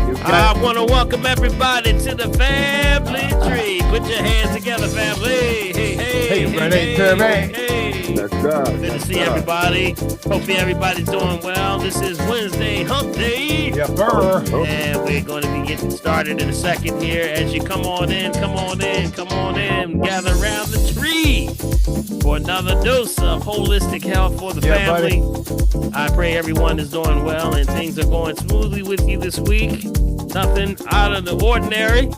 I want to welcome everybody to the family tree. Put your hands together, family. Hey. That's God. Good to see everybody. Hope everybody's doing well. This is Wednesday Hump Day. Yeah, burr. And we're going to be getting started in a second here. As you come on in. Gather around the tree for another dose of holistic health for the family. Buddy. I pray everyone is doing well and things are going smoothly with you this week. Nothing out of the ordinary.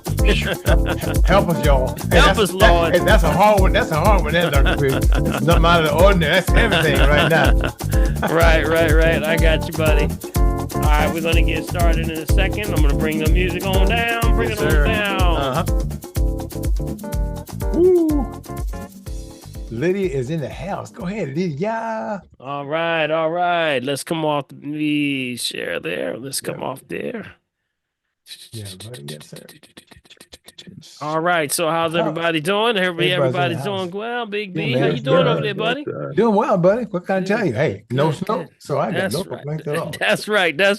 Help us, y'all. Help us, Lord. That's a hard one. That's Dr. Chris. It's nothing out of the ordinary. That's everything right now. Right. I got you, buddy. All right, we're going to get started in a second. I'm going to bring the music on down. Bring it on down. Woo. Lydia is in the house. Go ahead, Lydia. All right. Let's come off the share there. Let's come off there. Yeah, buddy. Yes, sir. All right. So how's everybody doing? Everybody's doing well. Big B, how you doing over there, buddy? Doing well, buddy. What can I tell you? Hey, no snow, so I got no complaints at all. That's right. All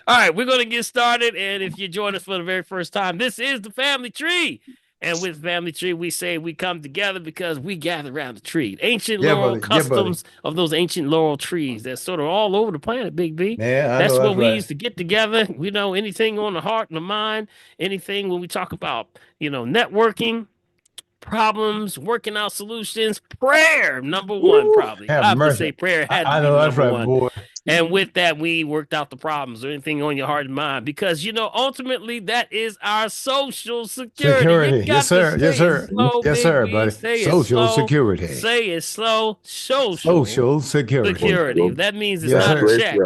right, we're going to get started. And if you join us for the very first time, this is the Family Tree. And with Family Tree, we say we come together because we gather around the tree. Ancient laurel customs of those ancient laurel trees that's sort of all over the planet, Big B. Yeah, that's what we used to get together. We know anything on the heart and the mind, anything when we talk about, networking, problems, working out solutions, prayer, number one, probably. I would say prayer had to be number one. Boy. And with that, we worked out the problems or anything on your heart and mind because, ultimately that is our social security. Yes, sir. Yes, sir, buddy. Social security. Say it slow. Social security. That means it's not a check.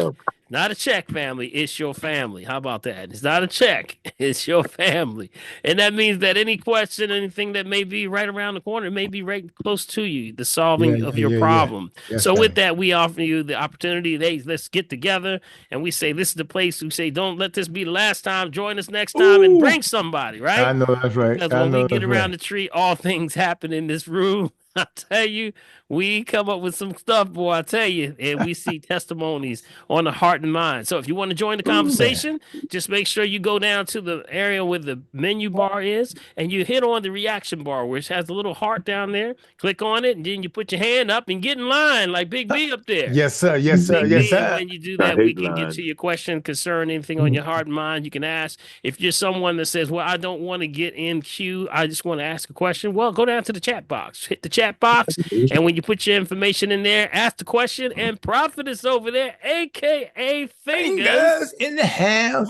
Not a check, family. It's your family. How about that? It's not a check. It's your family. And that means that any question, anything that may be right around the corner, may be right close to you, the solving of your problem. Yes, so with that, we offer you the opportunity. Let's get together. And we say, this is the place. We say, don't let this be the last time. Join us next time and bring somebody, right? I know that's right. Because when we get around the tree, all things happen in this room. I tell you, we come up with some stuff, boy, I tell you, and we see testimonies on the heart and mind. So if you want to join the conversation, just make sure you go down to the area where the menu bar is and you hit on the reaction bar, which has a little heart down there. Click on it, and then you put your hand up and get in line like Big B up there. Yes, sir. Big B, when you do that, we can get to your question, concern, anything on your heart and mind. You can ask. If you're someone that says, well, I don't want to get in queue, I just want to ask a question, well, go down to the chat box. Hit the chat box, and when you put your information in there, ask the question, and Prophet is over there, aka Fingers in the house.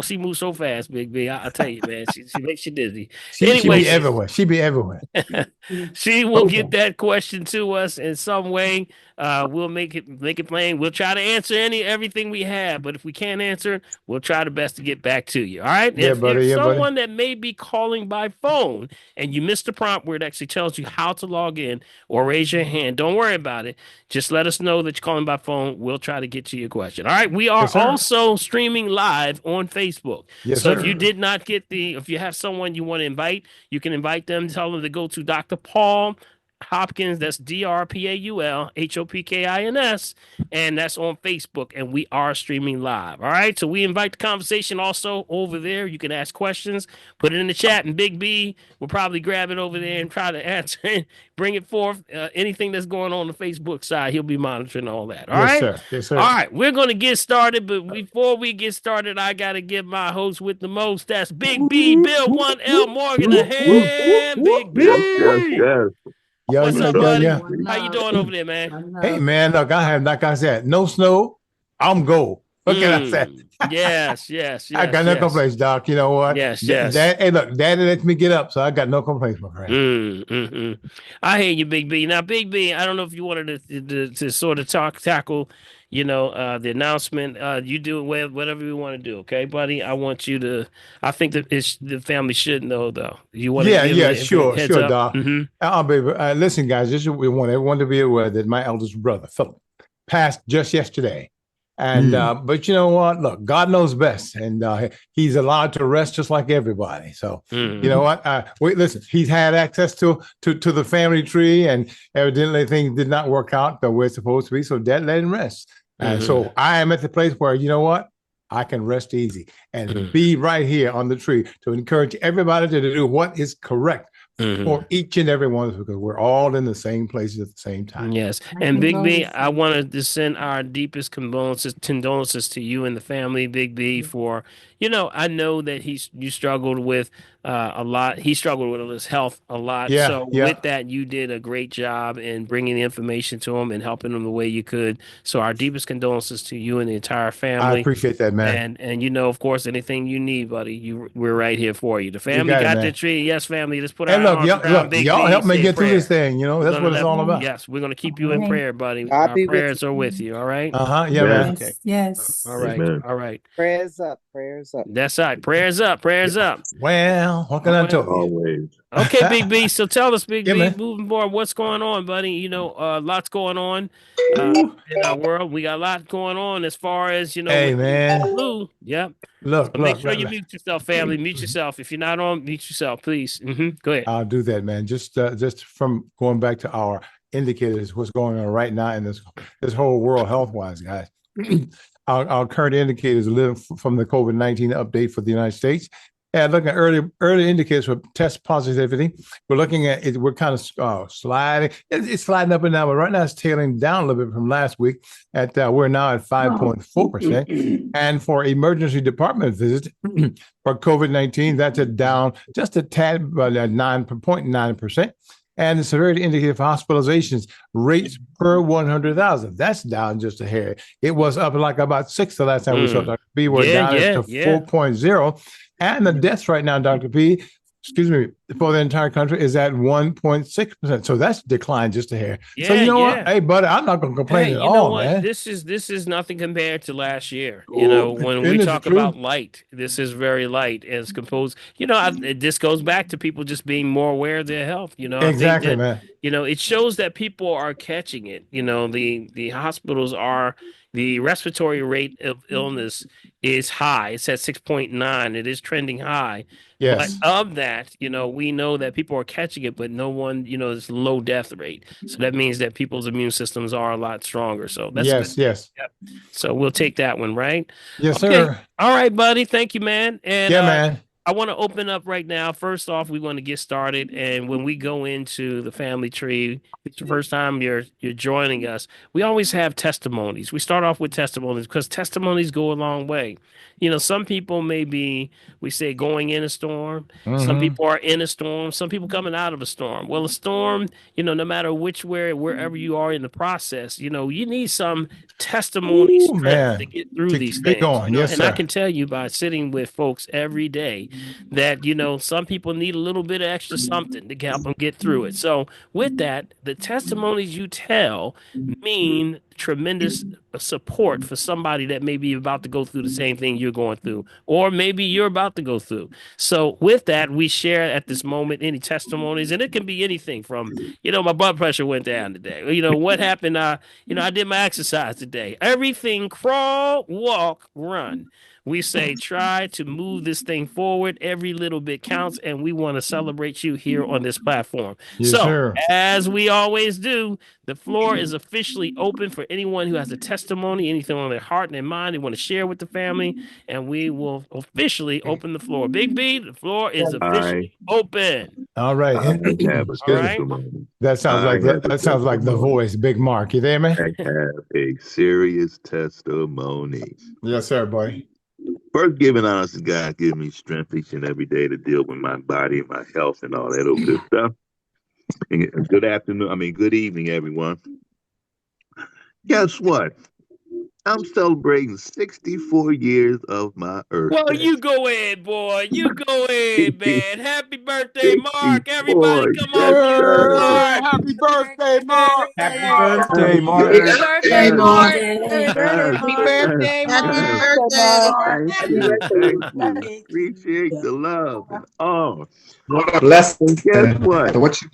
She moves so fast, Big B. I tell you, man, she makes you dizzy. She be everywhere. She be everywhere. She will get that question to us in some way. We'll make it plain. We'll try to answer everything we have, but if we can't answer, we'll try the best to get back to you. All right. Yeah, if someone that may be calling by phone and you missed the prompt where it actually tells you how to log in or raise your hand, don't worry about it. Just let us know that you're calling by phone. We'll try to get to your question. All right. We are also streaming live on Facebook. Yes, so sir. if you did not get if you have someone you want to invite, you can invite them, tell them to go to Dr. Paul Hopkins, that's DrPaul Hopkins, and that's on Facebook, and we are streaming live. All right, so we invite the conversation also over there. You can ask questions, put it in the chat, and Big B will probably grab it over there and try to answer it, bring it forth. Anything that's going on the Facebook side, he'll be monitoring all that. All right, sir. Yes, sir. All right, we're going to get started, but before we get started, I got to give my host with the most. That's Big B, Bill 1L Morgan, a hand, Big B. Yes. What's up, buddy? How you doing over there, man? Hey, man, look, like I said, no snow, I'm gold. What can I say? Yes. I got no complaints, Doc. You know what? Yes. Hey, look, Daddy lets me get up, so I got no complaints, my friend. I hear you, Big B. Now, Big B, I don't know if you wanted to sort of tackle, the announcement. You do whatever you want to do, okay, buddy? I want you to. I think that the family should know, though. You want to? Sure, Doc. Listen, guys, we want everyone to be aware that my eldest brother, Philip, passed just yesterday. And but you know what? Look, God knows best, and He's allowed to rest just like everybody. So you know what? Listen, He's had access to the family tree, and evidently things did not work out the way it's supposed to be. So Dad let him rest. And so I am at the place where, you know what? I can rest easy and be right here on the tree to encourage everybody to do what is correct for each and every one of us, because we're all in the same places at the same time. Yes. And Big B, I wanted to send our deepest condolences to you and the family, Big B, for, I know that you struggled with a lot. He struggled with his health a lot. Yeah, So yeah. with that, you did a great job in bringing the information to him and helping him the way you could. So our deepest condolences to you and the entire I family. appreciate that, man. And of course, anything you need, buddy, we're right here for you. The You family got it, got the man. tree. Yes, family. Let's put And our look, arms around Big y'all B. help me Say a get through this prayer. thing. We're That's gonna what it's let, all about. yes, we're gonna keep you in prayer, buddy. God Our be with prayers are with you. All right. Yeah, man. Okay. All Yes. right. Amen. All right. Prayers up, prayers up. That's right. Prayers up. Prayers up. Well, what can I tell you? Always. Okay, Big B. So tell us, Big Yeah, B, man. moving forward, what's going on, buddy? Lots going on in our world. We got a lot going on as far as, Hey, with the man. flu. Yep. Look, So make sure you mute yourself, family. Mute yourself. If you're not on, mute yourself, please. Go ahead. I'll do that, man. Just from going back to our indicators, what's going on right now in this whole world health wise, guys. Our current indicators live from the COVID-19 update for the United States. And looking at early indicators for test positivity, we're looking at it. We're kind of sliding. It's sliding up and down, but right now it's tailing down a little bit from last week. We're now at 5.4%. And for emergency department visits for COVID-19, that's down just a tad, but at 9.9%. And the severity indicator for hospitalizations rates per 100,000. That's down just a hair. It was up like about 6 the last time we saw Dr. P. We're down to 4.0. And the deaths right now, Dr. P, for the entire country is at 1.6%. So that's declined just a hair. So you know what? Hey, buddy, I'm not going to complain at all, man. This is nothing compared to last year. When we talk about light, this is very light as composed. This goes back to people just being more aware of their health. Exactly, man. It shows that people are catching it. The hospitals are. The respiratory rate of illness is high. It's at 6.9. It is trending high. Yes. But of that, we know that people are catching it, but no one, it's low death rate. So that means that people's immune systems are a lot stronger. So that's yes. Yep. So we'll take that one, right? Yes, okay. sir. All right, buddy. Thank you, man. And man. I want to open up right now. First off, we want to get started, and when we go into the family tree, it's the first time you're joining us. We always have testimonies. We start off with testimonies because testimonies go a long way. Some people may be, we say, going in a storm. Some people are in a storm. Some people coming out of a storm. Well, a storm, no matter wherever you are in the process, you need some testimony strength to get through these things. Yes, and sir. I can tell you by sitting with folks every day that some people need a little bit of extra something to help them get through it. So with that, the testimonies you tell mean tremendous support for somebody that may be about to go through the same thing you're going through, or maybe you're about to go through. So with that, we share at this moment any testimonies, and it can be anything from, my blood pressure went down today. What happened? I did my exercise today. Everything: crawl, walk, run. We say, try to move this thing forward. Every little bit counts, and we want to celebrate you here on this platform. Yes, sir. As we always do, the floor is officially open for anyone who has a testimony, anything on their heart and their mind they want to share with the family, and we will officially open the floor. Big B, the floor is officially open. All right. That sounds like the voice, Big Mark. You there, man? I have a serious testimony. Yes, sir, buddy. First, giving honest to God, give me strength each and every day to deal with my body and my health and all that old good stuff. And good evening, everyone. Guess what? I'm celebrating 64 years of my earth. Well, you go ahead, boy. You go ahead, man. Happy birthday, Mark. Everybody come on. Mark. Happy birthday, Mark. Happy birthday, Mark. Happy birthday, Mark. Happy birthday, Mark. Thank you. Appreciate the love and all. What a blessing. Guess what? What you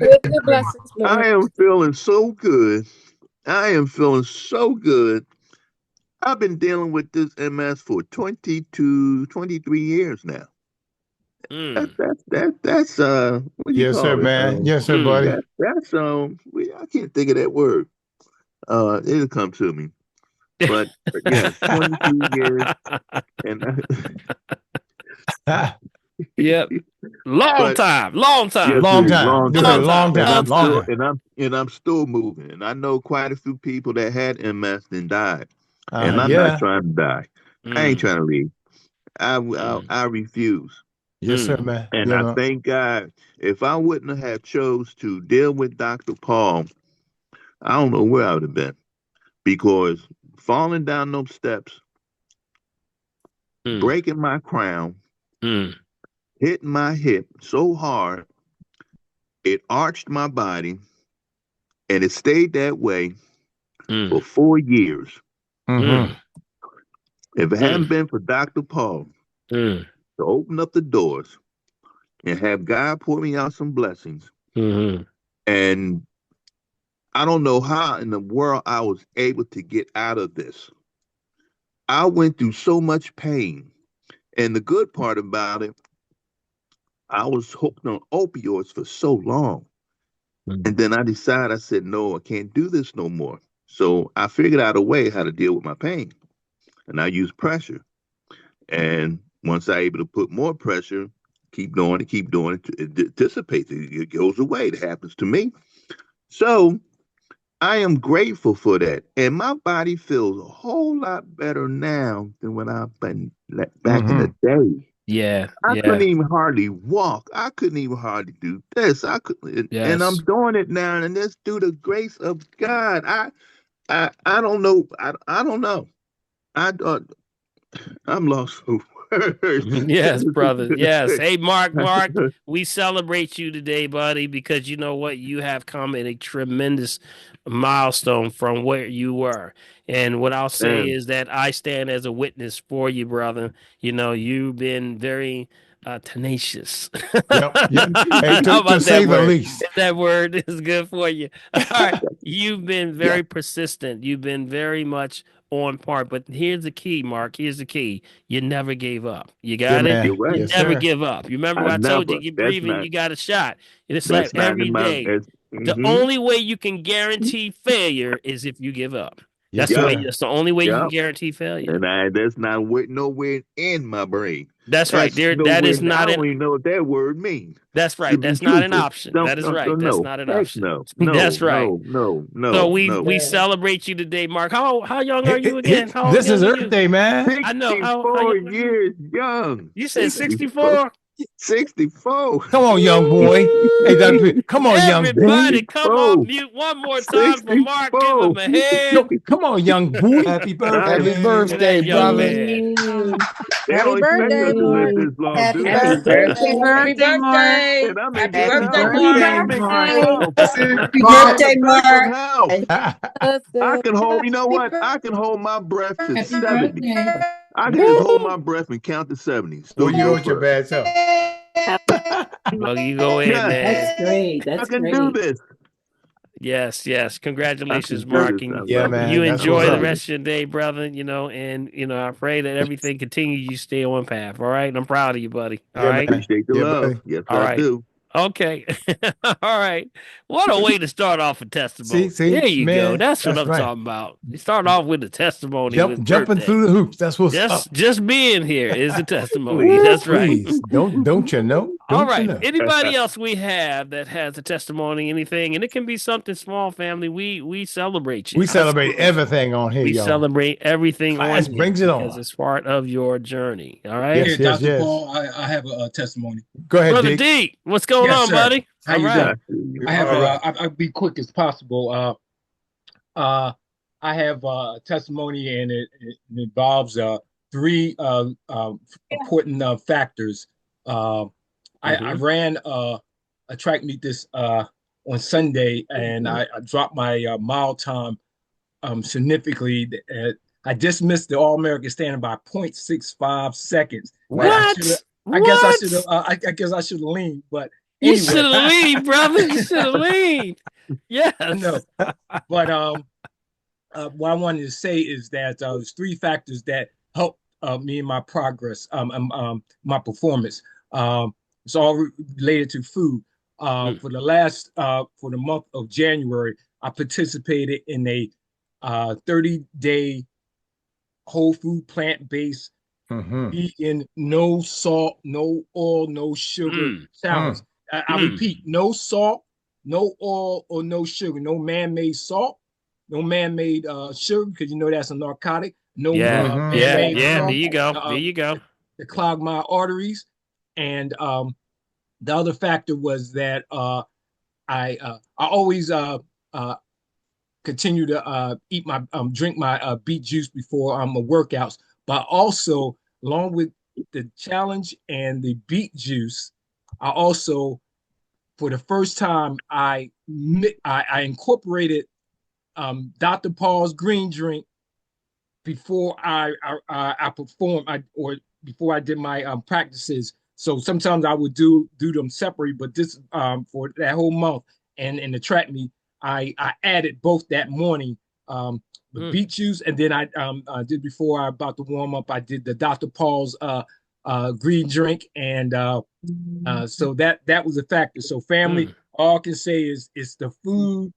I am feeling so good. I've been dealing with this MS for 23 years now. That's what do you yes, call sir, it? man. Yes, sir, buddy. That's I can't think of that word. It'll come to me. But yes, 22 years, and Yep. Long but time. Long yes, time. Long sir, time. long Just a Long time, long time. and time. Long I'm Long time. still time. and I'm still moving, and I know quite a few people that had MS and died, and I'm not Yeah. trying to die. I ain't Mm, trying to leave. mm, I refuse. Yes, sir, mm, man. And Yeah, I man. thank God if I wouldn't have chose to deal with Dr. Paul, I don't know where I would have been because falling down those steps, mm, breaking my crown, mm, hitting my hip so hard, it arched my body and it stayed that way for mm, 4 years. Mm-hmm. mm, If it hadn't mm, been for Dr. Paul mm, to open up the doors and have God pour me out some blessings, mm, and I don't know how in the world I was able to get out of this. I went through so much pain. And the good part about it, I was hooked on opioids for so long. And mm. then I decided, I said, no, I can't do this no more. So I figured out a way how to deal with my pain. And I use pressure. And once I able to put more pressure, keep doing it, it dissipates. It goes away. It happens to me. So I am grateful for that. And my body feels a whole lot better now than when I've been back in the Mm-hmm. day. Yeah. I couldn't Yeah. even hardly walk. I couldn't even hardly do this. I could, and I'm Yes. doing it now, and this through the grace of God. I don't know. I don't know. I I'm lost for words. Yes, brother. Yes. Hey, Mark, we celebrate you today, buddy, because you know what? You have come in a tremendous milestone from where you were. And what I'll say Man, is that I stand as a witness for you, brother. You know, you've been very tenacious. Yep. Yep. Hey, How to about that say the word? least. That word is good for you. All right. You've been Yeah. very persistent. You've been very much on part. But here's the key, Mark. Here's the key. You never gave up. You Yeah, got it? man. you're right. You Yes, never sir. give up. You remember I what I told you? never. You breathing, you got a shot. And it's like That's not every in my. day. It's, The mm-hmm. only way you can guarantee failure is if you give up. Yes, That's the way. Yep. sir. That's the only way you can Yep. guarantee failure. And that's not nowhere in my brain. That's right. That's There. That nowhere. is I not an. don't even know what that word means. That's To right. be That's not an truthful, option. That is right. That's no. not an Heck option. no. No. That's right. No. No. So No. No. we celebrate you today, Mark. How young are you again? How This is young are Earth you? Day, man. I know. How 64 young are you? years young. You said 64. 64? 64. Come on, young boy. Hey, Dr. P, come on, young boy. Everybody, come off 64. mute one more time for Mark. Give 64. him a hand. Come on, young boy. Happy Happy birthday. Look at that birthday, young brother. man. They Happy don't expect birthday, us to live Mark. this long, Happy do Happy they? birthday. birthday. Happy birthday. And I'm in Happy good Happy birthday, health. Mark. birthday, I'm in good Mark. health. Happy I'm in birthday, the perfect Mark. health. I can hold, you know Happy what? I can hold my breath to Happy 70. birthday. I can just hold Woo! my breath and count to 70. So Well, you you go know what your first. bad self. Well, you go ahead, Yes, That's man. great. I That's can do great. this. Yes, yes. I Congratulations, can do Mark. this. I And Yeah, love it. man. you That's I what's enjoy the love up. it. rest of your day, brother. And I pray that everything continues. You stay on path. All right. And I'm proud of you, buddy. All Yeah, right. man. Appreciate the Yeah, love. buddy. Yes, All I right. do. Okay. All right. What a way to start off a testimony. See, There you go. man. That's what That's I'm right. talking about. You start off with a testimony with Jumping birthday. through the hoops. That's what's up. Just being here is a testimony. Ooh, That's right. please. Don't you know? All Don't you right. know? Anybody else we have that has a testimony, anything, and it can be something small, family. We celebrate you. We I celebrate celebrate you. everything on here, We y'all. celebrate everything on Class here brings it because on. it's part of your journey. All right. Yes, Yeah, yes, Dr. yes. Paul, I have a testimony. Go ahead, Brother Dick. D, what's going Yes, on, sir. buddy? How All you right. doing? I see. I have All right. I'll be quick as possible. I have a testimony and it involves three important factors. I ran a track meet this on Sunday and I dropped my mile time significantly. I just missed the All-American standard by 0.65 seconds. I should have. What? I guess I should What? have. I guess I should have leaned. But You should anyway, have leaned, brother. You should have leaned. Yes. I know. But what I wanted to say is that there's three factors that helped me in my progress, my performance. It's all related to food. Mm, For for the month of January, I participated in a 30-day whole food, plant-based, vegan, no salt, no oil, no sugar salads. I repeat, no salt, no oil, or no sugar, no man-made salt, no man-made sugar, because you know that's a narcotic. No man-made There salt you go. There you go. to clog my arteries. And the other factor was that I always continue to eat my drink my beet juice before my workouts, but also along with the challenge and the beet juice, I also for the first time I incorporated Dr. Paul's green drink before I perform or before I did my practices. So sometimes I would do them separately, but this for that whole month and in the track meet, I added both that morning the beet juice, and then I did before I about to warm up. I did the Dr. Paul's green drink, and so that was a factor. So family, all I can say is it's the food.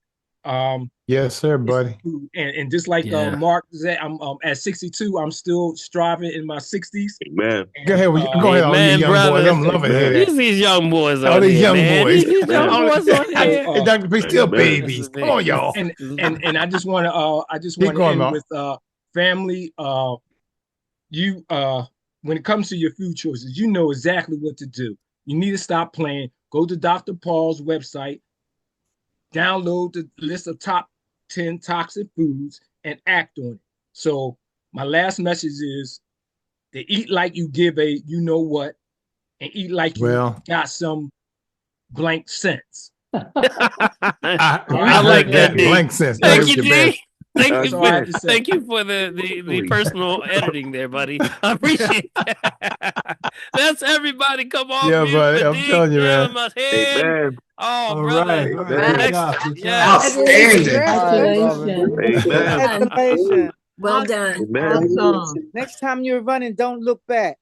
Yes, sir, buddy. And just like Mark said, I'm at 62. I'm still striving in my 60s. Man, go ahead, go ahead, all these young boys. I'm loving it. These young boys on all these young man. boys. These young boys on here. Hey, Dr. P, still babies. Come on, y'all. And I just want to end with family. You when it comes to your food choices, you know exactly what to do. You need to stop playing. Go to Dr. Paul's website. Download the list of top 10 toxic foods and act on it. So my last message is to eat like you give a you know what, and eat like you got some blank sense. I like that, blank sense. Thank you, D. Thank you for the personal editing there, buddy. I appreciate that. That's everybody. Come on, yeah, buddy. I'm telling you, man. Amen. Oh, brother. Outstanding. Congratulations. Well done. Awesome. Next time you're running, don't look back.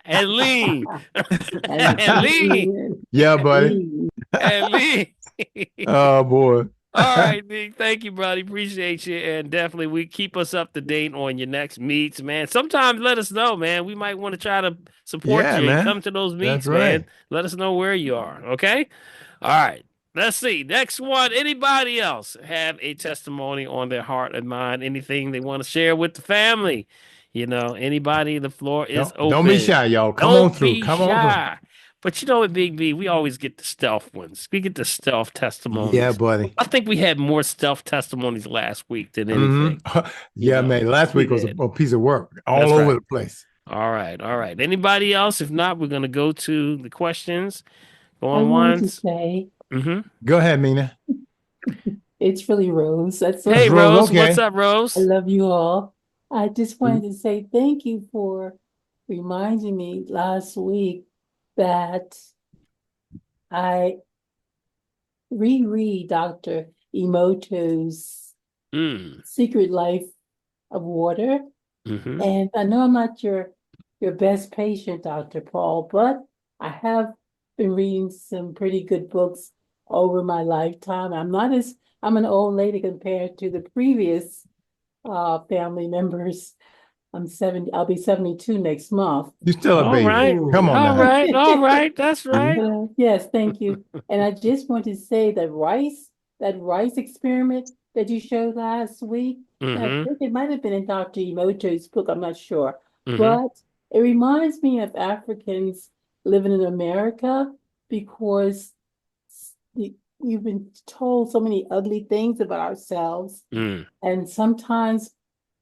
And lean. And lean. Yeah, buddy. And lean. Oh, boy. All right, Nick. Thank you, buddy. Appreciate you. And definitely we keep us up to date on your next meets, man. Sometimes let us know, man. We might want to try to support you and come to those meets, man. Let us know where you are. Okay. All right. Let's see. Next one. Anybody else have a testimony on their heart and mind? Anything they want to share with the family? You know, anybody, the floor is open. Don't be shy, y'all. Come on through. Come on through. But you know what, Big B, we always get the stealth ones. We get the stealth testimonies. Yeah, buddy. I think we had more stealth testimonies last week than anything. Yeah, man. Last week was a piece of work all over the place. All right. Anybody else? If not, we're going to go to the questions. Going once. Go ahead, Mina. It's really Rose. Hey, Rose. Okay. What's up, Rose? I love you all. I just wanted to say thank you for reminding me last week that I reread Dr. Emoto's Secret Life of Water. And I know I'm not your best patient, Dr. Paul, but I have been reading some pretty good books over my lifetime. I'm an old lady compared to the previous family members. I'll be 72 next month. You're still a baby. Right. Come on now. All right. That's right. Yes, thank you. And I just want to say that rice experiment that you showed last week, I think it might have been in Dr. Emoto's book, I'm not sure. But it reminds me of Africans living in America because you've been told so many ugly things about ourselves. And sometimes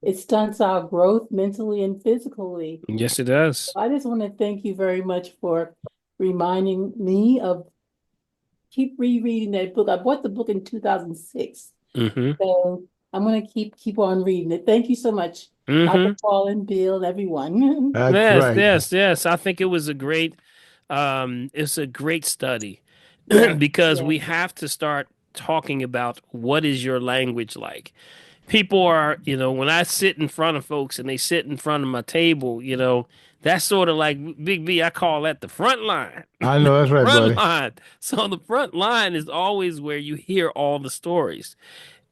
it stunts our growth mentally and physically. Yes, it does. So I just want to thank you very much for reminding me of keep rereading that book. I bought the book in 2006. So I'm going to keep on reading it. Thank you so much, Dr. Paul and Bill, everyone. Yes. I think it was a great study because we have to start talking about what is your language like. People are, when I sit in front of folks and they sit in front of my table, that's sort of like Big B. I call that the front line. I know that's right, buddy. Line. So the front line is always where you hear all the stories.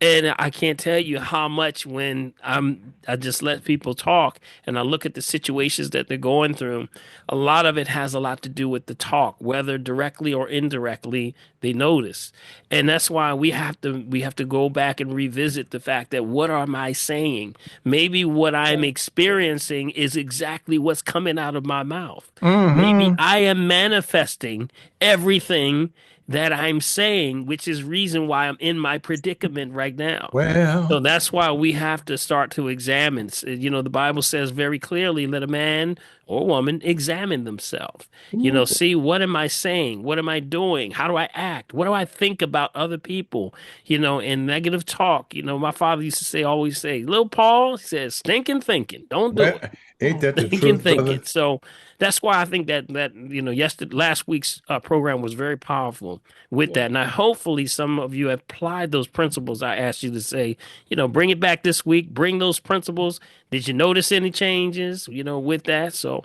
And I can't tell you how much when I just let people talk and I look at the situations that they're going through, a lot of it has a lot to do with the talk, whether directly or indirectly, they notice. And that's why we have to go back and revisit the fact that what am I saying? Maybe what I'm experiencing is exactly what's coming out of my mouth. Maybe Mm-hmm. I am manifesting everything that I'm saying, which is reason why I'm in my predicament right now. So Well, that's why we have to start to examine. The Bible says very clearly, let a man or woman examine themselves. See, what am I saying? What am I doing? How do I act? What do I think about other people? And negative talk. My father used to always say, little Paul, he says, stinking thinking. Don't do well, it. ain't that the Thinking, truth, brother? thinking. So that's why I think that last week's program was very powerful with that. And hopefully some of you have applied those principles I asked you to say, bring it back this week, bring those principles. Did you notice any changes, with that? So,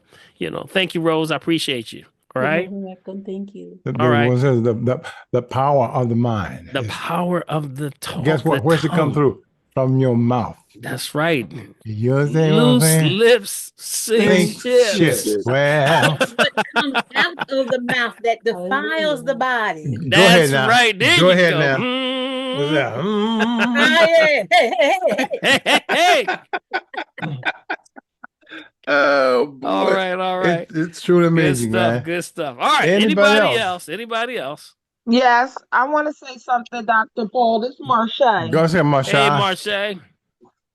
thank you, Rose. I appreciate you. All You're more right. than welcome. Thank you. All right. What says the power of the mind. The power of the Guess talk, the what? Where's it come tongue. through? From your mouth. That's right. You understand what I'm Loose saying? lips sink Think shit. ships. Well, What comes out of the mouth that defiles the body. go ahead That's now. right. There Go you ahead go. now. What's that? Ah, yeah. Hey, hey, hey. Oh boy. All right, all right. It's truly Good amazing, stuff, man. good stuff. All right. Anybody Anybody else? else? Anybody else? Yes, I want to say something, Dr. Paul. This is Marche. Go ahead, Hey, Marsha. Marche.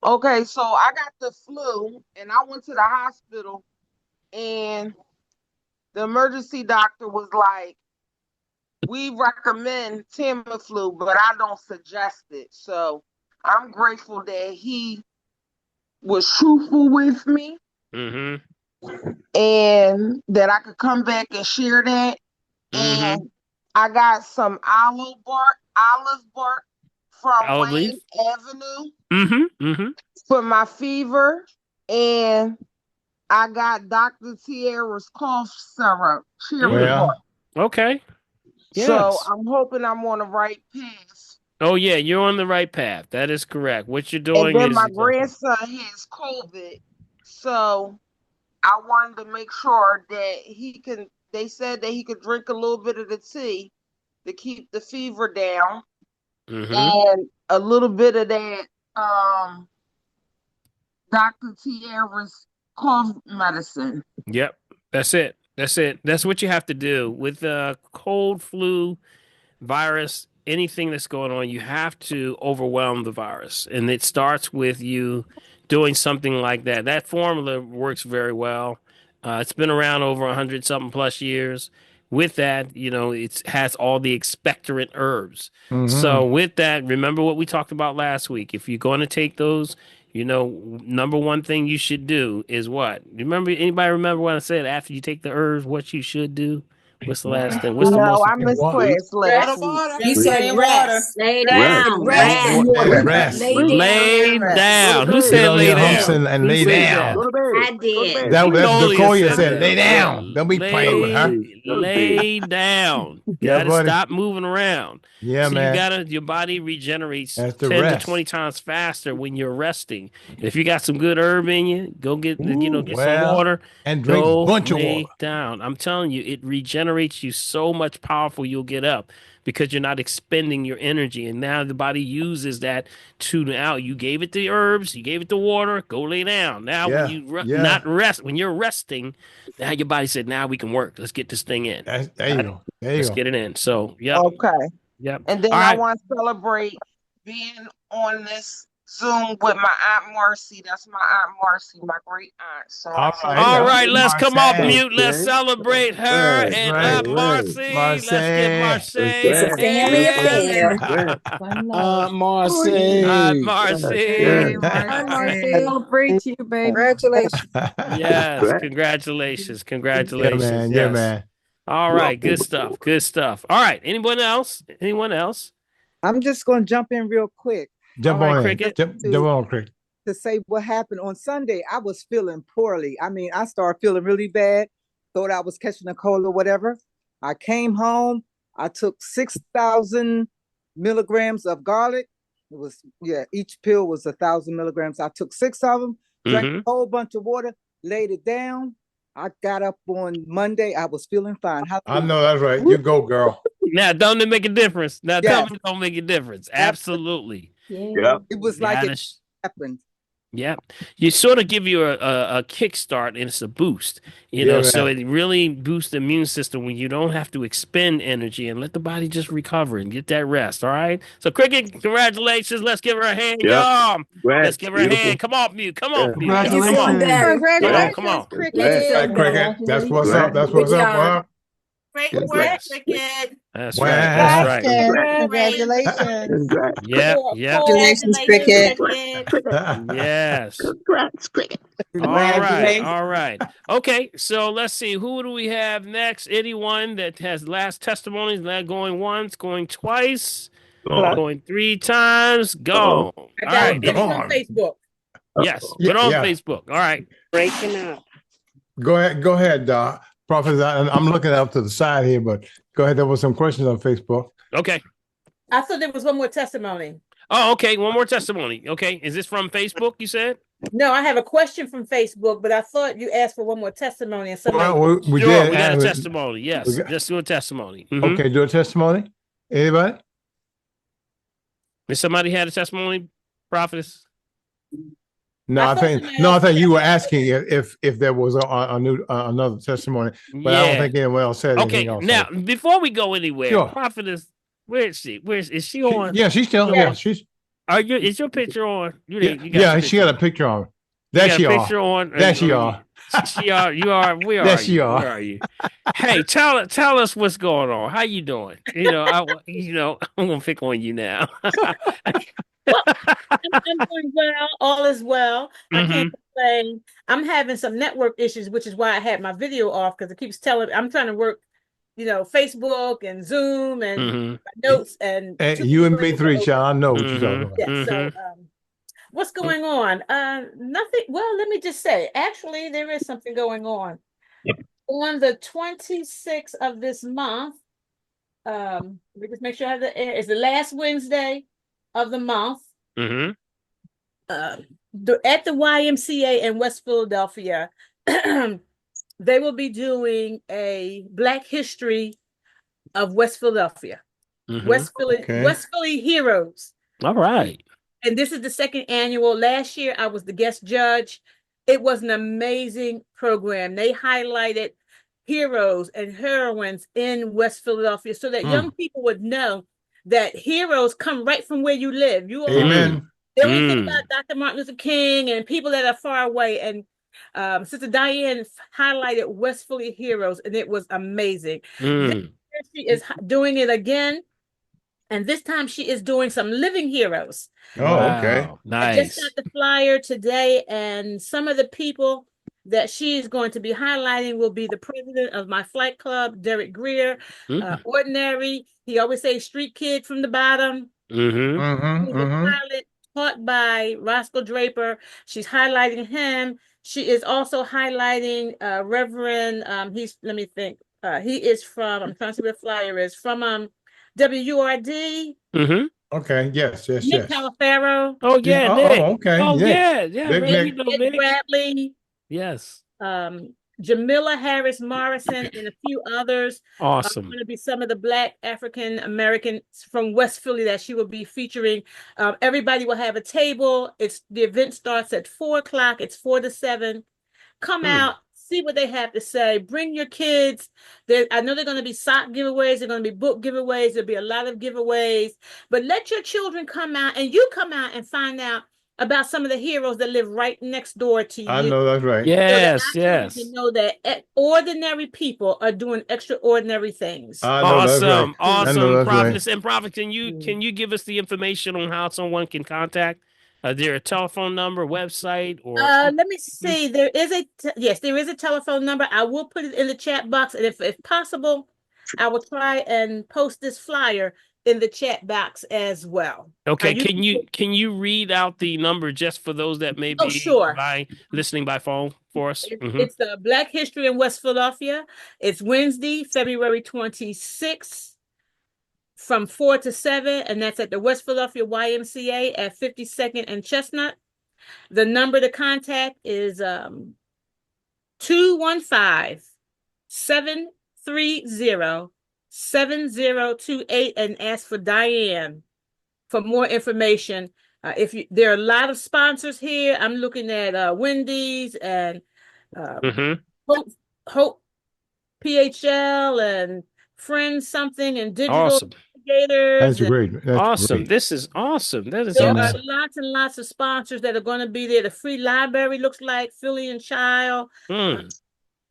Okay, so I got the flu and I went to the hospital and the emergency doctor was like, we recommend Tamiflu, but I don't suggest it. So I'm grateful that he was truthful with me Mm-hmm. and that I could come back and share that. Mm-hmm. And I got some olive bark from Olive Wayne leaf. Avenue Mm-hmm. Mm-hmm. for my fever. And I got Dr. Tierra's cough syrup, cherry Mm. bark. Well, Okay. So Yes. I'm hoping I'm on the right path. Oh, yeah, you're on the right path. That is correct. What you're And doing then is my grandson has COVID. So I wanted to make sure that they said that he could drink a little bit of the tea to keep the fever down mm-hmm. and a little bit of that Dr. Tierra's cough medicine. Yep. That's it. That's it. That's what you have to do with cold, flu, virus, anything that's going on. You have to overwhelm the virus, and it starts with you doing something like that. That formula works very well. It's been around over 100 something plus years. With that, it has all the expectorant herbs. So mm-hmm. with that, remember what we talked about last week. If you're going to take those, number one thing you should do is what? Anybody remember what I said after you take the herbs, what you should do? What's the last thing? What's the No, most I missed What? Sleep, class last Rest. week. You sleep, said rest. Lay rest, down, Rest. rest, And Yeah. rest. Lay sleep, down Lay and rest. go to down? Who bed, Get said on lay your humps down? and Who lay said down. that? go to bed, I go to did. bed, That's Magnolia Decoya said said, lay that. Yeah, down. Don't be playing with her. go to bed. lay down. Yeah, Got to buddy. stop moving around. Yeah, So man. your body regenerates That's the 10 to rest. 20 times faster when you're resting. If you got some good herb in you, go Ooh, get some well, water. and drink a Go bunch of water. lay down. I'm telling you, it regenerates you so much powerful you'll get up because you're not expending your energy. And now the body uses that to now you gave it the herbs, you gave it the water, go lay down. Now when Yeah, you yeah. not rest, when you're resting, now your body said, now we can work. Let's get this thing in. There you go. There you Let's go. get it in. So, yep. Okay. Yep. And then All I right. want to celebrate being on this Zoom with my Aunt Marcy. That's my Aunt Marcy, my great aunt. So I'm All celebrating. right, let's come off Marseille. mute. Let's celebrate her Right, and Right. Aunt right, Marcy. Let's give Marseille. Marcy It's a a family affair. hand. right. One love. Aunt Marcy. Marcy. Hi, Marcy. Celebrate you, baby. Congratulations. Yes, Right. congratulations. Yeah, Congratulations. man. Yeah, Yes. man. All right, good stuff. Good stuff. All right, anyone else? Anyone else? I'm just going to jump in real quick. All Jump right, on in. Cricket. Jump on, Cricket. To say what happened on Sunday. I was feeling poorly. I mean, I started feeling really bad. Thought I was catching a cold or whatever. I came home. I took 6,000 milligrams of garlic It was, yeah, each pill was 1,000 milligrams. I took 6 of them, drank a whole bunch of water, laid it down. I got up on Monday. I was feeling fine. I know that's right. You go, girl. Now, don't it make a difference? Now, tell Yes. me, don't make a difference. Absolutely. Yeah. It was like it happened. Yeah, you sort of give you a kickstart and it's a boost, you know, so it really boosts the immune system when you don't have to expend energy and let the body just recover and get that rest. All right. So, Cricket, congratulations. Let's give her a hand, y'all. Let's give her a hand. Come off mute. Come off mute. Come on. Congratulations, Come on. Cricket. Cricket. That's what's up. That's what's up. Well, Great work, Cricket. That's right. That's right. Congratulations. Yeah. Yeah. Congratulations, Cricket. Yes. Congrats, Cricket. All right. All right. Okay. So let's see. Who do we have next? Anyone that has last testimonies? Not going once, going twice, going 3 times. Go. All right. It's on Facebook. Yes. Put on Facebook. All right. Breaking up. Go ahead, Prophet. I'm looking up to the side here, but go ahead. There was some questions on Facebook. Okay. I thought there was one more testimony. Oh, okay. One more testimony. Okay. Is this from Facebook, you said? No, I have a question from Facebook, but I thought you asked for one more testimony. And somebody... Well, we sure, did. We got a testimony. Yes. Just do a testimony. Okay. Do a testimony. Anybody? Did somebody had a testimony, Prophetess? No, I think you were asking if there was a new another testimony, but I don't think anyone else said anything else. Now, before we go anywhere, Sure. Prophetess, where is she? Is she on? Yeah, she's still. Yeah, she's. Is your picture on? She got a picture on. There she are. There she are. She are. You are. Where are you? Where are you? Hey, tell us what's going on. How you doing? You know, I'm gonna pick on you now. Well, I'm doing well. All is well. I can't complain. I'm having some network issues, which is why I had my video off because it keeps telling. I'm trying to work, Facebook and Zoom and notes and you and me 3, child. I know what you're talking about. Yeah. So, what's going on? Nothing. Well, let me just say, actually, there is something going on. On the 26th of this month, let me just make sure I have the air. It's the last Wednesday of the month. At the YMCA in West Philadelphia, they will be doing a Black History of West Philadelphia. West Philly Heroes. All right. And this is the 2nd annual. Last year, I was the guest judge. It was an amazing program. They highlighted heroes and heroines in West Philadelphia so that young people would know that heroes come right from where you live. You Amen. They always think about Dr. Martin Luther King and people that are far away. And Sister Diane highlighted West Philly heroes, and it was amazing. This year she is doing it again, and this time she is doing some living heroes. Oh, okay. Nice. I just got the flyer today, and some of the people that she is going to be highlighting will be the president of my flight club, Derek Greer, Ordinary. He always says street kid from the bottom. He's a pilot taught by Roscoe Draper. She's highlighting him. She is also highlighting Reverend, let me think. He is from, I'm trying to see where the flyer is, from WURD. Okay, yes. Nick Calafaro. Oh, yeah, Nick. Oh, okay. Oh, yeah. Nick Bradley. Yes. Jamila Harris Morrison and a few others. Awesome. Going to be some of the Black African Americans from West Philly that she will be featuring. Everybody will have a table. The event starts at 4:00. It's 4 to 7. Come out, see what they have to say. Bring your kids. I know they're going to be sock giveaways. They're going to be book giveaways. There'll be a lot of giveaways. But let your children come out, and you come out and find out about some of the heroes that live right next door to you. I know that's right. Yes, so yes. You know that ordinary people are doing extraordinary things. Awesome, awesome. Prophetess right. And Prophet, can you give us the information on how someone can contact? Is there a telephone number, website, or? Let me see. There is a telephone number. I will put it in the chat box, and if possible, I will try and post this flyer in the chat box as well. Okay, can you read out the number just for those that may be listening by phone for us? It's the Black History in West Philadelphia. It's Wednesday, February 26th from 4 to 7, and that's at the West Philadelphia YMCA at 52nd and Chestnut. The number to contact is 215-730-7028 and ask for Diane for more information. There are a lot of sponsors here. I'm looking at Wendy's and Hope PHL and Friends something and Digital Awesome. Gators. That's great. That's awesome. great. This is awesome. That is There awesome. are lots and lots of sponsors that are going to be there. The free library looks like Philly and Child.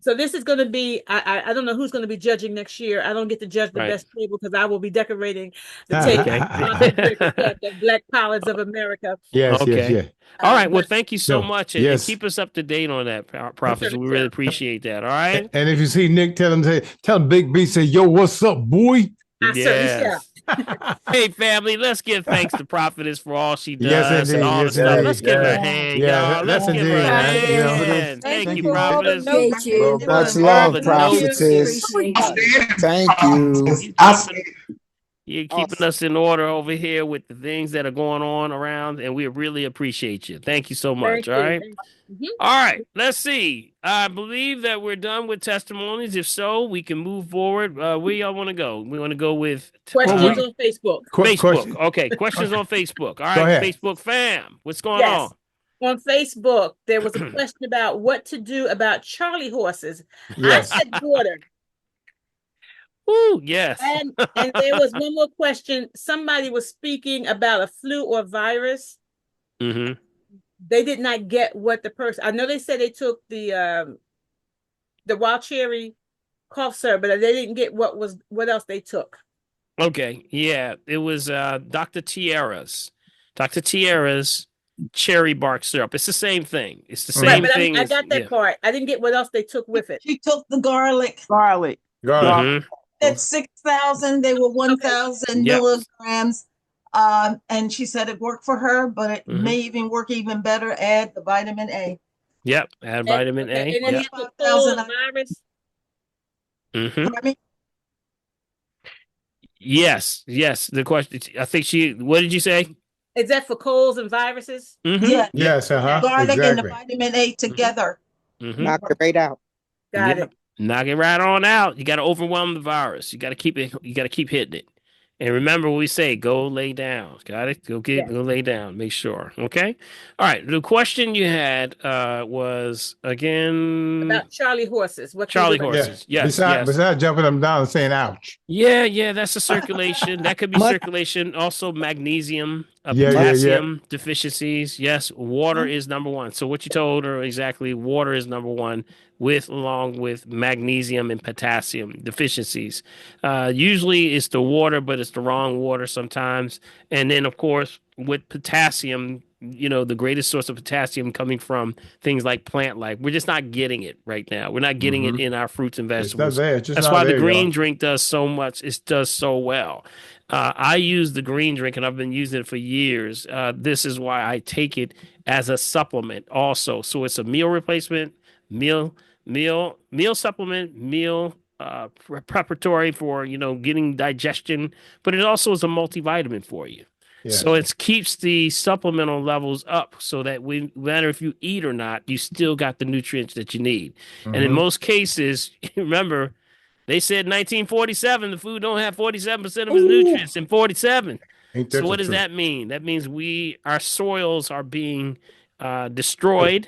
So this is going to be, I don't know who's going to be judging next year. I don't get to judge the best table because I will be decorating the table. The Black Collards of America. Yes, yes. All right. Well, thank you so much. And yes. keep us up to date on that, Prophets. We really appreciate that. All right. And if you see Nick, tell him Big B, say, yo, what's up, boy? Yes. Hey, family, let's give thanks to Prophetess for all she does yes, and all the stuff. Let's give her a hand, y'all. Let's give her a hand. Thank you, Prophetess. Much love, Prophetess. Thank you. You're keeping us in order over here with the things that are going on around, and we really appreciate you. Thank you so much. All right. All right. Let's see. I believe that we're done with testimonies. If so, we can move forward. Where y'all want to go? We want to go with questions on Facebook. Facebook. Okay. Questions on Facebook. All right. Facebook fam. What's going on? On Facebook, there was a question about what to do about Charlie horses. Yes. I said water. Ooh, yes. And there was one more question. Somebody was speaking about a flu or virus. Mm-hmm. They did not get what the person. I know they said they took the wild cherry cough syrup, but they didn't get what else they took. Okay, yeah, it was Dr. Tierra's cherry bark syrup. It's the same thing. It's the same thing. I got that part. I didn't get what else they took with it. She took the garlic. Mm-hmm. At 6,000, they were 1,000 milligrams. And she said it worked for her, but it may even work even better. Add the vitamin A. Yep, add vitamin A. And then 5,000 virus. Mm-hmm. Yes. The question. I think what did you say? Is that for colds and viruses? Mm-hmm. Yeah. Yes. Garlic and the vitamin A together. Mm-hmm. Knock it right out. Got it. Knock it right on out. You got to overwhelm the virus. You got to keep it. You got to keep hitting it. And remember what we say, go lay down. Got it? Go lay down. Make sure. Okay? All right. The question you had was, again... about Charlie horses. Charlie horses. Yes. Besides jumping them down and saying, ouch. Yeah. That's a circulation. That could be circulation. Also magnesium, potassium deficiencies. Yes. Water is number one. So what you told her exactly, water is number one. Along with magnesium and potassium deficiencies. Usually it's the water, but it's the wrong water sometimes. And then, of course, with potassium, the greatest source of potassium coming from things like plant life. We're just not getting it right now. We're not getting it in our fruits and vegetables. That's why the green drink does so much. It does so well. I use the green drink, and I've been using it for years. This is why I take it as a supplement also. So it's a meal replacement, meal supplement, meal preparatory for getting digestion, but it also is a multivitamin for you. So it keeps the supplemental levels up so that no matter if you eat or not, you still got the nutrients that you need. And in most cases, remember, they said 1947 the food don't have 47% of its nutrients in 47. So what does that mean? That means our soils are being destroyed.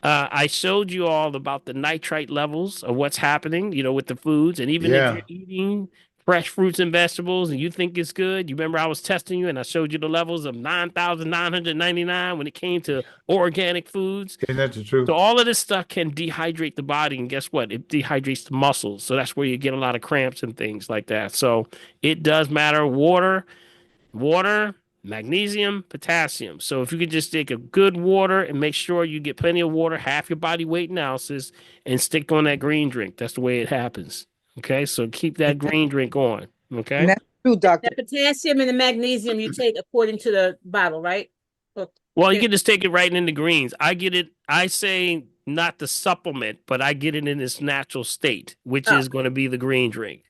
I showed you all about the nitrite levels of what's happening, with the foods. And even if you're eating fresh fruits and vegetables and you think it's good, you remember I was testing you and I showed you the levels of 9,999 when it came to organic foods. Isn't that the truth? So all of this stuff can dehydrate the body. And guess what? It dehydrates the muscles. So that's where you get a lot of cramps and things like that. So it does matter. Water, magnesium, potassium. So if you could just take a good water and make sure you get plenty of water, half your body weight in ounces, and stick on that green drink. That's the way it happens. Okay, so keep that green drink on. Okay. And that's true, doctor. The potassium and the magnesium you take according to the bottle, right? Well, you can just take it right in the greens. I get it. I say not the supplement, but I get it in its natural state, which is going to be the green drink.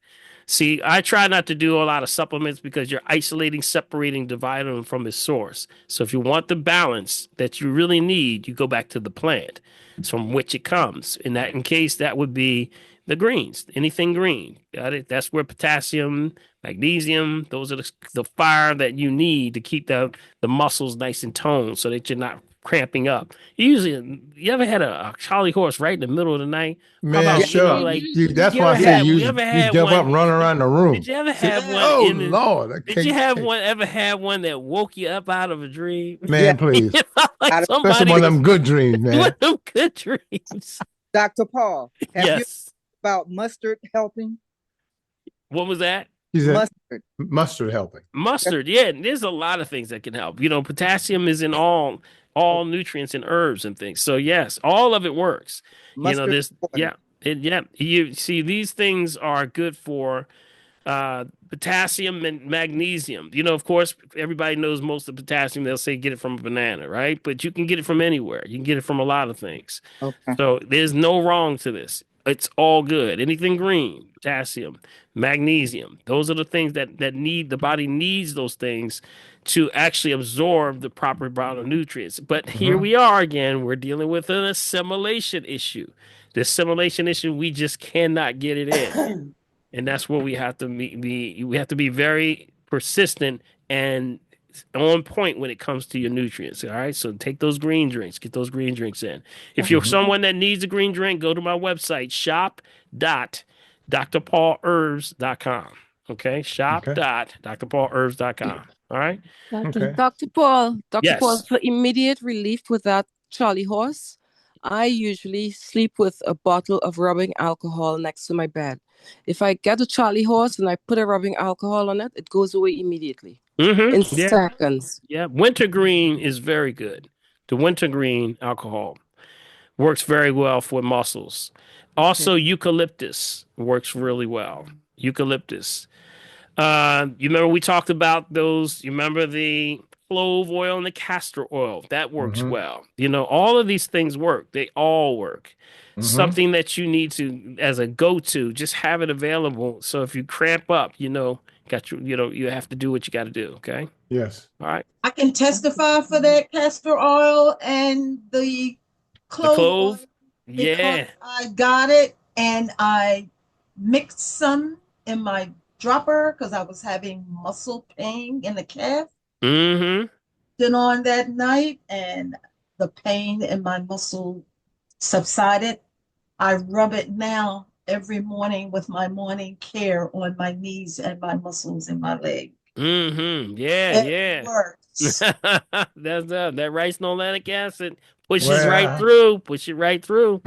See, I try not to do a lot of supplements because you're isolating, separating the vitamin from its source. So if you want the balance that you really need, you go back to the plant. It's from which it comes. In case, that would be the greens, anything green. Got it? That's where potassium, magnesium, those are the fire that you need to keep the muscles nice and toned so that you're not cramping up. Usually, you ever had a Charlie horse right in the middle of the night? How Man, about, sure. like, That's why I say you you ever you had jump up one? and run around the room. Did you ever See, have one oh Lord, I did you can't ever have one that woke you up out of a dream? man, please. You felt like Especially somebody one of was them good dreams, one man. of them good dreams. Dr. Paul, have you Yes. about mustard helping? What was that? Mustard helping. Mustard, yeah. There's a lot of things that can help. Potassium is in all nutrients and herbs and things. So yes, all of it works. Mustard This you see these things are good for potassium and magnesium. Of course, everybody knows most of the potassium. They'll say get it from a banana, right? But you can get it from anywhere. You can get it from a lot of things. Okay. So there's no wrong to this. It's all good. Anything green, potassium, magnesium. Those are the things that the body needs those things to actually absorb the proper amount of nutrients. But here we are again. We're dealing with an assimilation issue. The assimilation issue, we just cannot get it in. And that's where we have to we have to be very persistent and on point when it comes to your nutrients. All right. So take those green drinks, get those green drinks in. If you're someone that needs a green drink, go to my website, shop.drpaulherbs.com. Okay. Shop.drpaulherbs.com. All right. Okay. Dr. Paul, Yes. Paul, for immediate relief with that Charlie horse, I usually sleep with a bottle of rubbing alcohol next to my bed. If I get a Charlie horse and I put a rubbing alcohol on it, it goes away immediately. In seconds. Yeah. Wintergreen is very good. The wintergreen alcohol works very well for muscles. Also, eucalyptus works really well. Eucalyptus. You remember we talked about those? You remember the clove oil and the castor oil? That works well. All of these things work. They all work. Something that you need to, as a go-to, just have it available. So if you cramp up, you have to do what you got to do. Okay. Yes. All right. I can testify for that castor oil and the clove oil because I got it and I mixed some in my dropper because I was having muscle pain in the calf. Then on that night and the pain in my muscle subsided. I rub it now every morning with my morning care on my knees and my muscles in my leg. Yeah, it works. That's that ricinoleic acid pushes right through. Push it right through.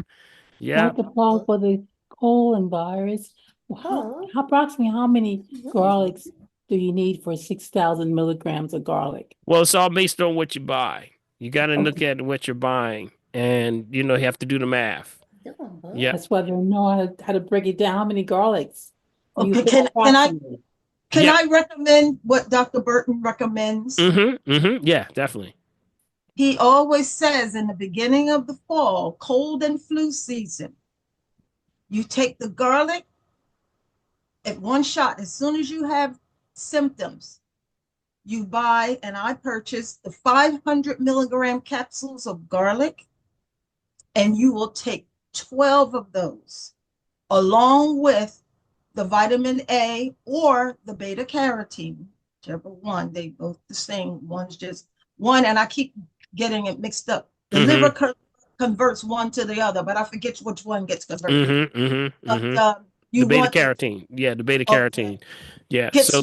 Yeah. Dr. Paul, for the colon virus, approximately how many garlics do you need for 6,000 milligrams of garlic? Well, it's all based on what you buy. You got to look at what you're buying, and you have to do the math. Yeah, that's why I don't know how to break it down. How many garlics? Okay, can I recommend what Dr. Burton recommends? Yeah, definitely. He always says in the beginning of the fall, cold and flu season, you take the garlic at one shot. As soon as you have symptoms, you buy, and I purchased the 500 milligram capsules of garlic, and you will take 12 of those along with the vitamin A or the beta carotene, whichever one. They both the same. One's just one, and I keep getting it mixed up. The liver converts one to the other, but I forget which one gets converted. But the beta carotene. Yeah, the beta carotene. Yeah. Gets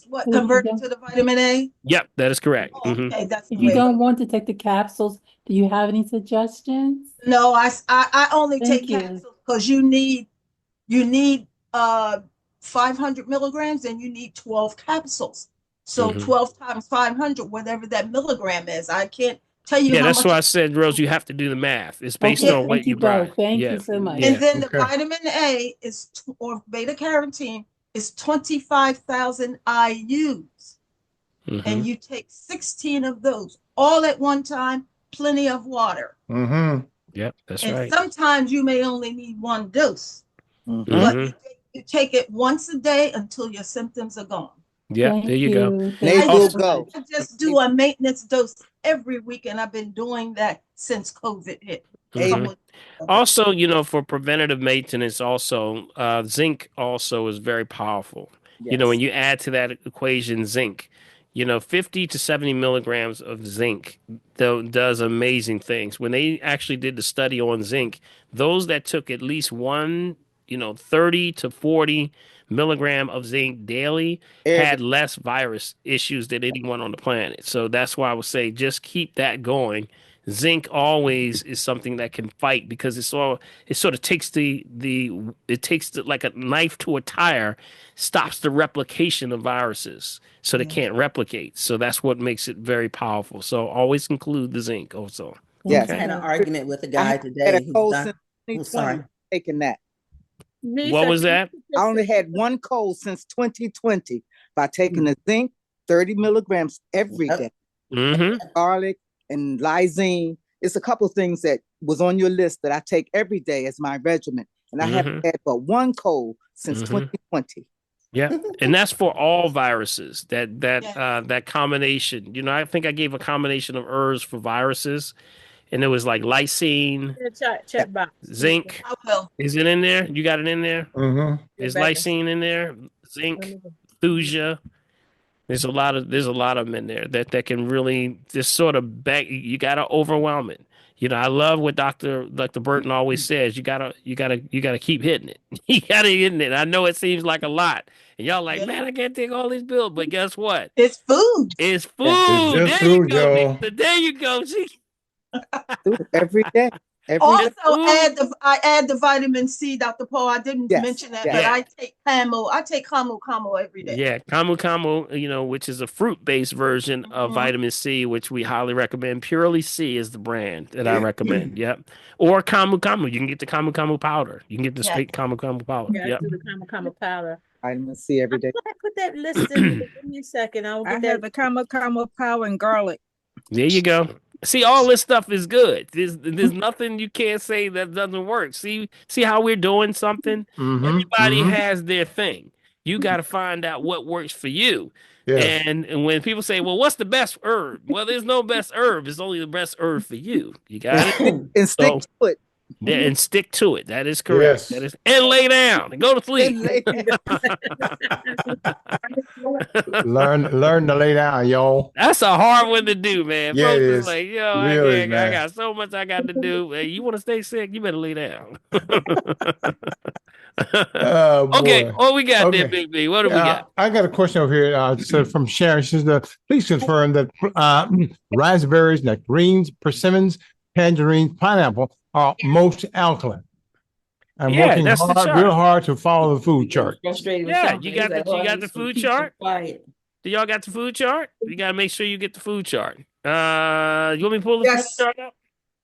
what converted to the vitamin A? Yep, that is correct. Okay, that's if you don't want to take the capsules, do you have any suggestions? No, I only take capsules because you need 500 milligrams and you need 12 capsules. So 12 times 500, whatever that milligram is. I can't tell you. Yeah, that's why I said, Rose, you have to do the math. It's based on what you buy. Thank you so much. And then the vitamin A or beta carotene is 25,000 IUs. And you take 16 of those all at one time, plenty of water. Yep, that's right. And sometimes you may only need one dose. But you take You take it once a day until your symptoms are gone. Yeah, there you go. Thank Nasal you. go. I just do a maintenance dose every week, and I've been doing that since COVID hit. Mhm. Also, for preventative maintenance, also zinc also is very powerful. Yes. When you add to that equation zinc, 50 to 70 milligrams of zinc does amazing things. When they actually did the study on zinc, those that took at least one, 30 to 40 milligram of zinc daily had less virus issues than anyone on the planet. So that's why I would say just keep that going. Zinc always is something that can fight because it sort of takes like a knife to a tire, stops the replication of viruses so they can't replicate. So that's what makes it very powerful. So always include the zinc also. Yes. I had an argument with a I guy haven't had a today who's cold done. since I'm 2020. sorry. Taking that. What was that? I only had one cold since 2020 by taking the zinc, 30 milligrams every day. Garlic and lysine. It's a couple of things that was on your list that I take every day as my regimen. And I haven't had but one since 2020. Yeah, and that's for all viruses. That combination. I think I gave a combination of herbs for viruses, and it was like lysine, Check box. zinc. I will. Is it in there? You got it in there? Mm-hmm. Is lysine in there? Zinc, thuja. There's a lot of them in there that can really just sort of back. You gotta overwhelm it. I love what Dr. Burton always says. You gotta keep hitting it. You gotta hit it. I know it seems like a lot, and y'all like, man, I can't take all these pills, but guess what? It's food. It's food. It's just There food, you go. y'all. Victor. There you go. See, Every day. Also, I add the vitamin C, Dr. Paul. I didn't mention that, but I take Camo. I take Camo every day. Yeah, Camu, which is a fruit-based version of vitamin C, which we highly recommend. Purely C is the brand that I recommend. Yep. Or Camu. You can get the Camu powder. You can get the straight Camu powder. Yeah, Yep. do the Camu powder. Vitamin C every day. I put that list in. Give me a second. I have the Camu power and garlic. There you go. See, all this stuff is good. There's nothing you can't say that doesn't work. See how we're doing something? Everybody has their thing. You got to find out what works for you. Yes. And when people say, well, what's the best herb? Well, there's no best herb. It's only the best herb for you. You got it? And stick to it. Yeah, and stick to it. That is correct. Yes. And lay down and go to sleep. learn to lay down, y'all. That's a hard one to do, man. Yeah, Folks it is is. like, Really, I got so much I got to do. Hey, you want to stay sick? You better lay down. Okay, what we got there, Big B? What do we got? I got a question over here. So from Sharon, she says, please confirm that raspberries, nectarines, persimmons, tangerines, pineapple are most alkaline. I'm working real hard to follow the food chart. Yeah, you got the food chart. Do y'all got the food chart? You got to make sure you get the food chart. You want me to pull the food chart up?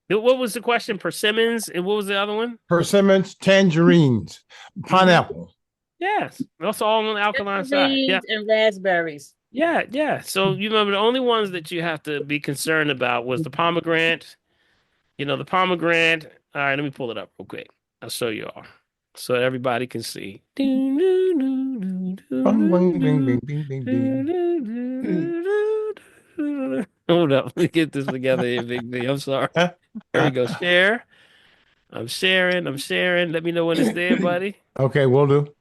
What was the question? Persimmons, and what was the other one? Persimmons, tangerines, pineapple. Yes, that's all on the alkaline side. Yeah, and raspberries. Yeah. So you remember the only ones that you have to be concerned about was the pomegranate. The pomegranate. All right, let me pull it up real quick. I'll show you all so everybody can see. Hold up. Let me get this together here, Big B. I'm sorry. There we go. Share. I'm sharing. Let me know when it's there, buddy. Okay, will do.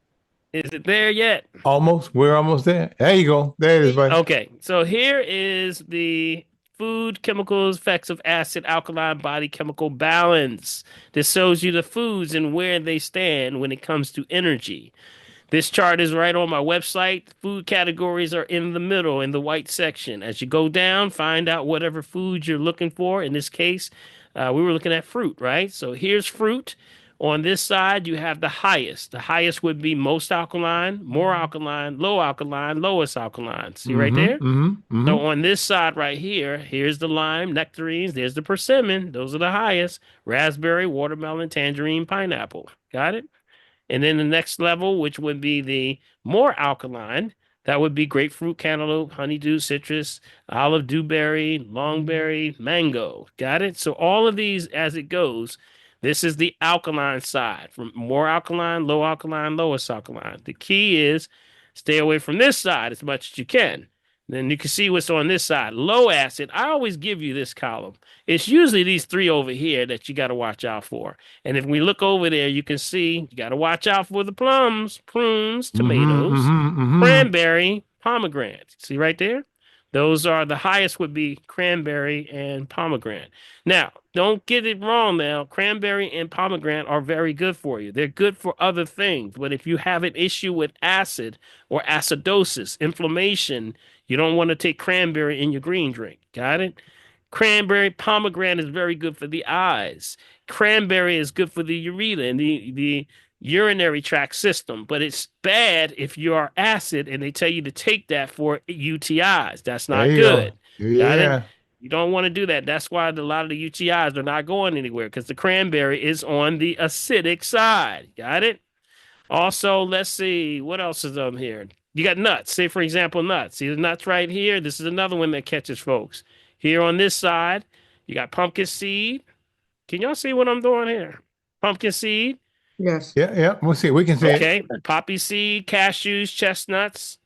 Is it there yet? Almost. We're almost there. There you go. There it is, buddy. Okay. So here is the food chemicals effects of acid alkaline body chemical balance. This shows you the foods and where they stand when it comes to energy. This chart is right on my website. Food categories are in the middle in the white section. As you go down, find out whatever food you're looking for. In this case, we were looking at fruit, right? So here's fruit. On this side, you have the highest. The highest would be most alkaline, more alkaline, low alkaline, lowest alkaline. See right there? So on this side right here, here's the lime, nectarines. There's the persimmon. Those are the highest. Raspberry, watermelon, tangerine, pineapple. Got it? And then the next level, which would be the more alkaline, that would be grapefruit, cantaloupe, honeydew, citrus, olive, dewberry, longberry, mango. Got it? So all of these, as it goes, This is the alkaline side. From more alkaline, lowest alkaline. The key is stay away from this side as much as you can. Then you can see what's on this side. Low acid. I always give you this column. It's usually these three over here that you got to watch out for. And if we look over there, you can see you got to watch out for the plums, prunes, tomatoes, cranberry, pomegranate. See right there? Those are the highest would be cranberry and pomegranate. Now, don't get it wrong now. Cranberry and pomegranate are very good for you. They're good for other things. But if you have an issue with acid or acidosis, inflammation, you don't want to take cranberry in your green drink. Got it? Cranberry, pomegranate is very good for the eyes. Cranberry is good for the urea and the urinary tract system, but it's bad if you are acid and they tell you to take that for UTIs. That's not good. Got it? You don't want to do that. That's why a lot of the UTIs are not going anywhere because the cranberry is on the acidic side. Got it? Also, let's see what else is on here. You got nuts. Say, for example, nuts. See the nuts right here? This is another one that catches folks. Here on this side, you got pumpkin seed. Can y'all see what I'm doing here? Pumpkin seed. Yes. Yeah. We'll see. We can see it. Okay. Poppy seed, cashews, chestnuts.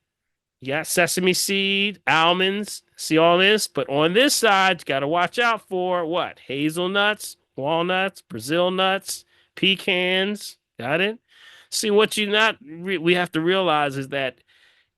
You got sesame seed, almonds. See all this? But on this side, you got to watch out for what? Hazelnuts, walnuts, Brazil nuts, pecans. Got it? See, what we have to realize is that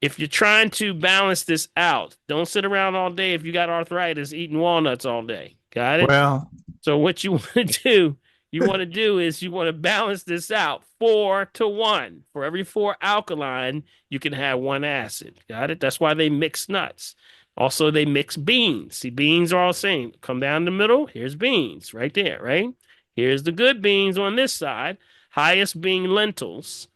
if you're trying to balance this out, don't sit around all day if you got arthritis eating walnuts all day. Got it? Well, so what you want to do, you want to balance this out 4-to-1. For every 4 alkaline, you can have 1 acid. Got it? That's why they mix nuts. Also, they mix beans. See, beans are all the same. Come down the middle. Here's beans right there, right? Here's the good beans on this side. Highest being lentils.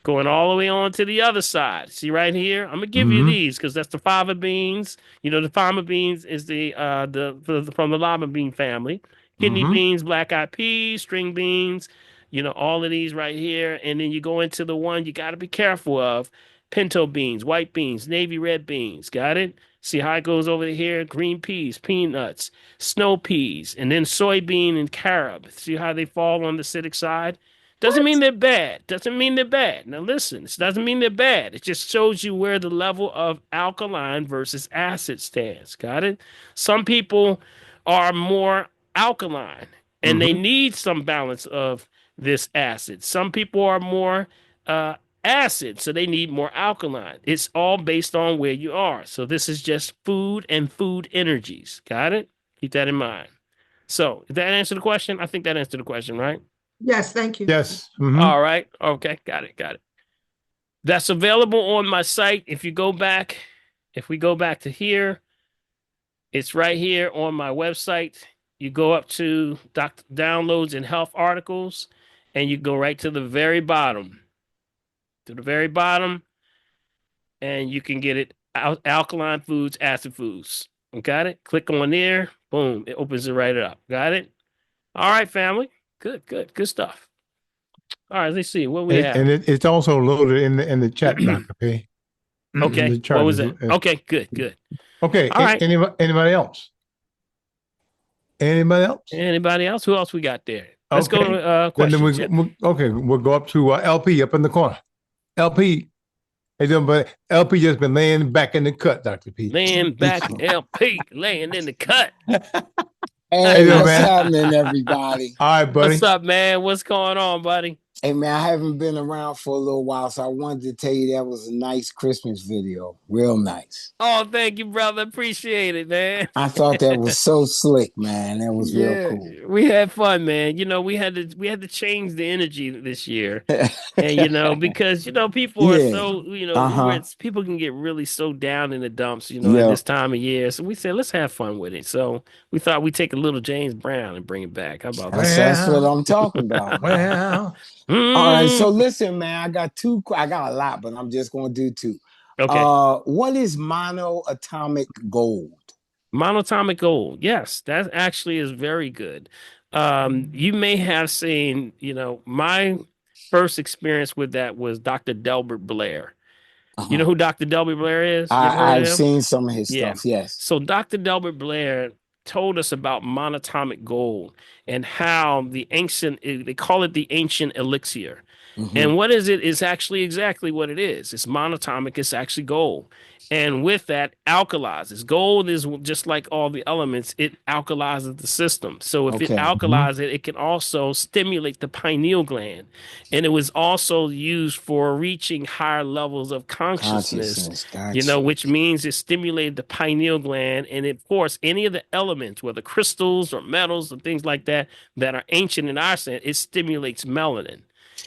Going all the way on to the other side. See right here? I'm gonna give you these because that's the fava beans. You know, the fava beans is from the lima bean family. Kidney beans, black eyed peas, string beans, you know, all of these right here. And then you go into the one you got to be careful of. Pinto beans, white beans, navy red beans. Got it? See how it goes over here? Green peas, peanuts, snow peas, and then soybean and carob. See how they fall on the acidic side? Doesn't mean they're bad. Doesn't mean they're bad. Now listen, it doesn't mean they're bad. It just shows you where the level of alkaline versus acid stands. Got it? Some people are more alkaline and they need some balance of this acid. Some people are more acid, so they need more alkaline. It's all based on where you are. So this is just food and food energies. Got it? Keep that in mind. So, did that answer the question? I think that answered the question, right? Yes, thank you. Yes. All right. Okay. Got it. That's available on my site. If we go back to here, it's right here on my website. You go up to downloads and health articles, and you go right to the very bottom. And you can get it alkaline foods, acid foods. Got it? Click on there. Boom. It opens it right up. Got it? All right, family. Good stuff. All right, let's see what we have. And it's also loaded in the chat, Dr. P. Okay. What was it? Okay, good. Okay. All right. Anybody else? Anybody else? Who else we got there? Let's go to questions. We'll go up to LP up in the corner. LP. But LP just been laying back in the cut, Dr. P. Laying back, LP, laying in the cut. Hey, what's happening, everybody? All right, buddy. What's up, man? What's going on, buddy? Hey, man, I haven't been around for a little while, so I wanted to tell you that was a nice Christmas video. Real nice. Oh, thank you, brother. Appreciate it, man. I thought that was so slick, man. That was real cool. We had fun, man. You know, we had to change the energy this year. And, you know, because, you know, people are so, you know, people can get really so down in the dumps, you know, at this time of year. So we said, let's have fun with it. So we thought we'd take a little James Brown and bring it back. How about that? That's what I'm talking about. Well. All right, so listen, man, I got a lot, but I'm just going to do 2. Okay. What is monoatomic gold? Monatomic gold. Yes, that actually is very good. You may have seen, you know, my first experience with that was Dr. Delbert Blair. You know who Dr. Delbert Blair is? I've seen some of his stuff, yes. So Dr. Delbert Blair told us about monatomic gold and how they call it the ancient elixir. And what is it? It's actually exactly what it is. It's monatomic. It's actually gold. And with that, alkalizes. Gold is just like all the elements, it alkalizes the system. So if it alkalizes it, it can also stimulate the pineal gland. And it was also used for reaching higher levels of consciousness, Gotcha. which means it stimulated the pineal gland. And of course, any of the elements, whether crystals or metals or things like that are ancient in our sense, it stimulates melanin.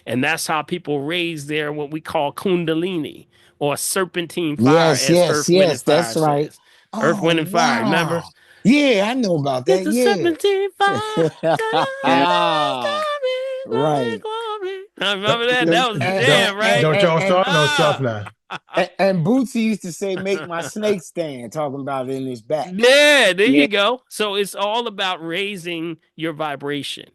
And that's how people raise their what we call kundalini or serpentine fire, as Earth, Wind, and Fire That's right. says. Earth, Oh, Wind, and Fire, remember? wow. Yeah, I know about It's that. the Yeah. serpentine fire. Right. I remember that. That was the jam, right? Don't y'all start no stuff Ah. now. And Bootsy used to say, make my snake stand, talking about it in his back. Yeah, there you go. So it's all about raising your vibration.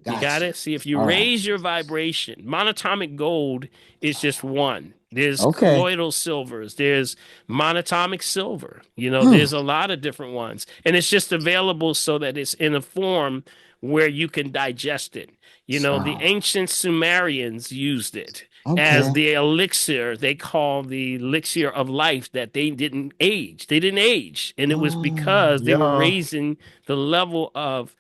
You got Gotcha. it? See, if you All right. raise your vibration, monatomic gold is just one. There's Okay. colloidal silvers. There's monatomic silver. There's a lot of different ones. And it's just available so that it's in a form where you can digest it. The ancient Sumerians used it as the elixir they call the elixir of life, that they didn't age. They didn't age. And it was because they were Yeah. raising the level of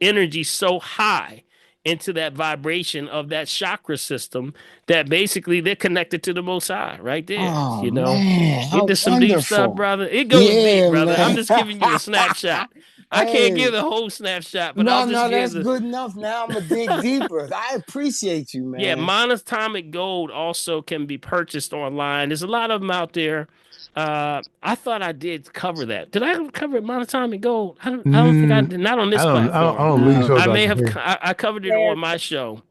energy so high into that vibration of that chakra system that basically they're connected to the Most High right there. Oh, man, Ain't how this some deep stuff, wonderful. brother? It goes deep, Yeah, brother. I'm man. just giving you a snapshot. I can't Hey, give the whole snapshot, but I'll no, just give that's the good enough. Now I'm going to dig deeper. I appreciate you, yeah. man. Monatomic gold also can be purchased online. There's a lot of them out there. I thought I did cover that. Did I cover monatomic gold? I don't think I did. Not on this I platform. don't believe so, I Dr. may have. K. I covered it Yeah, on my show.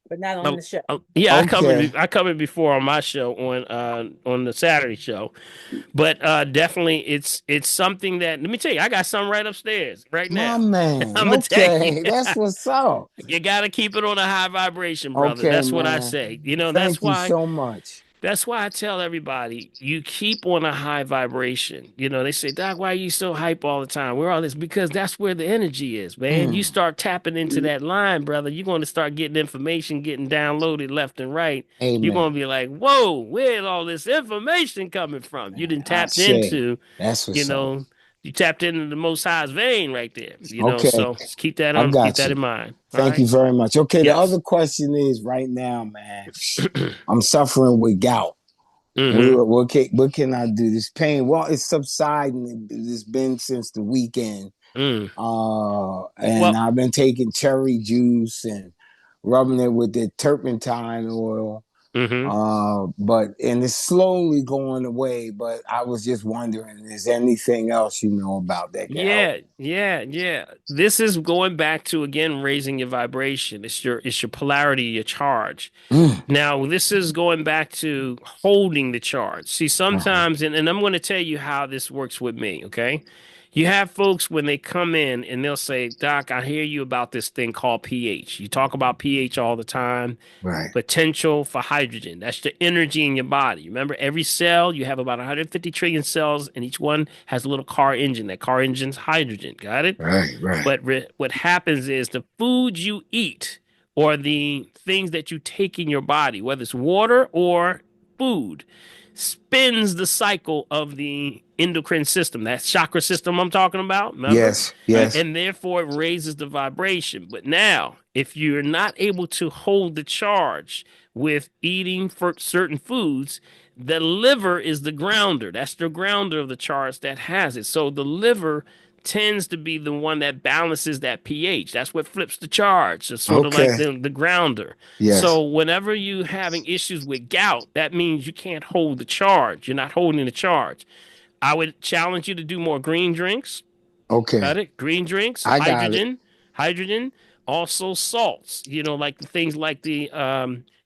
but not on the show. Yeah, Okay. I covered before on my show on the Saturday show. But definitely it's something that, let me tell you, I got some right upstairs right My now. man. I'm gonna tell you. Okay. That's what's up. You gotta keep it on a high vibration, brother. Okay, That's what I man. say. Thank you so much. That's why I tell everybody, you keep on a high vibration. They say, Doc, why are you so hype all the time? We're all this, because that's where the energy is, man. You start tapping into that line, brother. You're going to start getting information, getting downloaded left and right. Amen. You're going to be like, whoa, where's all this information coming from? You didn't tapped into, That's what's up. you tapped into the Most High's vein right there. Okay. So just keep that I got keep that you. in mind. Thank you very much. Okay, Yes. the other question is right now, man, I'm suffering with gout. What can I do? This pain, well, it's subsiding. It's been since the weekend. And I've been taking cherry juice and rubbing it with the turpentine oil. But it's slowly going away. But I was just wondering, is there anything else you know about that? Yeah. This is going back to, again, raising your vibration. It's your polarity, your charge. Now, this is going back to holding the charge. See, sometimes, and I'm going to tell you how this works with me, okay? You have folks when they come in and they'll say, Doc, I hear you about this thing called pH. You talk about pH all the time. Right. Potential for hydrogen. That's the energy in your body. Remember, every cell, you have about 150 trillion cells, and each one has a little car engine. That car engine's hydrogen. Got it? Right. But what happens is the foods you eat or the things that you take in your body, whether it's water or food, spins the cycle of the endocrine system, that chakra system I'm talking about. Remember? Yes. And therefore it raises the vibration. But now, if you're not able to hold the charge with eating for certain foods, the liver is the grounder. That's the grounder of the charge that has it. So the liver tends to be the one that balances that pH. That's what flips the charge. It's sort of like the grounder. Yes. So whenever you having issues with gout, that means you can't hold the charge. You're not holding the charge. I would challenge you to do more green drinks. Okay. Got it? Green drinks, I got hydrogen, also salts. Like the things like the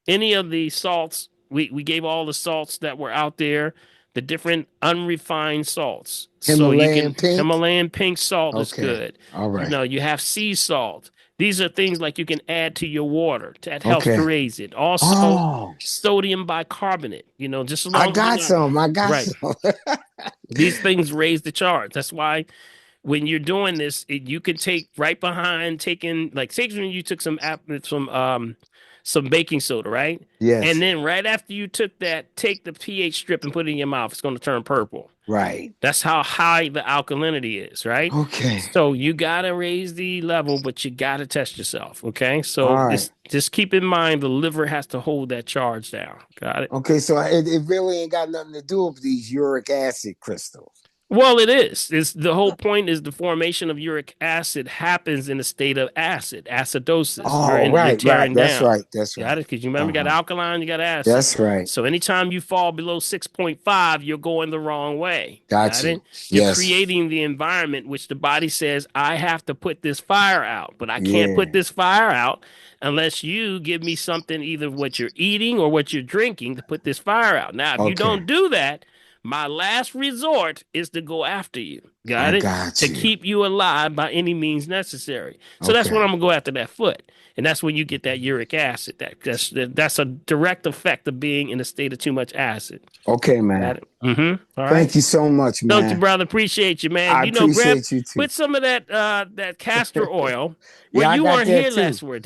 any of the salts. We gave all the salts that were out there, the different unrefined salts. Himalayan pink? Himalayan pink salt is Okay. good. All right. You have sea salt. These are things like you can add to your water that helps to raise it. Also, sodium bicarbonate. Just as long I got some. These things raise the charge. That's why when you're doing this, you can take right behind taking, like, say when you took some baking soda, right? Yes. And then right after you took that, take the pH strip and put it in your mouth. It's going to turn purple. Right. That's how high the alkalinity is, right? Okay. So you got to raise the level, but you got to test yourself, okay? So All right. just keep in mind the liver has to hold that charge down. Got it? Okay, so it really ain't got nothing to do with these uric acid crystals. Well, it is. It's the whole point is the formation of uric acid happens in a state of acidosis. Oh, You're right. tearing That's down. right. That's right. Got it? Because you remember, you got alkaline, you got acid. That's right. So anytime you fall below 6.5, you're going the wrong way. Got you. It? You're Yes. creating the environment which the body says, I have to put this fire out, but I can't put this fire out unless you give me something, either what you're eating or what you're drinking, to put this fire out. Now, if you don't do that, my last resort is to go after you. Got it? To keep you alive by any means necessary. So that's when I'm going to go after that foot. And that's when you get that uric acid. That's a direct effect of being in a state of too much acid. Okay, man. All right. Thank you so much, man. Thank you, brother. Appreciate you, man. I appreciate you too. Put some of that castor oil. Well, you weren't here last week.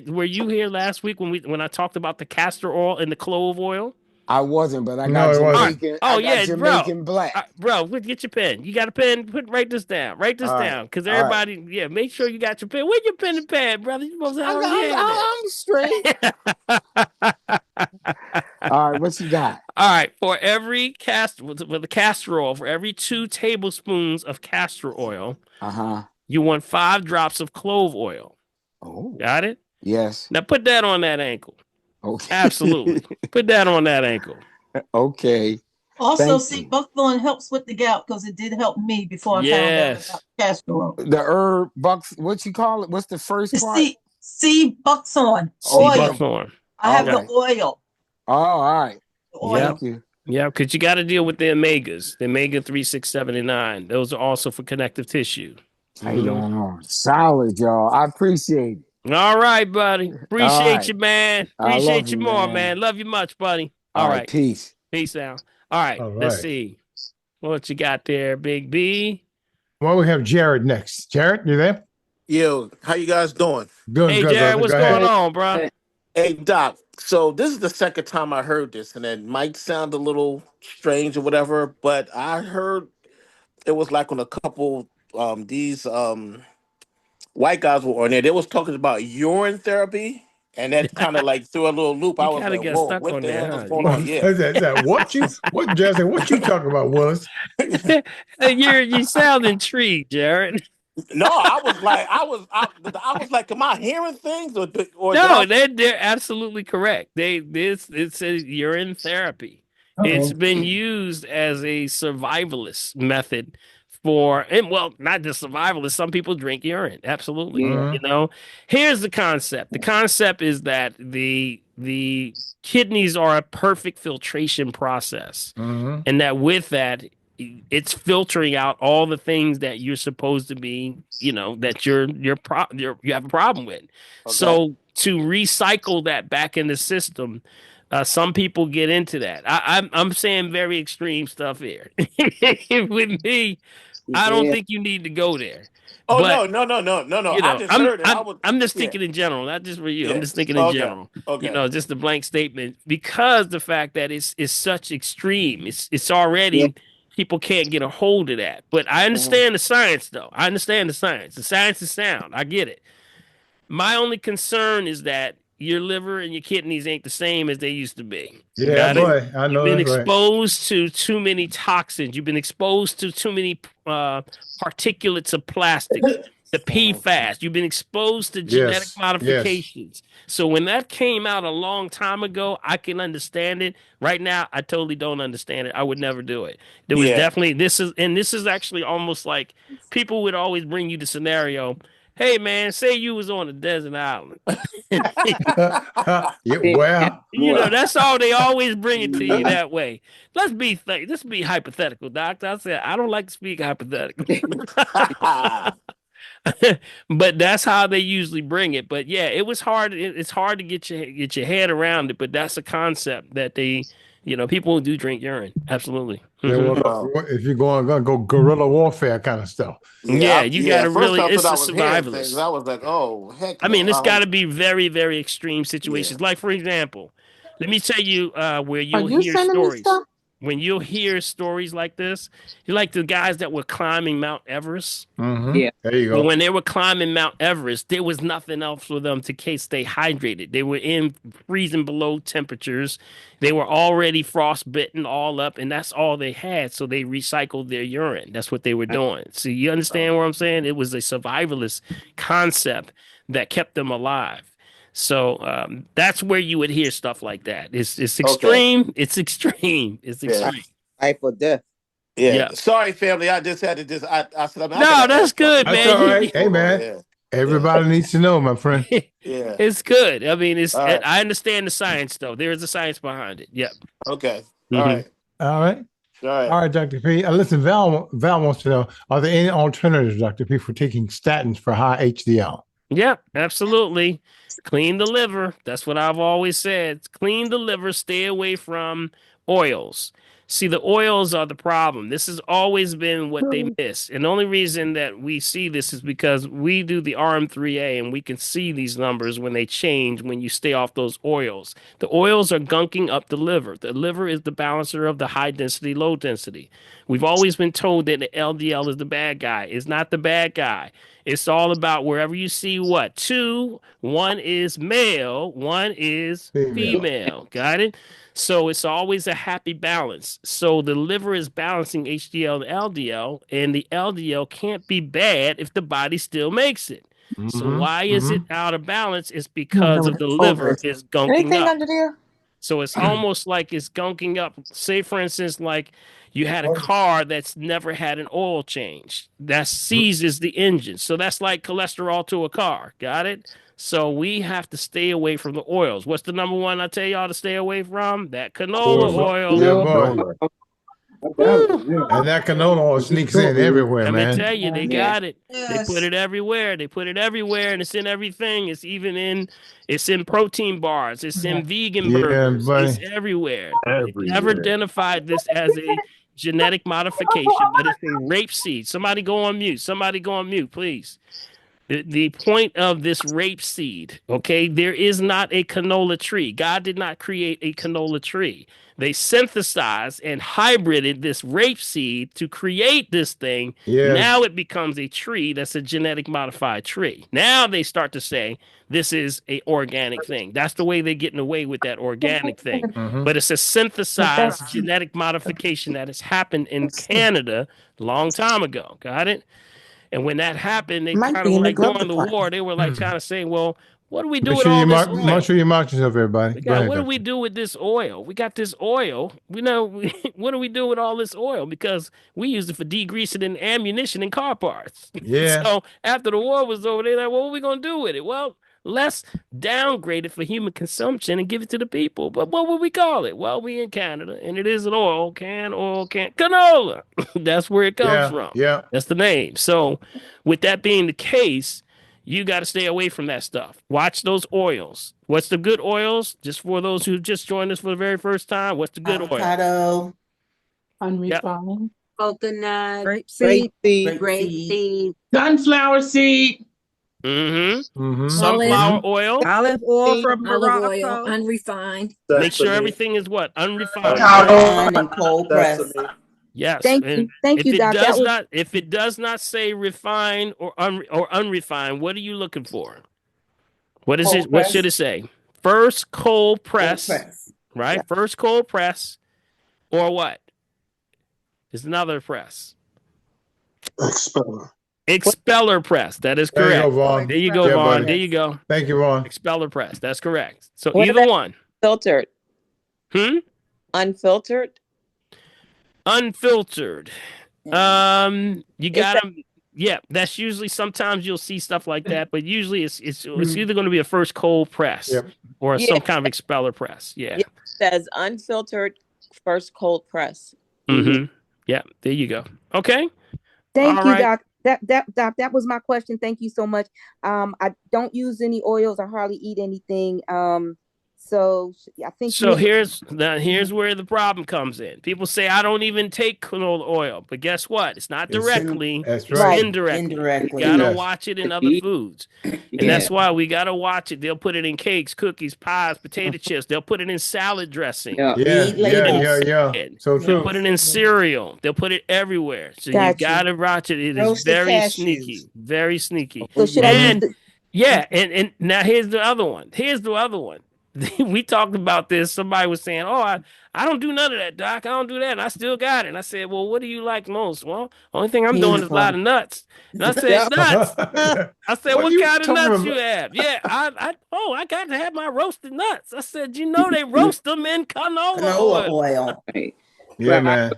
Were you here last week when I talked about the castor oil and the clove oil? I wasn't, but I got Jamaican. Oh, Jamaican black. Bro, get your pen. You got a pen? Write this down. Write this down, because everybody, make sure you got your pen. Where's your pen and pad, brother? You supposed to have I'm straight. All right, what you got? All right, for every with the castor oil, for every 2 tablespoons of castor oil, you want 5 drops of clove oil. Oh, got it? Yes. Now put that on that ankle. Okay. Absolutely. Put that on that ankle. Okay. Also, see, buckthorn helps with the gout because it did help me before I found out about castor oil. The herb what you call it? What's the first part? Sea buckthorn oil. Buckthorn. I have the oil. Oh, all right. Thank you. Yeah, because you got to deal with the omegas, the omega 3, 6, 7, and 9. Those are also for connective tissue. How you doing? Solid, y'all. I appreciate it. All right, buddy. Appreciate you, man. Appreciate you more, man. Love you much, buddy. All right. Peace. Peace out. All right. Let's see. What you got there, Big B? Well, we have Jared next. Jared, you there? Yo, how you guys doing? Good, hey, good. Jared, what's going on, bro? Hey, Doc. So this is the second time I heard this, and it might sound a little strange or whatever, but I heard it was like on a couple these white guys were on there. They was talking about urine therapy, and that kind of like threw a little loop. I was like, "Whoa, what the hell is going on?" Yeah, is that what Jared? What you talking about, Willis? You sound intrigued, Jared. No, I was like, am I hearing things or no? They're absolutely correct. It says urine therapy. It's been used as a survivalist method. Not just survivalists. Some people drink urine. Absolutely. You know, here's the concept. The concept is that the kidneys are a perfect filtration process, and that with that, it's filtering out all the things that you're supposed to be, that you have a problem with. Okay. So to recycle that back in the system, some people get into that. I'm saying very extreme stuff here. With me, I don't think you need to go there. Oh, but, no. I just heard it. I'm just thinking in general, not just for you. I'm just thinking in general. Okay. Just a blank statement, because the fact that it's such extreme. It's already people can't get a hold of that. But I understand the science, though. I understand the science. The science is sound. I get it. My only concern is that your liver and your kidneys ain't the same as they used to be. Yeah, boy, I know. You've been exposed to too many toxins. You've been exposed to too many particulates of plastic, the PFAS. You've been exposed to genetic modifications. So when that came out a long time ago, I can understand it. Right now, I totally don't understand it. I would never do it. There was definitely this is actually almost like people would always bring you the scenario. Hey man, say you was on a desert island. That's all they always bring it to you that way. Let's be hypothetical, doctor. I said I don't like to speak hypothetical. But that's how they usually bring it. But yeah, it was hard. It's hard to get your head around it. But that's a concept that they You know, people do drink urine. Absolutely. Yeah, well, if you're gonna go guerrilla warfare kind of stuff. Yeah, you got to First really, I thought it's a I was hearing things. survivalist. I was like, oh heck I no. mean, it's got to be very, very extreme situations. Yeah. Like, for example, let me tell you where Are you'll you hear sending me stories. stuff? When you'll hear stories like this, you like the guys that were climbing Mount Everest. Yeah. There you Well, go. when they were climbing Mount Everest, there was nothing else for them to stay hydrated. They were in freezing below temperatures. They were already frostbitten all up, and that's all they had. So they recycled their urine. That's what they were doing. So you understand what I'm saying? It was a survivalist concept that kept them alive. So that's where you would hear stuff like that. It's extreme. Okay. It's extreme. It's extreme. Life or death. Yeah. Sorry, family. I just had to I said, I mean, I No, gotta that's ask something. good, That's man. all right. Hey, man. Yeah. Everybody needs to know, my friend. Yeah. It's good. I mean, All right. I understand the science though. There is a science behind it. Yep. Okay. Mhm. All right. All right. All right. All right, Dr. P. Listen, Val wants to know, are there any alternatives, Dr. P, for taking statins for high HDL? Yep, absolutely. Clean the liver. That's what I've always said. Clean the liver. Stay away from oils. See, the oils are the problem. This has always been what they miss. And the only reason that we see this is because we do the RM3A and we can see these numbers when they change when you stay off those oils. The oils are gunking up the liver. The liver is the balancer of the high density, low density. We've always been told that the LDL is the bad guy. It's not the bad guy. It's all about wherever you see what? Two, one is male, one is female. Got it? So it's always a happy balance. So the liver is balancing HDL and LDL, and the LDL can't be bad if the body still makes it. So why is it out of balance? It's because of the liver is gunking Anything up. under there? So it's almost like it's gunking up. Say, for instance, like you had a car that's never had an oil change. That seizes the engine. So that's like cholesterol to a car. Got it? So we have to stay away from the oils. What's the number one I tell y'all to stay away from? That canola oil. Yeah, boy. And that canola oil sneaks in everywhere, Let me man. tell you, they got it. They put it everywhere. They put it everywhere, and it's in everything. It's in protein bars. It's in vegan burgers. buddy. It's everywhere. They've never identified this as a genetic modification, but it's a rapeseed. Somebody go on mute. Somebody go on mute, please. The point of this rapeseed, okay, there is not a canola tree. God did not create a canola tree. They synthesized and hybrided this rapeseed to create this thing. Yeah. Now it becomes a tree that's a genetic modified tree. Now they start to say this is a organic thing. That's the way they're getting away with that organic thing. But it's a synthesized genetic modification that has happened in Canada a long time ago. Got it? And when that happened, they Might kind be of in the like glove during the war, they were like kind of saying, well, what do we do Make with sure all you this mark, oil? make sure you mark yourself, everybody. Go ahead, What do Doctor. we do with this oil? We got this oil. We know what do we do with all this oil? Because we use it for degreasing and ammunition and car parts. Yeah. So after the war was over, they're like, what are we gonna do with it? Well, let's downgrade it for human consumption and give it to the people. But what would we call it? Well, we in Canada, and it is an oil can canola. That's where it comes from. Yeah. That's the name. So with that being the case, you got to stay away from that stuff. Watch those oils. What's the good oils? Just for those who just joined us for the very first time, what's the good oil? Avocado, Unrefined. Grapeseed. coconut, Grapeseed. grapeseed, Sunflower seed. Sunflower oil. Olive oil from olive oil, Morocco. unrefined, Make sure everything is what? Unrefined. refined and cold pressed. Yes. Thank and you. Thank you, Doc. That was if it does not say refined or unrefined, what are you looking for? What is Cold it? What press. should it say? First cold press, press. right? First cold press, or what? There's another press. Expeller press. That is There you correct. go, Vaughn. There you go, Yeah, Vaughn. buddy. There you go. Thank you, Vaughn. Expeller press. That's correct. So What either about one. filtered? Unfiltered. You got them. Yeah, that's usually sometimes you'll see stuff like that, but usually it's either going to be a first cold press or some kind of expeller press. Yeah. It says unfiltered first cold press. Yeah, there you go. Okay. Thank All you, right. Doc. Doc, that was my question. Thank you so much. I don't use any oils. I hardly eat anything. So I think you So need to. here's where the problem comes in. People say I don't even take canola oil, but guess what? It's not directly, That's it's right. indirectly. You Indirectly. gotta Yes. watch it in other foods. And Yeah. that's why we gotta watch it. They'll put it in cakes, cookies, pies, potato chips. They'll put it in salad dressing. Yeah. Yeah, Read yeah, yeah, labels. yeah. So They'll true. put it in cereal. They'll put it everywhere. So you Got you. gotta watch it. It is Roasted very cashews. sneaky. Very sneaky. So should I use And the? yeah, and now here's the other one. Here's the other one. We talked about this. Somebody was saying, "Oh, I don't do none of that, Doc. I don't do that, and I still got it." And I said, "Well, what do you like most?" Well, only thing I'm doing is Peanut a lot butter. of nuts. And I said, "Nuts." I said, What "What you kind of talking nuts you about? have?" Yeah, I got to have my roasted nuts. I said, "You know they roast them in canola Canola oil." oil. Right. Yeah, man.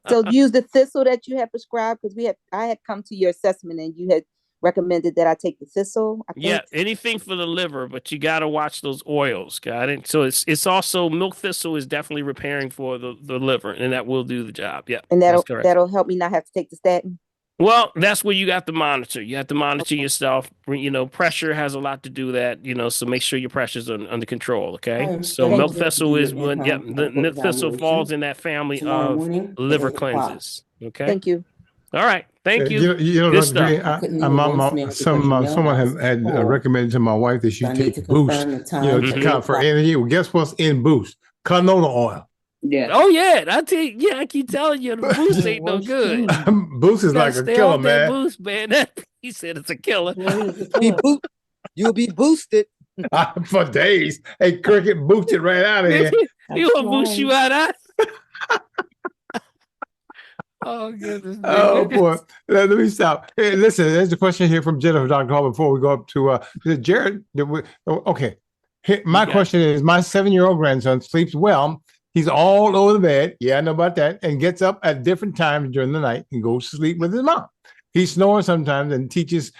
So use the thistle that you had prescribed because I had come to your assessment and you had recommended that I take the thistle. I Yeah, think. anything for the liver, but you got to watch those oils. Got it. So it's also milk thistle is definitely repairing for the liver, and that will do the job. Yeah, And that's correct. that'll help me not have to take the statin. Well, that's where you got to monitor. You have to monitor yourself. You know, pressure has a lot to do with that. You know, so make sure your pressure's under control. Okay. So Thank milk you. thistle is Do one. Yep. your The milk thistle falls evaluation in that family tomorrow of morning at liver 8 o'clock. cleanses. Okay. Thank you. All right. Thank you. You know, Good Dr. stuff. Green, I couldn't leave a voicemail because you know someone I was had full. recommended to my wife that she So I need take to Boost, confirm the you time know, for to 8 count for o'clock. energy. Well, guess what's in Boost? Canola oil. Yeah. Oh yeah, I tell you, yeah, I keep telling you the boost ain't no Works good. too. Boost You is gotta like a stay killer, off that man. boost, man. That he said it's a killer. You'll be boosted. For days. Hey, Cricket, boost it right out of here. He gonna boost you out of. Oh goodness. Oh boy, let me stop. Hey, listen, there's a question here from Jennifer, Dr. Hall, before we go up to Jared. Okay, my question is: my 7-year-old grandson sleeps well. He's all over the bed. Yeah, I know about that, and gets up at different times during the night and goes to sleep with his mom. He snores sometimes and teachers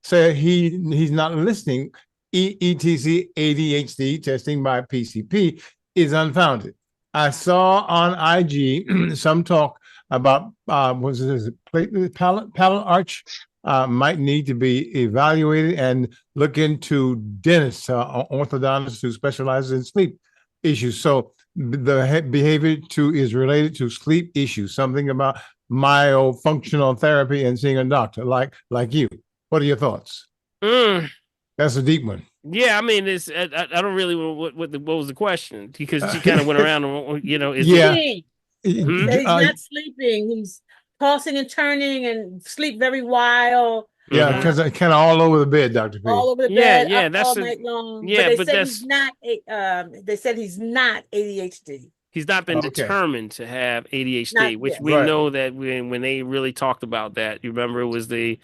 say he's not listening. ETC ADHD testing by PCP is unfounded. I saw on IG some talk about palate arch might need to be evaluated and look into dentists, orthodontists who specialize in sleep issues. So the behavior is related to sleep issues, something about myofunctional therapy and seeing a doctor like you. What are your thoughts? That's a deep one. Yeah, I mean, I don't really what was the question because she kind of went around. You know, He's not sleeping. He's tossing and turning and sleep very wild. Yeah, because I kind of all over the bed, Dr. P. All over the bed, yeah, up that's all night long. Yeah, but he's not. They said he's not ADHD. He's not been determined to have ADHD, Not which yet. we know that when they really talked about that, you remember it was the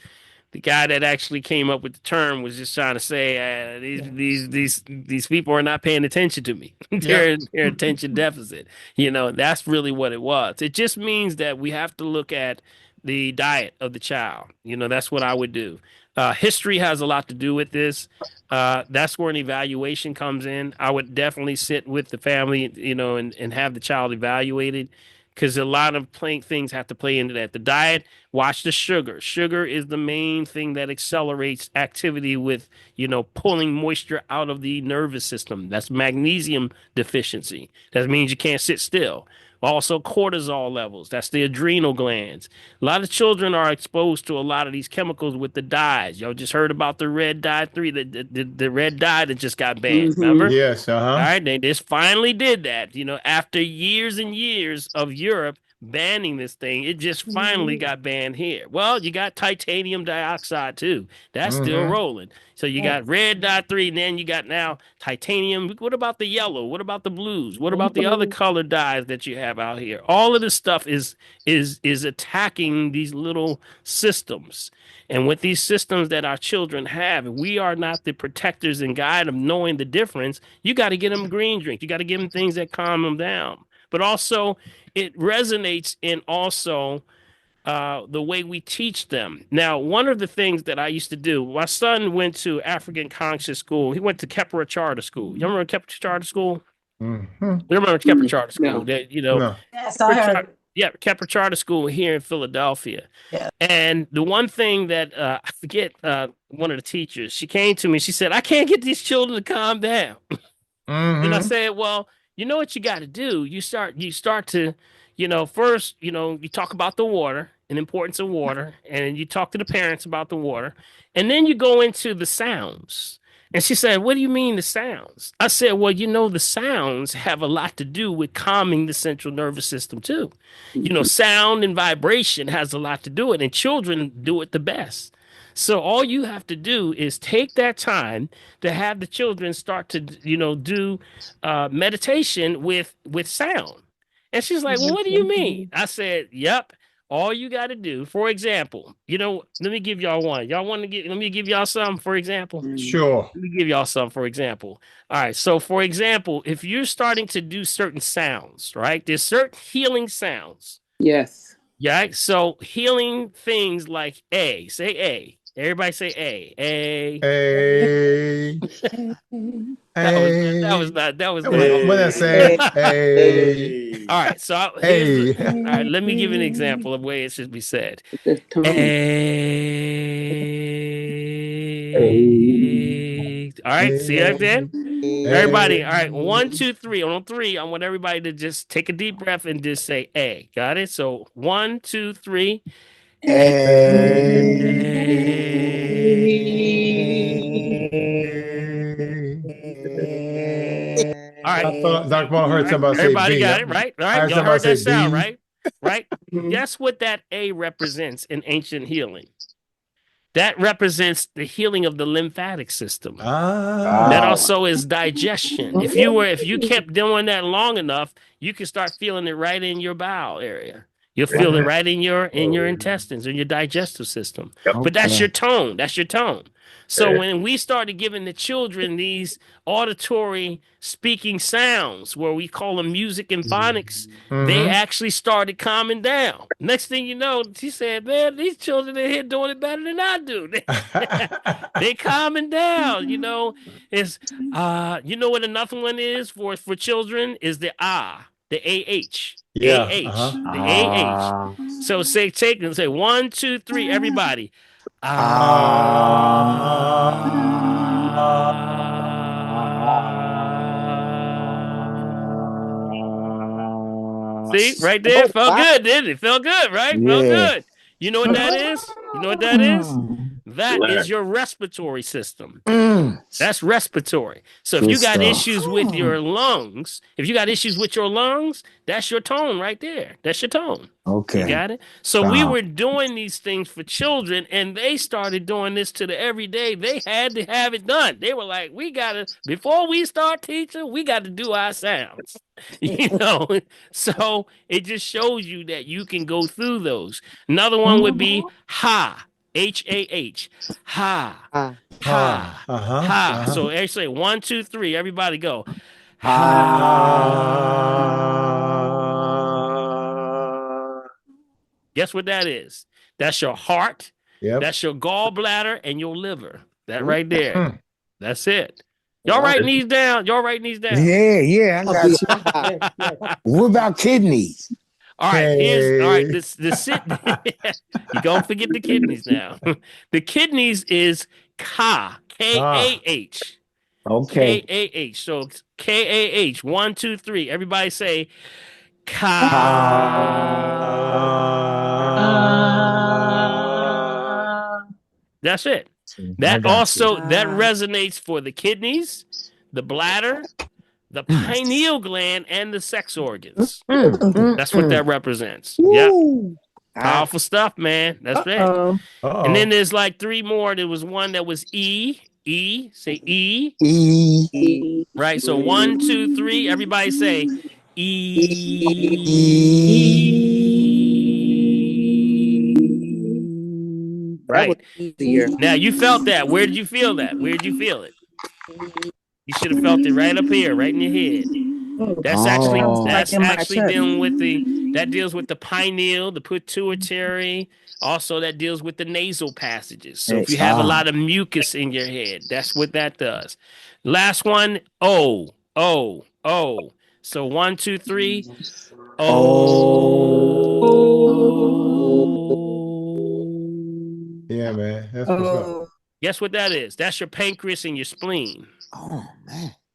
guy that actually came up with the term was just trying to say these people are not paying attention to me. They're attention deficit. You know, that's really what it was. It just means that we have to look at the diet of the child. You know, that's what I would do. History has a lot to do with this. That's where an evaluation comes in. I would definitely sit with the family, you know, and have the child evaluated because a lot of things have to play into that. The diet, watch the sugar. Sugar is the main thing that accelerates activity with, you know, pulling moisture out of the nervous system. That's magnesium deficiency. That means you can't sit still. Also, cortisol levels. That's the adrenal glands. A lot of children are exposed to a lot of these chemicals with the dyes. Y'all just heard about the red dye 3, the red dye that just got banned. Remember? Yes. All right. They just finally did that. You know, after years and years of Europe banning this thing, it just finally got banned here. Well, you got titanium dioxide too. That's still rolling. So you got red dot 3, and then you got now titanium. What about the yellow? What about the blues? What about the other colored dyes that you have out here? All of this stuff is attacking these little systems. And with these systems that our children have, if we are not the protectors and guide them knowing the difference, you got to get them green drink. You got to give them things that calm them down. But also, it resonates in also the way we teach them. Now, one of the things that I used to do, my son went to African Conscious School. He went to Kepler Charter School. You remember Kepler Charter School? You remember Kepler Charter School? No. That, you know, Yes, I heard. Yeah, Kepler Charter School here in Philadelphia. Yeah. And the one thing that I forget, one of the teachers, she came to me. She said, "I can't get these children to calm down." And I said, "Well, you know what you got to do? You start to, first, you talk about the water and importance of water, and you talk to the parents about the water, and then you go into the sounds." And she said, "What do you mean the sounds?" I said, "Well, the sounds have a lot to do with calming the central nervous system too. Sound and vibration has a lot to do it, and children do it the best. So all you have to do is take that time to have the children start to, do meditation with sound." And she's like, "Well, what do you mean?" I said, "Yep. All you got to do, for example, let me give y'all one. Let me give y'all some, for example. Sure. Let me give y'all some, for example. All right. So, for example, if you're starting to do certain sounds, right? There's certain healing sounds. Yes. Yeah. So, healing things like A, say A. Everybody say A. A. Hey. That was not What I say? Hey. all right. So Hey. all right. Let me give you an example of the way it should be said. The tone. A. All right. See that then? Everybody. All right. 1, 2, 3. On 3, I want everybody to just take a deep breath and just say A. Got it? So 1, 2, 3. All right. I thought Dr. Paul heard somebody say Everybody B. got it, right? All I right. heard Y'all somebody heard that say sound, B. right? Right? Guess what that A represents in ancient healing? That represents the healing of the lymphatic system. That also is digestion. If you kept doing that long enough, you can start feeling it right in your bowel area. You'll feel it right in your intestines, in your digestive system. But that's your tone. That's your tone. So when we started giving the children these auditory speaking sounds, where we call them music and phonics, they actually started calming down. Next thing you know, she said, "Man, these children in here doing it better than I do. They calming down." It's what another one is for children is the the AH. Yeah. The AH. So take and say 1, 2, 3, everybody. See, right there, Oh, felt wow. good, didn't it? Felt good, right? Felt Yeah. good. You know what that is? You know what that is? That is your respiratory system. That's respiratory. So if Good you got stuff. issues with your lungs, that's your tone right there. That's your tone. Okay. You got it? So we were doing these things for children, and they started doing this to the everyday. They had to have it done. They were like, before we start teaching, we got to do our sounds. So it just shows you that you can go through those. Another one would be ha, H-A-H, ha. Ha, ha. So actually, 1, 2, 3. Everybody go. Ha. Guess what that is? That's your heart. Yep. That's your gallbladder and your liver. That right there. That's it. Y'all writing these down? Yeah, I got you. What about kidneys? All right. This you don't forget the kidneys now. The kidneys is K-A-H. Okay. K-A-H. So K-A-H. 1, 2, 3. Everybody say Ka. That's it. That resonates for the kidneys, the bladder, the pineal gland, and the sex organs. That's what that represents. Yep. Powerful stuff, man. That's it. And then there's like 3 more. There was one that was E. E. Say E. E. Right. So 1, 2, 3. Everybody say E. Right. Now you felt that. Where did you feel that? Where did you feel it? You should have felt it right up here, right in your head. That's actually dealing with that deals with the pineal, the pituitary. Also, that deals with the nasal passages. So if you have a lot of mucus in your head, that's what that does. Last one, O, O, O. So 1, 2, 3, O. Yeah, man. That's what's up. Guess what that is? That's your pancreas and your spleen. Oh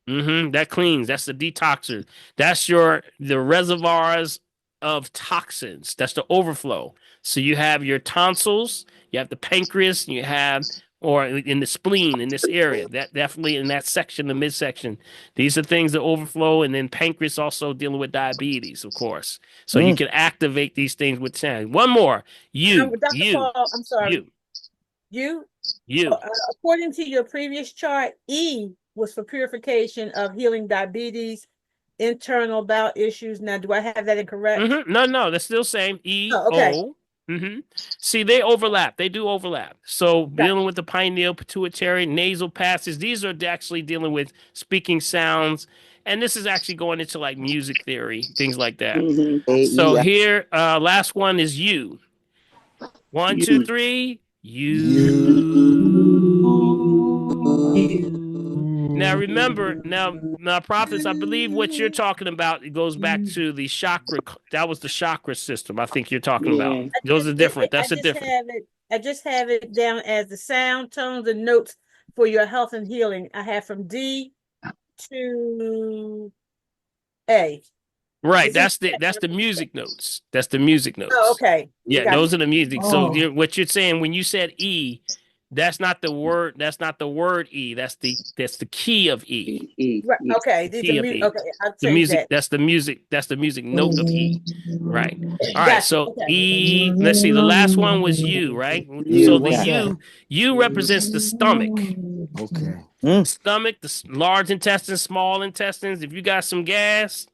man. That cleans. That's the detoxer. That's the reservoirs of toxins. That's the overflow. So you have your tonsils, you have the pancreas, you have or in the spleen in this area. That definitely in that section, the midsection. These are things that overflow, and then pancreas also dealing with diabetes, of course. So you can activate these things with sound. One more. Dr. Paul, I'm sorry. You. According to your previous chart, E was for purification of healing diabetes, internal bowel issues. Now, do I have that incorrect? No, that's still same. E okay. O. See, they overlap. They do overlap. So dealing with the pineal, pituitary, nasal passages, these are actually dealing with speaking sounds. And this is actually going into like music theory, things like that. So here, last one is you. 1, 2, 3. Now remember, now prophets, I believe what you're talking about, it goes back to the chakra. That was the chakra system I think you're talking about. Those are different. That's a different. I just have it down as the sound, tones, and notes for your health and healing. I have from D to A. Right, that's the music notes. That's the music notes. Oh, okay. Yeah, those are the music. So what you're saying when you said E, that's not the word. That's not the word E. That's the key of E. Right. Okay. These are E. Okay. I'll the music. That. That's the music. That's the music note of E. Right. All right. So E. Let's see. The last one was U. Right. So the U represents the stomach. Okay. Stomach, the large intestines, small intestines. If you got some gas,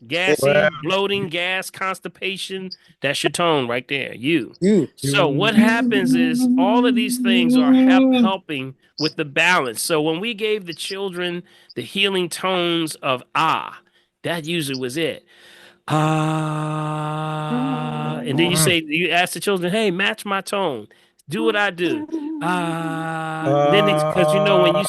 gassy, bloating, gas, constipation, that's your tone right there. You. So what happens is all of these things are helping with the balance. So when we gave the children the healing tones of that usually was it. And then you ask the children, hey, match my tone. Do what I do. Then because when you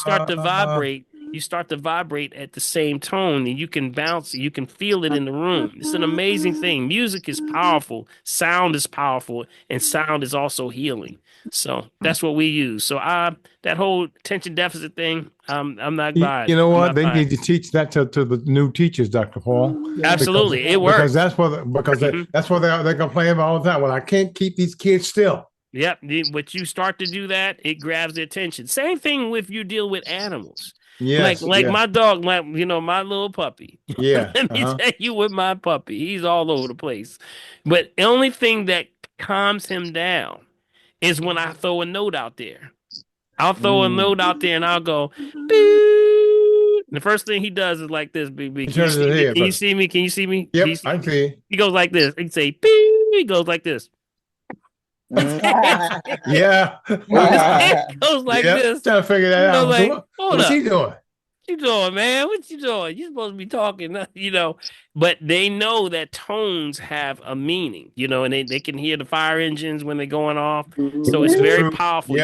start to vibrate, at the same tone and you can bounce, you can feel it in the room. It's an amazing thing. Music is powerful, sound is powerful, and sound is also healing. So that's what we use. So that whole attention deficit thing, I'm not buying. You know what? They need to teach that to the new teachers, Dr. Paul. Absolutely, it works. Because that's what they're complaining about all the time. Well, I can't keep these kids still. Yep. But you start to do that, it grabs their attention. Same thing with you deal with animals. Yes, like my dog, my little puppy. Yeah. Let me tell you with my puppy, he's all over the place. But the only thing that calms him down is when I throw a note out there. I'll throw a note out there and I'll go, boo. The first thing he does is like this, BB. Can you see me? Can you see me? Yep, I see. He goes like this. He can say, boo. He goes like this. Yeah. It goes like this. Trying to figure that out. Like, what's he doing? What you doing, man? What you doing? You're supposed to be talking, But they know that tones have a meaning, and they can hear the fire engines when they're going off. So it's very powerful.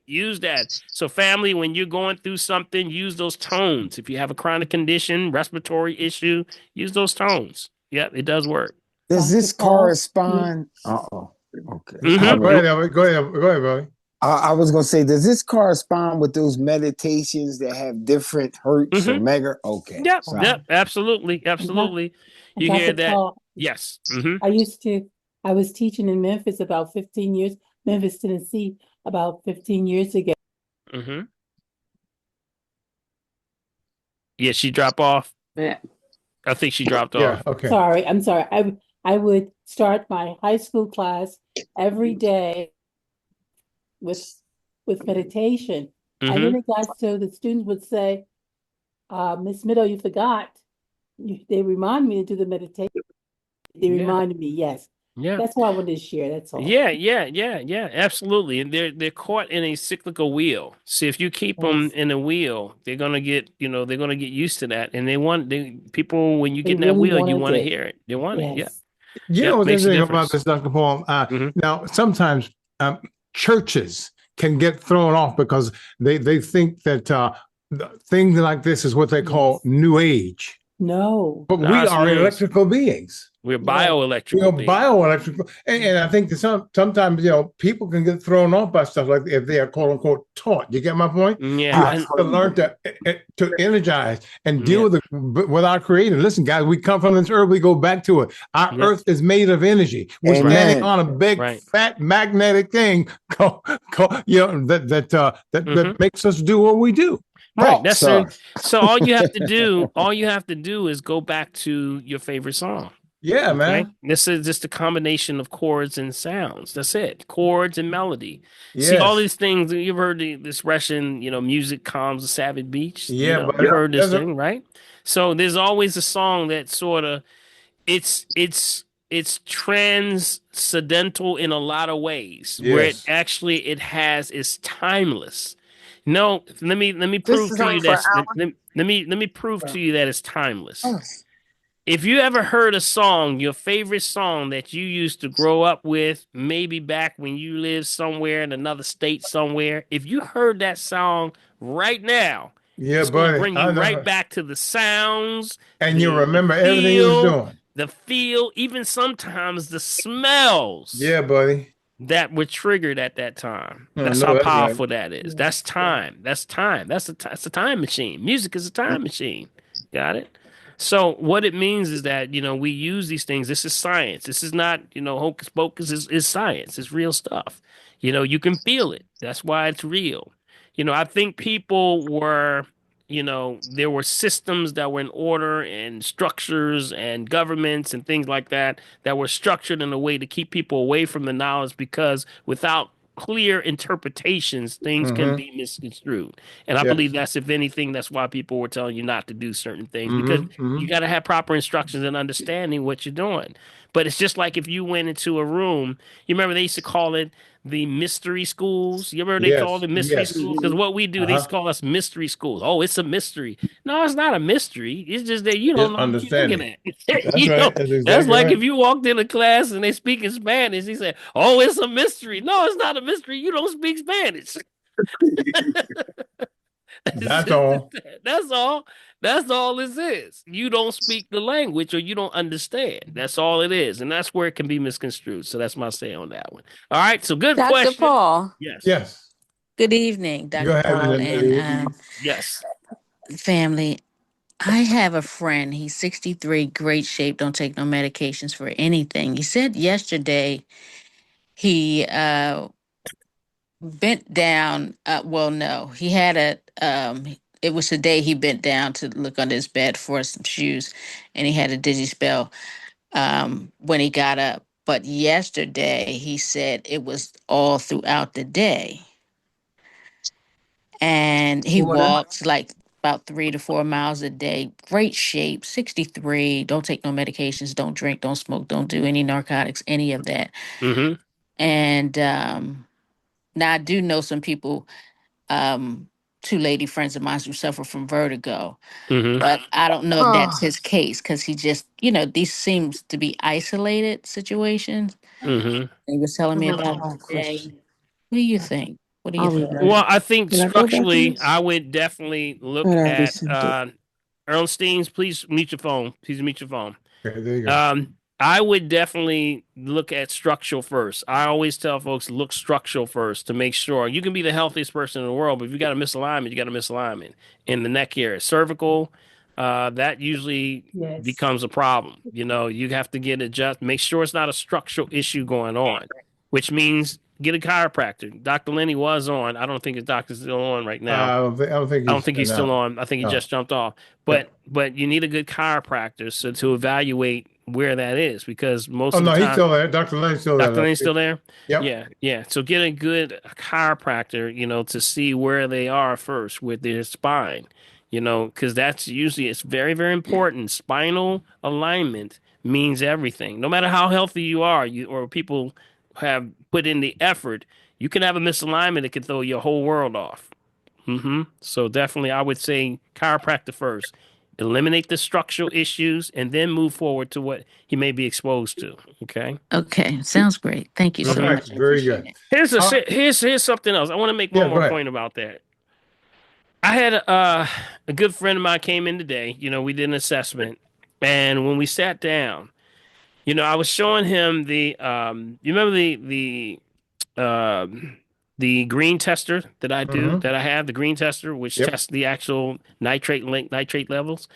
Use that. So family, when you're going through something, use those tones. If you have a chronic condition, respiratory issue, use those tones. Yep, it does work. Does this correspond? Okay. Go ahead, buddy. I was going to say, does this correspond with those meditations that have different hertz or mega? Okay. Yep, absolutely. You hear that? Paul, yes. I was teaching in Memphis about 15 years, Memphis, Tennessee, about 15 years ago. Yeah, she dropped off. Yeah. I think she dropped off. Okay. I'm sorry. I would start my high school class every day with meditation. And then it got so the students would say, Miss Middle, you forgot. They remind me to do the meditation. They reminded me, yes. Yeah. That's what I wanted to share. That's all. Yeah, absolutely. And they're caught in a cyclical wheel. See, if you keep them in a wheel, they're gonna get, they're gonna get used to that. And people, when you get in that wheel, you want to hear it. They want it. Yeah. You know what's interesting about this, Dr. Paul? Now, sometimes churches can get thrown off because they think that things like this is what they call New Age. No. But we are electrical beings. We're bioelectrical We're beings. bioelectrical. And I think that sometimes, people can get thrown off by stuff like if they are quote unquote taught. You get my point? Yeah. You have to learn to energize and deal with our creator. Listen, guys, we come from this earth, we go back to it. Our earth is made of energy. We're standing on a big fat magnetic thing that makes us do what we do. Right. That's so all you have to do is go back to your favorite song. Yeah, man. This is just a combination of chords and sounds. That's it. Chords and melody. Yes. See, all these things, you've heard this Russian, music calms the savage beach. Yeah, you've heard this thing, right? So there's always a song that sort of it's transcendental in a lot of ways, where it is timeless. No, let me prove to you that let me prove to you that it's timeless. If you ever heard a song, your favorite song that you used to grow up with, maybe back when you lived somewhere in another state somewhere, if you heard that song right now, it's going to bring you right back to the sounds. And you remember everything you was doing. The feel, even sometimes the smells. Yeah, buddy. That were triggered at that time. That's how powerful that is. That's time. That's time. That's a time machine. Music is a time machine. Got it? So what it means is that, we use these things. This is science. This is not, hocus pocus. Is science. It's real stuff. You can feel it. That's why it's real. I think people were, there were systems that were in order and structures and governments and things like that were structured in a way to keep people away from the knowledge, because without clear interpretations, things can be misconstrued. And I believe that's, if anything, that's why people were telling you not to do certain things, because you got to have proper instructions and understanding what you're doing. But it's just like if you went into a room, you remember they used to call it the mystery schools. You remember they call it mystery schools? Because what we do, they call us mystery schools. Oh, it's a mystery. No, it's not a mystery. It's just that you don't know what you're looking at. That's like if you walked in a class and they speak in Spanish, he said, oh, it's a mystery. No, it's not a mystery. You don't speak Spanish. That's all. That's all. That's all this is. You don't speak the language, or you don't understand. That's all it is. And that's where it can be misconstrued. So that's my say on that one. All right. So good question. Dr. Paul. Yes. Good evening, Dr. Paul and yes. family. I have a friend. He's 63, great shape, don't take no medications for anything. He said yesterday he bent down. No, he had it was the day he bent down to look under his bed for some shoes, and he had a dizzy spell when he got up. But yesterday he said it was all throughout the day. And he walks like about 3 to 4 miles a day. Great shape, 63. Don't take no medications. Don't drink. Don't smoke. Don't do any narcotics. Any of that. Mm-hmm. And now I do know some people, 2 lady friends of mine who suffer from vertigo. Mm-hmm. But I don't know if that's his case, because he just, these seems to be isolated situations. Mm-hmm. He was telling me about it today. What do you think? What do you think? Well, I think structurally, I would definitely look at Ernstine's. Please mute your phone. Please mute your phone. Okay, there you go. I would definitely look at structural first. I always tell folks, look structural first to make sure. You can be the healthiest person in the world, but if you got a misalignment, you got a misalignment in the neck area. Cervical, that usually becomes a problem. You have to get adjusted. Make sure it's not a structural issue going on, which means get a chiropractor. Dr. Lenny was on. I don't think his doctor's still on right now. I don't think he's still on. I think he just jumped off. But you need a good chiropractor to evaluate where that is, because most of the time, he's still there. Dr. Lenny's still there. Dr. Lenny's still there? Yep. Yeah. So get a good chiropractor, to see where they are first with their spine, because that's usually, it's very, very important. Spinal alignment means everything. No matter how healthy you are, or people have put in the effort, you can have a misalignment that can throw your whole world off. So definitely, I would say chiropractor first. Eliminate the structural issues, and then move forward to what he may be exposed to. Okay. Sounds great. Thank you so much. Very good. Here's something else. I want to make one more point about that. I had a good friend of mine came in today. We did an assessment, and when we sat down, I was showing him you remember the green tester that I do, that I have, the green tester, which tests the actual nitrate levels.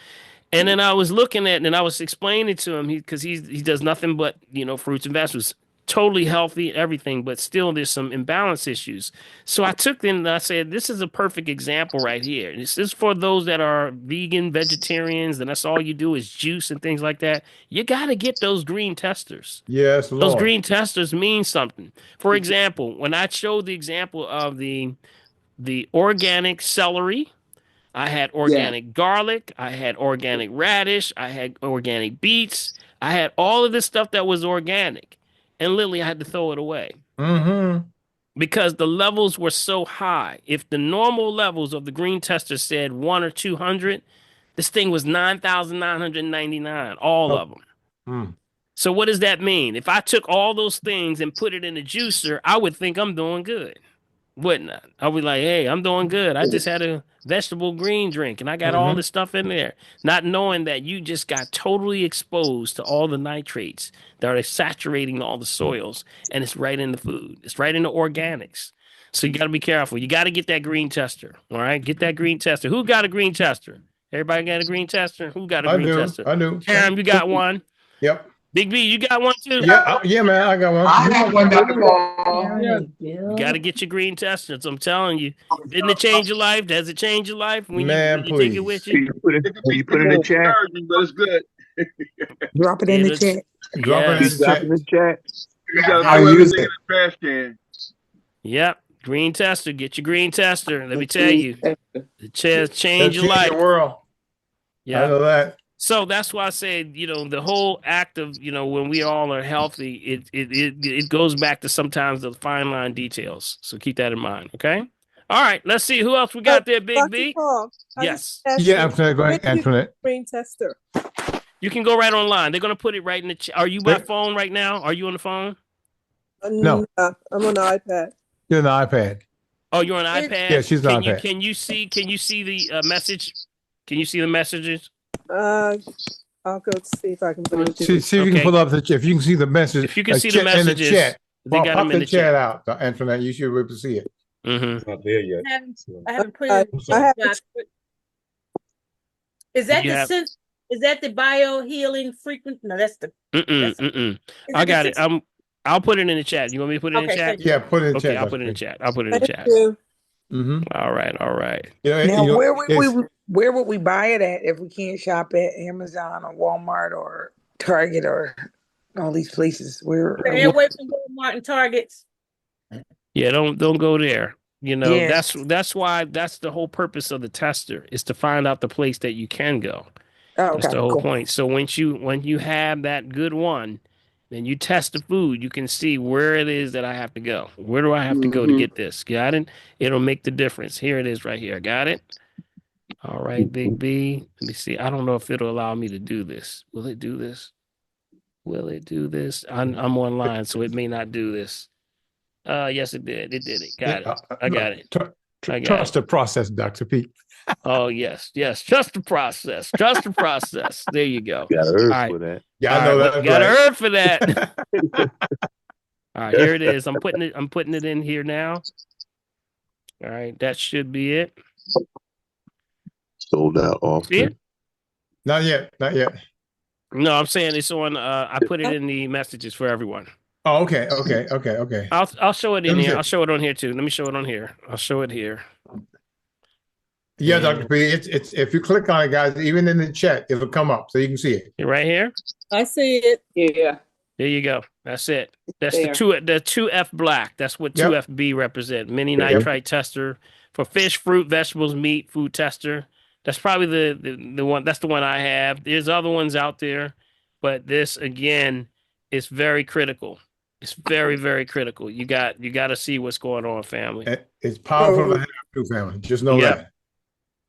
And then I was looking at, and I was explaining to him, because he does nothing but, fruits and vegetables, totally healthy, everything, but still there's some imbalance issues. So I took them and I said, this is a perfect example right here. This is for those that are vegan, vegetarians, and that's all you do is juice and things like that. You got to get those green testers. Yes, Those Lord. green testers mean something. For example, when I showed the example of the organic celery, I had organic garlic, I had organic radish, I had organic beets, I had all of this stuff that was organic. And literally I had to throw it away because the levels were so high. If the normal levels of the green tester said 1 or 200, this thing was 9,999, all of them. So what does that mean? If I took all those things and put it in a juicer, I would think I'm doing good, wouldn't I? I would be like, hey, I'm doing good. I just had a vegetable green drink and I got all this stuff in there, not knowing that you just got totally exposed to all the nitrates that are saturating all the soils, and it's right in the food. It's right in the organics. So you got to be careful. You got to get that green tester. All right, get that green tester. Who got a green tester? Everybody got a green tester? Who got a green tester? I do. Cam, you got one? Yep. Big B, you got one too? Yeah, man, I got one. I have one, Dr. Paul. You got to get your green testers. I'm telling you. Didn't it change your life? Does it change your life when man, you take it with you? Can you put it in the chat? But it's good. Drop it in the chat. Drop it in the chat. You gotta How throw you use everything it. in the trash can. Yep. Green tester. Get your green tester. Let me tell you. It change your It'll life. Your world. Yeah. I know that. So that's why I said, the whole act of, when we all are healthy, it goes back to sometimes the fine line details. So keep that in mind. Okay. All right. Let's see who else we got there, Big Dr. B. Paul, Yes. Yeah, Antoinette, go ahead, Antoinette. Green tester. You can go right online. They're going to put it right in the chat. Are you by phone right now? Are you on the phone? No. I'm on the iPad. You're on the iPad. Oh, you're on an iPad? Yeah, she's on iPad. Can you see the message? Can you see the messages? I'll go see if I can put it. See if you can pull up if you can see the message. If you can see the messages in the chat, they got them in the chat out, Antoinette. You should be able to see it. Not there yet. I haven't put it. Is that is that the biohealing frequency? No, that's the. I got it. I'll put it in the chat. You want me to put it in the chat? Yeah, put it in the chat. I'll put it in the chat. I'll put it in the chat. All right. Now, where would we buy it at if we can't shop at Amazon or Walmart or Target or all these places? Stay away from Walmart and Targets. Yeah, don't go there. That's why that's the whole purpose of the tester, is to find out the place that you can go. Oh, that's the whole point. So when you have that good one, then you test the food, you can see where it is that I have to go. Where do I have to go to get this? Got it? It'll make the difference. Here it is right here. Got it? All right, Big B. Let me see. I don't know if it'll allow me to do this. Will it do this? I'm online, so it may not do this. Yes, it did. It did it. Got it. I got it. Trust the process, Dr. Pete. Oh, yes. Trust the process. There you go. Got Earth for that. Yeah, I know that. You got Earth for that. All right, here it is. I'm putting it in here now. All right, that should be it. Sold out off. See it? Not yet. No, I'm saying it's on. I put it in the messages for everyone. Oh, okay. I'll show it in here. I'll show it on here too. Let me show it on here. I'll show it here. Yeah, Dr. P. It's if you click on it, guys, even in the chat, it'll come up so you can see it. Right here. I see it. Yeah. There you go. That's it. That's the 2F black. That's what 2FB represent. Mini nitrite tester for fish, fruit, vegetables, meat, food tester. That's probably the one. That's the one I have. There's other ones out there, but this again is very critical. It's very, very critical. You got to see what's going on, family. It's powerful to have too, family. Just know that.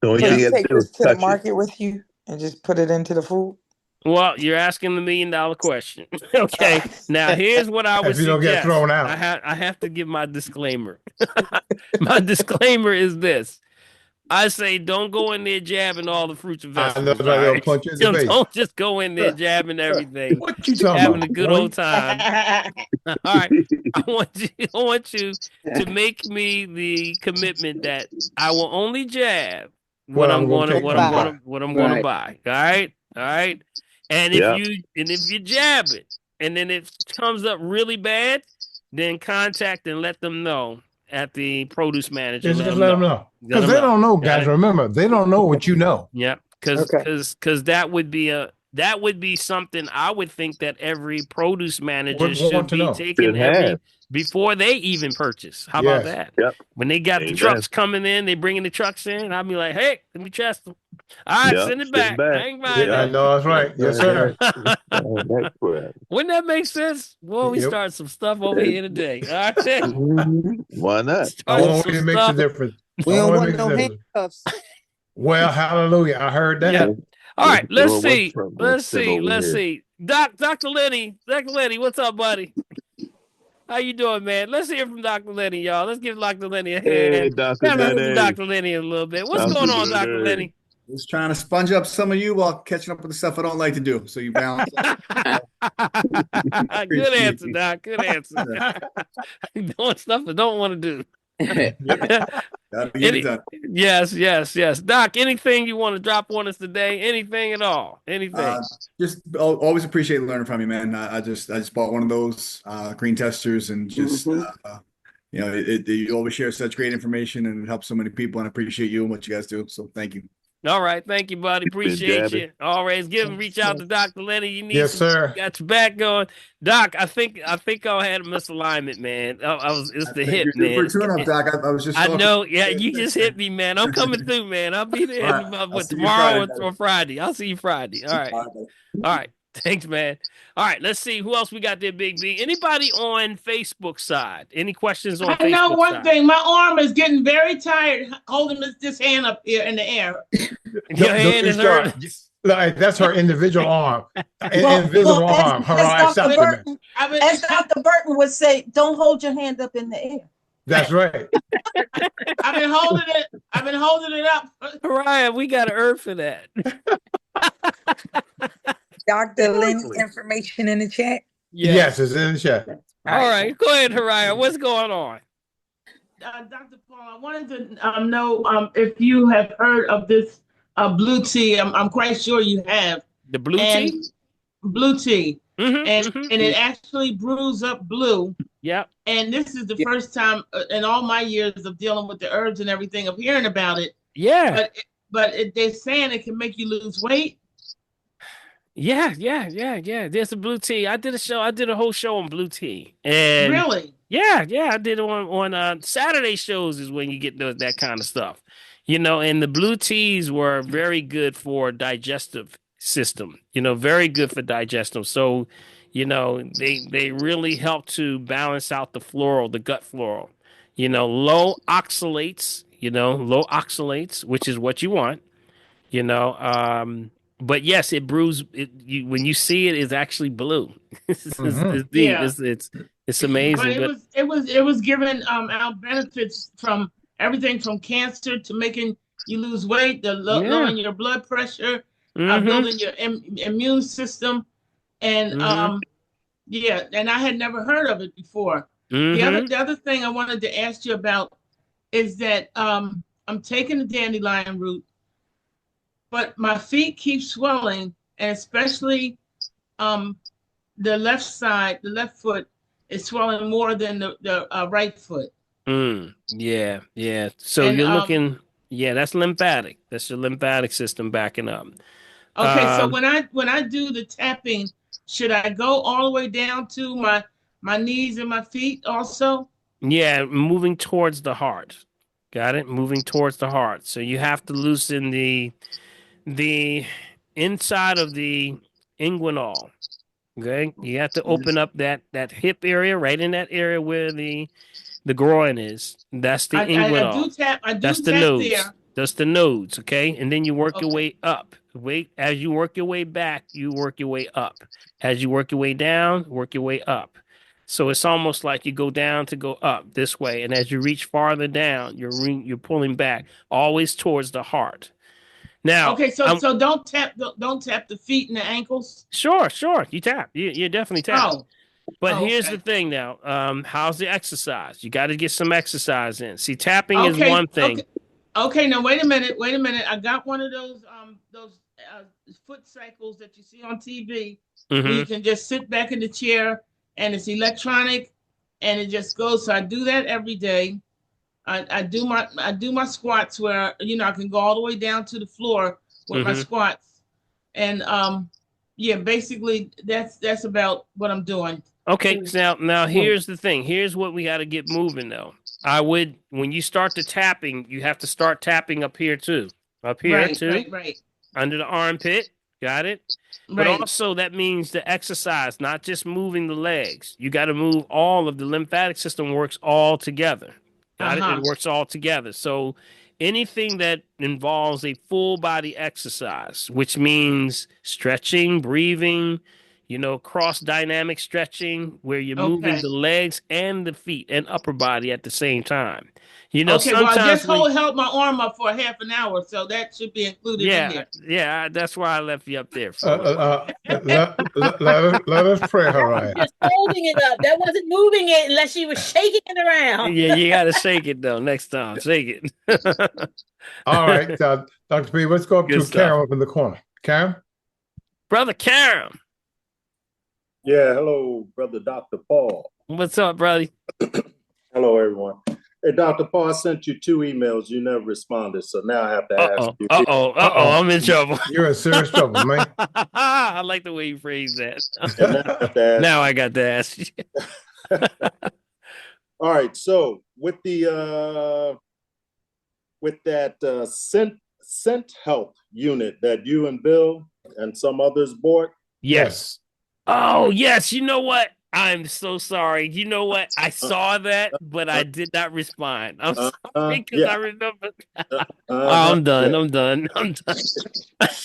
Can you take this to the market with you and just put it into the food? Well, you're asking the $1 million question. Okay. Now here's what I would suggest. If you don't get thrown out. I have to give my disclaimer. My disclaimer is this. I say don't go in there jabbing all the fruits and I know vegetables. that All they'll right, punch you in the face. don't just go in there jabbing everything, What you talking having about, a good boy? old time. All right, I want you to make me the commitment that I will only jab What I'm gonna take, I'm Bye. gonna what I'm gonna Right. buy. All right. And if Yep. you jab it, and then it comes up really bad, then contact and let them know at the produce manager. just Let them let them know. know Let because them they know. don't know, Got guys. it? Remember, they don't know what you know. Yeah, Okay. because that would be something I would think that every produce manager Would should want to be know. taking Should have. before they even purchase. How about Yes. that? Yep. When they got the Amen. trucks coming in, they bringing the trucks in. I'll be like, hey, let me test them. All right, Yep. send it Sitting back. I back. ain't buying Yeah, I Yep. that. know that's right. Yes, sir. That's correct. Wouldn't that make sense? Well, we Yep. start some stuff over here today. All right, Why not? starting Only some way it makes a stuff. difference. We don't Only want makes a no difference. handcuffs. Well, hallelujah. I heard Yeah. that. All right, let's What's see. Trump gonna send over Let's here? see. Dr. Lenny, what's up, buddy? How you doing, man? Let's hear from Dr. Lenny, y'all. Let's give Dr. Lenny a Hey, hand. Dr. Haven't heard from Lenny. Dr. Lenny in a little bit. What's Dr. going on, Dr. Lenny. Lenny? Just trying to sponge up some of you while catching up with the stuff I don't like to do. So you balance. Good answer, Doc. Good answer. Doing stuff I don't want to do. Gotta get it done. Yes. Doc, anything you want to drop on us today? Anything at all? Anything? Just always appreciate learning from you, man. I just bought one of those green testers and just you always share such great information and it helps so many people and I appreciate you and what you guys do. So thank you. All right, thank you, buddy. Been Appreciate jabbing. you. Always reach out to Dr. Lenny. You need Yes, some, sir. got your back going. Doc, I think I had a misalignment, man. It's the hip, You're due for man. a tune-up, Doc. I was just I talking. know, yeah, you just hit me, man. I'm coming through, man. I'll be there All right. about I'll see you tomorrow Friday, or Friday. I'll see you Friday. All right. buddy. All right. Thanks, man. All right, let's see who else we got there, Big B. Anybody on Facebook side? Any questions on I Facebook know one side? thing. My arm is getting very tired holding this hand up here in the air. Your hand is hurt. Like, that's her individual arm, Well, arm, her as Dr. septum. As Dr. Burton would say, don't hold your hand up in the air. That's right. I've been holding it up. Ryan, we got an herb for that. Dr. Lynn's information in the chat. Yes, it's in the chat. All right, go ahead, Haraya. What's going on? Dr. Paul, I wanted to know if you have heard of this blue tea. I'm quite sure you have. The blue tea? Blue tea. Mm-hmm, and it actually brews up blue. Yep. And this is the first time in all my years of dealing with the herbs and everything of hearing about it. Yeah. But they're saying it can make you lose weight. Yeah. There's a blue tea. I did a whole show on blue tea. And really? Yeah, I did it on Saturday shows is when you get that kind of stuff. And the blue teas were very good for digestive system, very good for digestive. So, they really help to balance out the gut floral, low oxalates, which is what you want, but yes, it brews when you see it, it's actually blue. It's deep. Yeah. It's amazing. But it was giving out benefits from everything from cancer to making you lose weight, lowering your blood pressure, building your immune system, and and I had never heard of it before. The other thing I wanted to ask you about is that I'm taking the dandelion root, but my feet keep swelling, and especially the left side, the left foot is swelling more than the right foot. Yeah. So you're looking, that's lymphatic. That's your lymphatic system backing up. Okay, so when I do the tapping, should I go all the way down to my knees and my feet also? Yeah, moving towards the heart. Got it? Moving towards the heart. So you have to loosen the inside of the inguinal. Okay, you have to open up that hip area, right in that area where the groin is. That's the inguinal. That's the nodes. There. That's the nodes. Okay, and then you work your way up. As you work your way back, you work your way up. As you work your way down, work your way up. So it's almost like you go down to go up this way, and as you reach farther down, you're pulling back, always towards the heart. Now, okay, so don't tap the feet and the ankles. Sure, you tap. You definitely tap. Oh, but here's okay. the thing now. How's the exercise? You got to get some exercise in. See, tapping is Okay, one thing. Okay, now wait a minute. I got one of those foot cycles that you see on TV where you can just sit back in the chair and it's electronic and it just goes. So I do that every day. I do my squats where I can go all the way down to the floor with my squats. And yeah, basically that's about what I'm doing. Okay, so now here's the thing. Here's what we got to get moving though. When you start the tapping, you have to start tapping up here too. Up here too. Right. Under the armpit. Got it? But also that means the exercise, not just moving the legs. You got to move all of the lymphatic system works all together. Got it? It works all together. So anything that involves a full body exercise, which means stretching, breathing, cross dynamic stretching, where you're moving the legs and the feet and upper body at the same time. Okay, well, I sometimes just held my arm up for a half an hour, so that should be included in here. Yeah, that's why I left you up there. Let us pray her right. Just holding it up. That wasn't moving it unless she was shaking it around. Yeah, you got to shake it though. Next time, shake it. All right, Dr. P, let's go up to Karen up in the corner. Karen? Brother Karen. Yeah, hello, Brother Dr. Paul. What's up, brother? Hello, everyone. Hey, Dr. Paul, I sent you 2 emails. You never responded, so now I have to ask you. I'm in trouble. You're in serious trouble, man. I like the way you phrase that. Now I got to ask you. All right, so with that Scent Health unit that you and Bill and some others bought. Yes. Oh, yes. You know what? I'm so sorry. You know what? I saw that, but I did not respond. I'm sorry because I remember. I'm done. I'm done.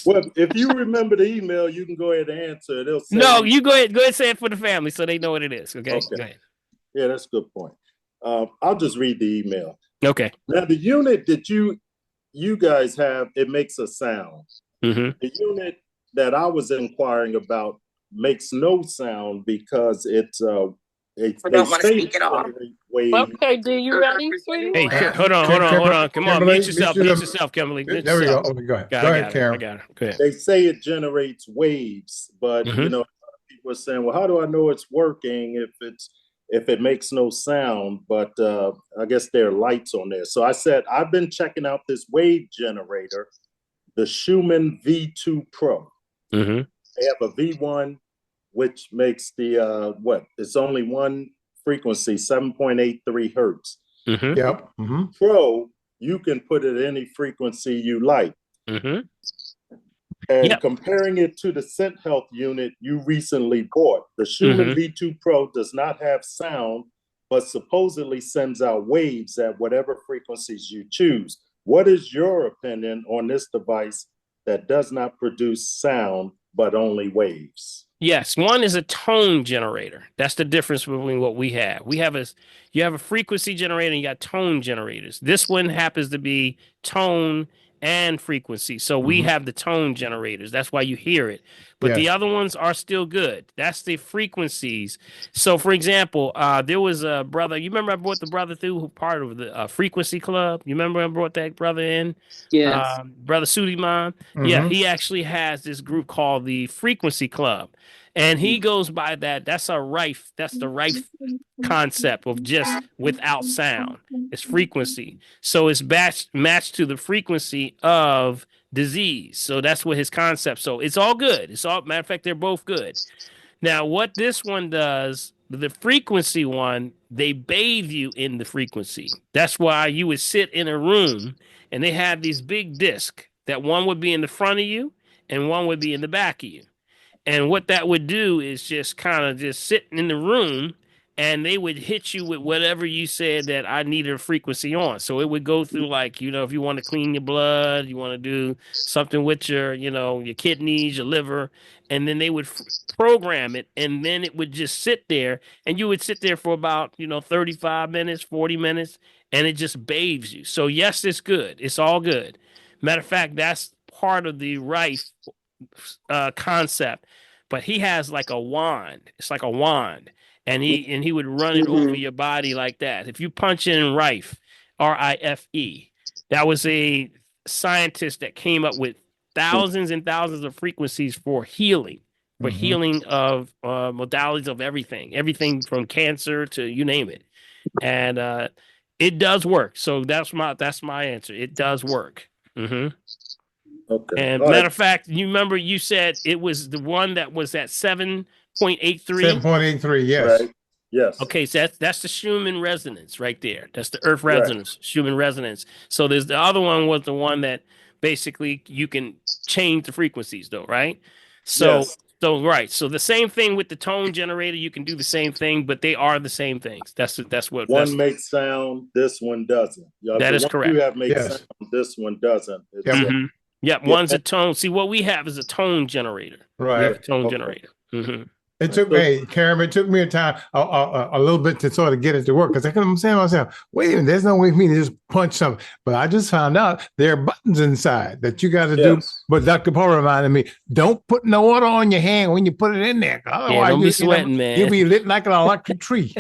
Well, if you remember the email, you can go ahead and answer it. No, you go ahead. Go ahead and say it for the family so they know what it is. Okay. Go ahead. Yeah, that's a good point. I'll just read the email. Okay. Now, the unit that you guys have, it makes a sound. The unit that I was inquiring about makes no sound because it's I don't want to speak at all. Okay, do you ready? Hey, hold on. Come on, mute yourself, Kimberly. There we go. Okay, go ahead. Go ahead, Karen. I got it. Go ahead. They say it generates waves, but people are saying, well, how do I know it's working if it makes no sound? But I guess there are lights on there. So I said, I've been checking out this wave generator, the Schumann V2 Pro. They have a V1, which makes the it's only one frequency, 7.83 hertz. Yep. Pro, you can put it any frequency you like. And comparing it to the Scent Health unit you recently bought, the Schumann V2 Pro does not have sound, but supposedly sends out waves at whatever frequencies you choose. What is your opinion on this device that does not produce sound, but only waves? Yes, one is a tone generator. That's the difference between what we have. You have a frequency generator and you got tone generators. This one happens to be tone and frequency. So we have the tone generators. That's why you hear it. But the other ones are still good. That's the frequencies. So for example, there was a brother, you remember I brought the brother through who part of the frequency club? You remember I brought that brother in? Yes. Brother Suleiman. Yeah, he actually has this group called the Frequency Club. And he goes by that. That's the Rife concept of just without sound. It's frequency. So it's matched to the frequency of disease. So that's what his concept. So it's all good. Matter of fact, they're both good. Now, what this one does, the frequency one, they bathe you in the frequency. That's why you would sit in a room and they have these big discs that one would be in the front of you and one would be in the back of you. And what that would do is just kind of just sit in the room and they would hit you with whatever you said that I needed a frequency on. So it would go through like, if you want to clean your blood, you want to do something with your, your kidneys, your liver, and then they would program it, and then it would just sit there, and you would sit there for about, 35 minutes, 40 minutes, and it just bathes you. So yes, it's good. It's all good. Matter of fact, that's part of the Rife concept. But he has like a wand. It's like a wand, and he would run it over your body like that. If you punch in Rife, Rife, that was a scientist that came up with thousands and thousands of frequencies for healing, of modalities of everything from cancer to you name it, and it does work. So that's my answer. It does work. Okay. And All matter right. of fact, you remember you said it was the one that was at 7.83. 7.83, yes. Right. Yes. Okay, so that's the Schumann resonance right there. That's the Earth Right. resonance, Schumann resonance. So there's the other one was the one that basically you can change the frequencies though, right? So Yes. right. So the same thing with the tone generator, you can do the same thing, but they are the same things. That's what One makes sound, this one doesn't. that The is one correct. you have makes Yes. sound, this one doesn't. It's, Yep. Yep, Yeah. one's a tone. See, what we have is a tone generator. We have a Right. tone Okay. generator. It took Karen, it took me a little bit to sort of get it to work because I'm saying to myself, wait a minute, there's no way for me to just punch something. But I just found out there are buttons inside that you got to do. But Dr. Paul reminded me, don't put no water on your hand when you put it in there. Otherwise, don't be sweating, man. You'll be lit like an electric tree.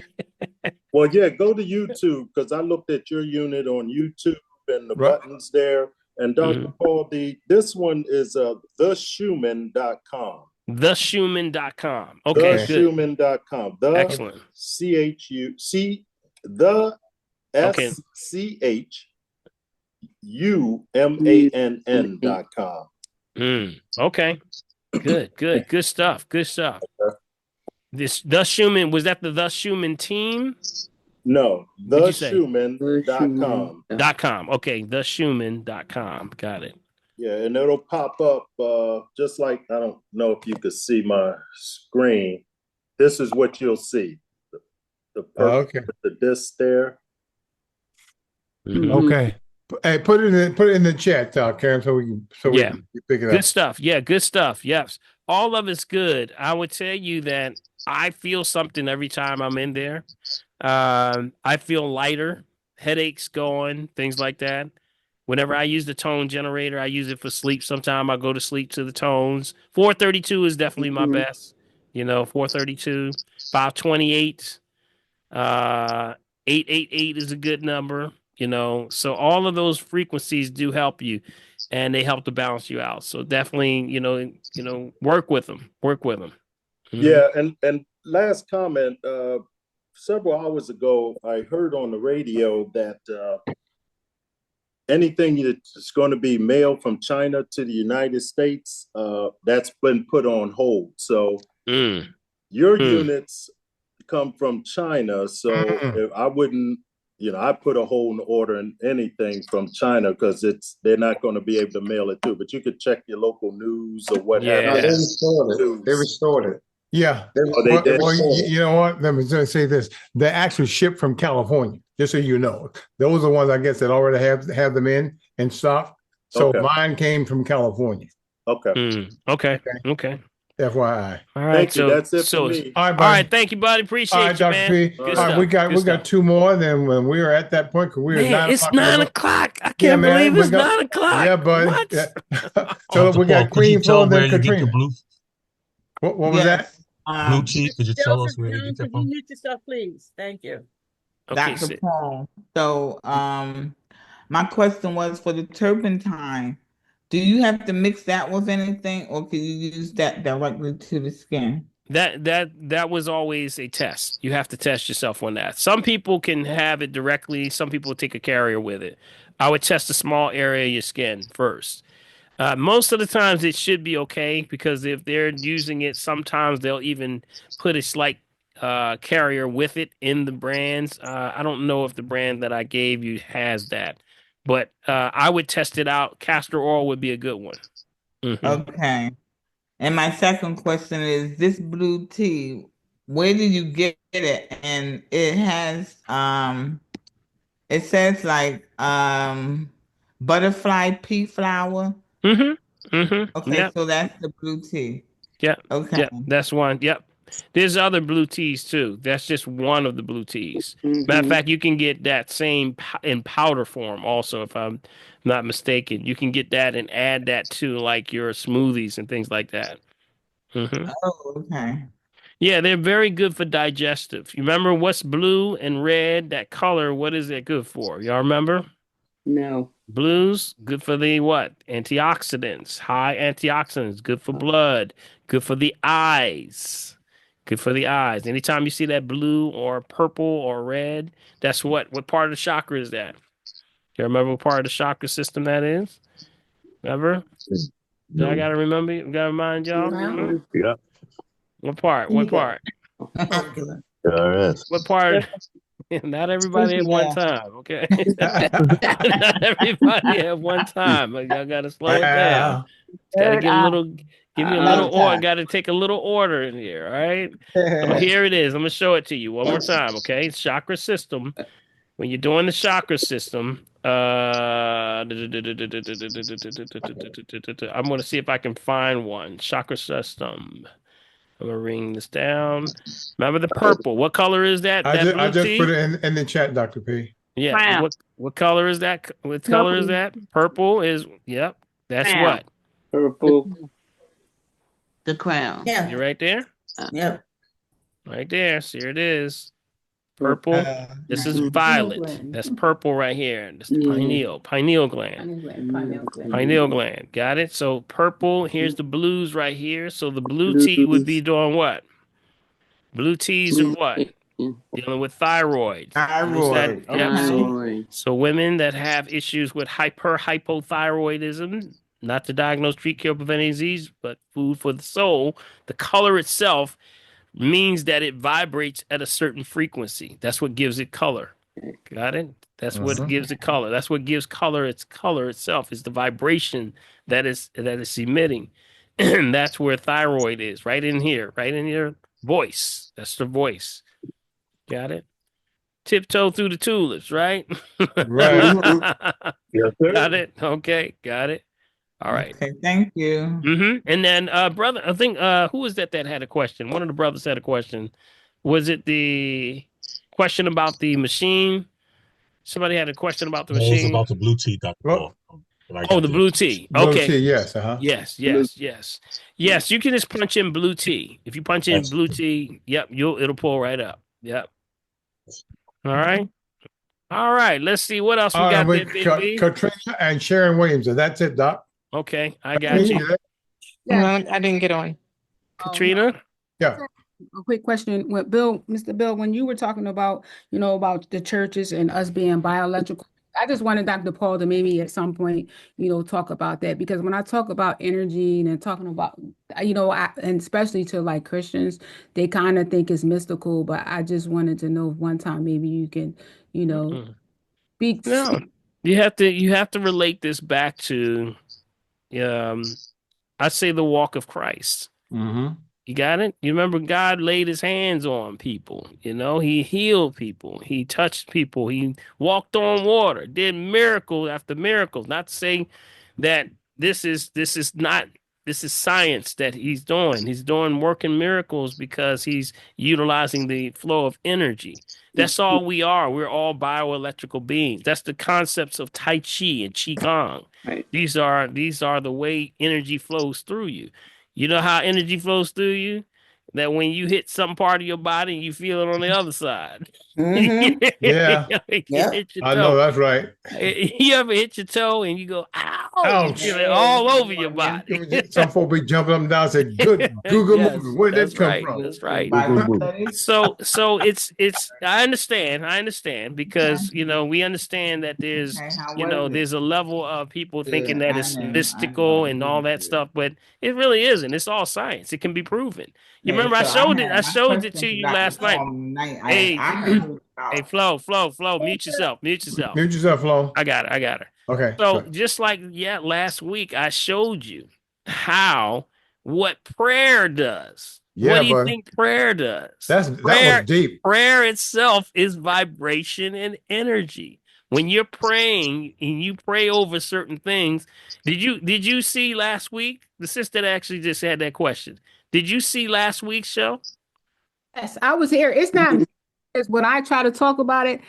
Well, yeah, go to YouTube because I looked at your unit on YouTube and the buttons there. And Dr. Paul, this one is theschumann.com. Theschumann.com. Okay, Theschumann.com. The excellent. The SCHUMANN.com. Okay. Good stuff. This The Schumann, was that the Schumann team? No, theschumann.com. .com. Okay, theschumann.com. Got it. Yeah, and it'll pop up just like, I don't know if you could see my screen. This is what you'll see. The disc there. Okay. Hey, put it in the chat, Karen, so we can pick it up. Good stuff. Yeah, good stuff. Yes. All of it's good. I would tell you that I feel something every time I'm in there. I feel lighter, headaches going, things like that. Whenever I use the tone generator, I use it for sleep. Sometimes I go to sleep to the tones. 432 is definitely my best. 432, 528, 888 is a good number. So all of those frequencies do help you, and they help to balance you out. So definitely, work with them. Yeah, and last comment. Several hours ago, I heard on the radio that anything that's going to be mailed from China to the United States, that's been put on hold. So your units come from China, so I wouldn't. I put a hold order in anything from China because they're not going to be able to mail it through. But you could check your local news or what have you. No, they restored it. Yeah. They did. Well, you know what? Let me just say this. They actually ship from California, just so you know. Those are the ones, I guess, that already have them in stock. So mine came from California. Okay. Okay. FYI. All right. Thank you. That's it for me. All right. Thank you, buddy. Appreciate you, Dr. man. P. Good All right, stuff. we got 2 more. Then when we are at that point, because we are 9 it's o'clock. 9 o'clock. I can't believe it's 9 o'clock. Yeah, buddy. What? So we got Queen Phil, then Katrina. What was that? Blue tea. Could you tell us where you get that from? Mute yourself, please. Thank you. Okay, Dr. Paul. So, my question was for the turpentine. Do you have to mix that with anything, or can you use that directly to the skin? That was always a test. You have to test yourself on that. Some people can have it directly. Some people take a carrier with it. I would test a small area of your skin first. Most of the times it should be okay because if they're using it, sometimes they'll even put a slight carrier with it in the brands. I don't know if the brand that I gave you has that, but I would test it out. Castor oil would be a good one. Okay. And my second question is this blue tea. where did you get it? And it has it says like butterfly pea flower. Okay, Yep. so that's the blue tea. Yep. Okay. Yep. That's one. Yep. There's other blue teas too. That's just one of the blue teas. Matter of fact, you can get that same in powder form also, if I'm not mistaken. You can get that and add that to like your smoothies and things like that. Oh, okay. Yeah, they're very good for digestive. You remember what's blue and red? That color, what is it good for? Y'all remember? No. Blues, good for the what? Antioxidants, high antioxidants, good for blood, good for the eyes. Good for the eyes. Anytime you see that blue or purple or red, that's what part of the chakra is that? You remember what part of the chakra system that is? Remember? No. I gotta remember, gotta remind y'all. Yep. What part? What part? RS. What part? Not everybody at one time, okay? Not everybody at one time. I gotta slow it down. Wow. It's gotta get a little, give me a little order. Okay. Gotta take a little order in here, all right? So here it is. I'm gonna show it to you one more time, okay? Chakra system. When you're doing the chakra system, I'm gonna see if I can find one. Chakra system. I'm gonna ring this down. Remember the purple. What color is that? I That just I blue just put tea? it in the chat, Dr. P. Yeah. Crown. What color is that? What color is that? Purple is. Yep. That's Crown. what. Purple. The crown. You right there. Yep. Right there. See, here it is. Purple. This is Pineal violet. gland. That's purple right here. This is pineal gland. Pineal gland. Got it? So purple, here's the blues right here. So the blue tea would be doing what? Blue teas are what? Dealing with thyroid. Thyroid. Yep. So women that have issues with hypothyroidism, not to diagnose, treat, cure, prevent any disease, but food for the soul, the color itself means that it vibrates at a certain frequency. That's what gives it color. Got it? That's what gives it color. That's what gives color its color itself is the vibration that is emitting. And that's where thyroid is, right in here, right in your voice. That's the voice. Got it? Tiptoe through the tulips, right? Right. Yes, sir. Got it? Okay, got it. All right. Okay, thank you. And then brother, I think who was that had a question? One of the brothers had a question. Was it the question about the machine? Somebody had a question about the No, it was machine. about the blue tea, Dr. Paul. Oh, the blue tea. Blue Okay. tea, yes. Yes. Yes, you can just punch in blue tea. If you punch in blue tea, yep, it'll pull right up. Yep. All right. All right. Let's see what else we got there, Big B. Katrina and Sharon Williams. And that's it, Doc. Okay, I got you. I didn't get on. Katrina? Yeah. A quick question. Mr. Bill, when you were talking about, about the churches and us being bioelectrical, I just wanted Dr. Paul to maybe at some point, talk about that. Because when I talk about energy and talking about, and especially to like Christians, they kind of think it's mystical, but I just wanted to know if one time maybe you can, speak. No, you have to relate this back to, I say the walk of Christ. You got it? You remember God laid his hands on people, he healed people, he touched people, he walked on water, did miracle after miracles. Not to say that this is science that he's doing. He's doing working miracles because he's utilizing the flow of energy. That's all we are. We're all bioelectrical beings. That's the concepts of Tai Chi and Qigong. Right. These are the way energy flows through you. You know how energy flows through you? That when you hit some part of your body, you feel it on the other side. Yeah. Hit your I toe. know that's right. You ever hit your toe and you go, ow? Ouch. You feel it all over your body. Some folk be jumping up and down and say, good Google Yes, movie. Where did that's that come right, from? That's right. Boo-boo-boo. So it's I understand because we understand that there's there's a level of people thinking that it's mystical and all that stuff, but it really isn't. It's all science. It can be proven. You remember I showed it to you last night. Hey, hey, Flo, mute yourself. Mute yourself, Flo. I got her. Okay. So good. just like last week, I showed you what prayer does. What Yeah, do you buddy. think prayer does? That was deep. Prayer itself is vibration and energy. When you're praying and you pray over certain things, did you see last week? The sister that actually just had that question. Did you see last week's show? Yes, I was here. It's not as when I try to talk about it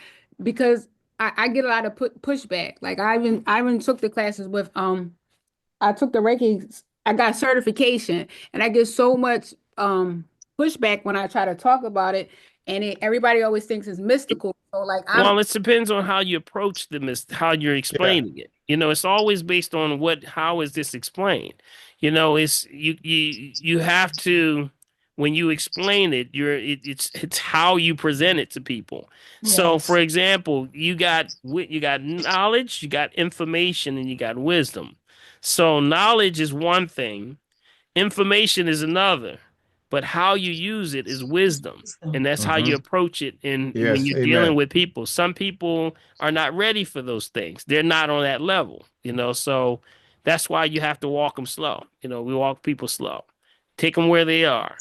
because I get a lot of pushback. Like I even took the classes with I took the Reiki, I got certification, and I get so much pushback when I try to talk about it, and everybody always thinks it's mystical. So like Well, it depends on how you approach them, is how you're explaining it. It's always based on how is this explained? It's you have to, when you explain it, it's how you present it to people. So, for example, you got knowledge, you got information, and you got wisdom. So, knowledge is one thing, information is another, but how you use it is wisdom. And that's how you approach it when you're dealing with people. Some people are not ready for those things. They're not on that level, so that's why you have to walk them slow. We walk people slow. Take them where they are.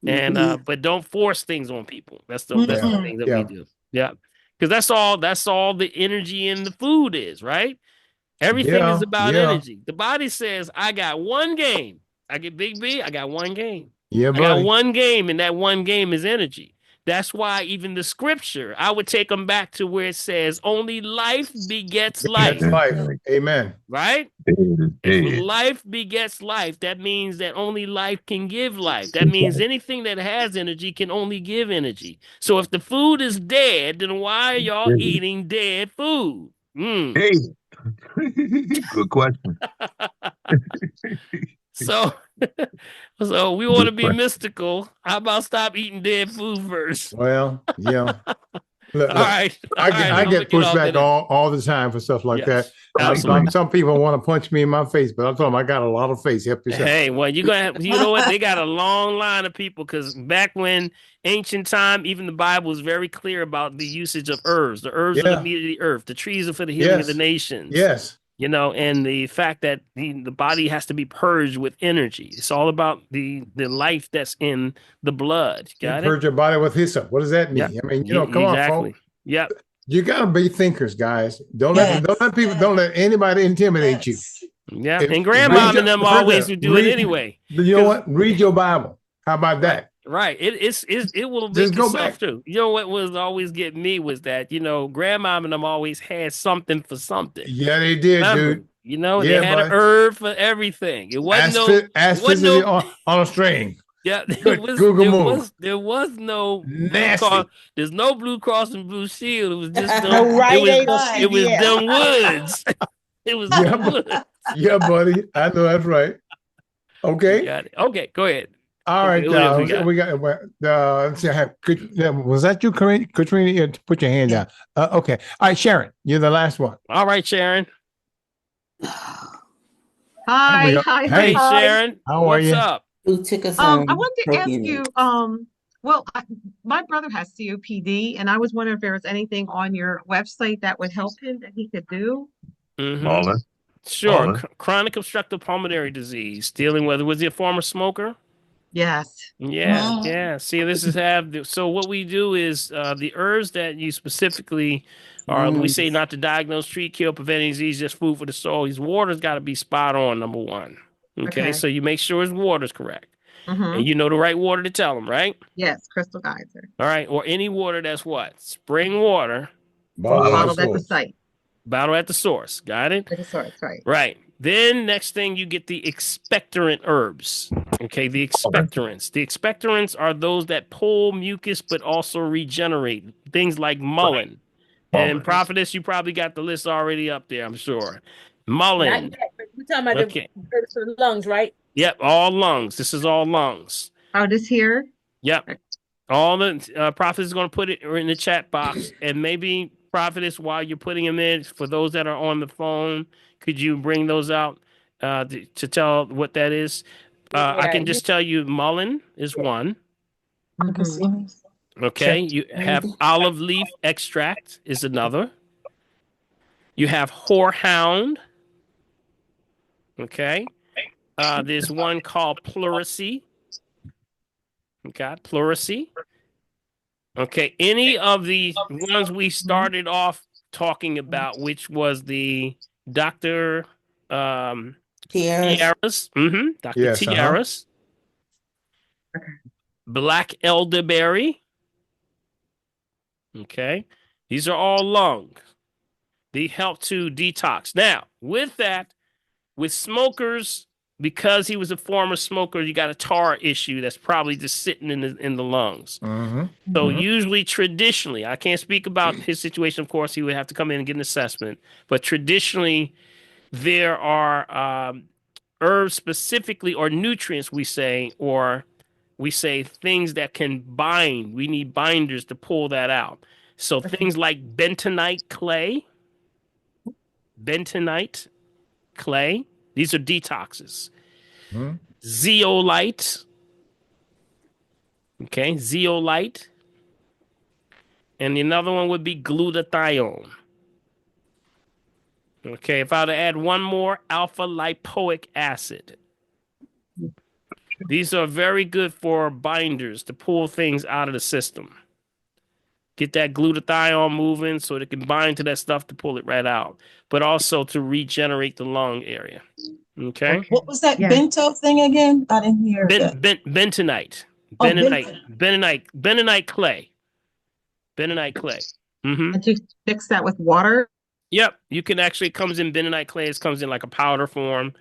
And but don't force things on people. That's the thing that we do. Yeah. Because that's all the energy in the food is, right? Everything is about energy. The body says, I got one game. I get Big B, I got one game. Yeah, I got buddy. one game, and that one game is energy. That's why even the scripture, I would take them back to where it says, only life begets life. That's life. Amen. Right? If life begets life, that means that only life can give life. That means anything that has energy can only give energy. So if the food is dead, then why are y'all eating dead food? Hey, good question. So we want to be mystical. How about stop eating dead food first? Well, yeah. Look, all right. I get pushback all the time for stuff like that. Some people want to punch me in my face, but I told them I got a lot of face. Help yourself. Hey, well, you're gonna have, you know what? They got a long line of people because back when ancient time, even the Bible was very clear about the usage of herbs. The herbs are the meat of the earth. The trees are for the healing of the nations. Yes. And the fact that the body has to be purged with energy. It's all about the life that's in the blood. Got it? Purge your body with hyssop. What does that mean? Yep. I mean, come on, folks. Yep. You gotta be thinkers, guys. Don't let anybody intimidate you. Yeah. And grandma and them always would do it anyway. You know what? Read your Bible. How about that? Right. It will make you soft too. You know what was always getting me was that, grandma and them always had something for something. Yeah, they did, dude. They had an herb for everything. It wasn't on a string. Yeah, there was no nasty. There's no Blue Cross and Blue Shield. It was just it was them woods. It was them woods. Yeah, buddy. I know that's right. Okay. Got it. Okay, go ahead. All right, we got. Was that you, Katrina? Put your hand down. Okay. All right, Sharon, you're the last one. All right, Sharon. Hi. Hey, Sharon. How are you? What's up? I wanted to ask you. My brother has COPD, and I was wondering if there was anything on your website that would help him that he could do. Mm-hmm. Sure. Chronic obstructive pulmonary disease. Dealing with, was he a former smoker? Yes. Yeah. See, so what we do is the herbs that you specifically are, we say not to diagnose, treat, kill, prevent any disease, just food for the soul. His water's got to be spot on, number one. Okay. So you make sure his water's correct. And you know the right water to tell him, right? Yes, Crystal Geyser. All right. Or any water that's what? Spring water. Bottled at the site. Bottle at the source. Got it? At the source, right. Right. Then next thing you get the expectorant herbs. Okay, the expectorants. The expectorants are those that pull mucus but also regenerate. Things like mullein. And Prophetess, you probably got the list already up there, I'm sure. Mullein. Not yet, but we're talking about the herbs for the lungs, right? Yep, all lungs. This is all lungs. Oh, this here? Yep. All the Prophetess is going to put it in the chat box. And maybe Prophetess, while you're putting them in, for those that are on the phone, could you bring those out to tell what that is? I can just tell you mullein is one. Okay. You have olive leaf extract is another. You have horehound. Okay. There's one called pleurisy. Okay, pleurisy. Okay, any of the ones we started off talking about, which was the Dr. Tiaras. Dr. Yes, Tiaras. Black elderberry. Okay, these are all lungs. They help to detox. Now, with that, with smokers, because he was a former smoker, you got a tar issue that's probably just sitting in the lungs. So usually, traditionally, I can't speak about his situation. Of course, he would have to come in and get an assessment. But traditionally, there are herbs specifically, or nutrients, we say things that can bind. We need binders to pull that out. So things like bentonite clay. These are detoxes. Zeolite. Okay, zeolite. And another one would be glutathione. Okay, if I were to add one more, alpha lipoic acid. These are very good for binders to pull things out of the system. Get that glutathione moving so it can bind to that stuff to pull it right out, but also to regenerate the lung area. Okay. What was that bento thing again? I didn't hear that. Bentonite. Oh, Bentonite clay. Bentonite clay. And you mix that with water? Yep. You can actually, it comes in bentonite clay. It comes in like a powder form.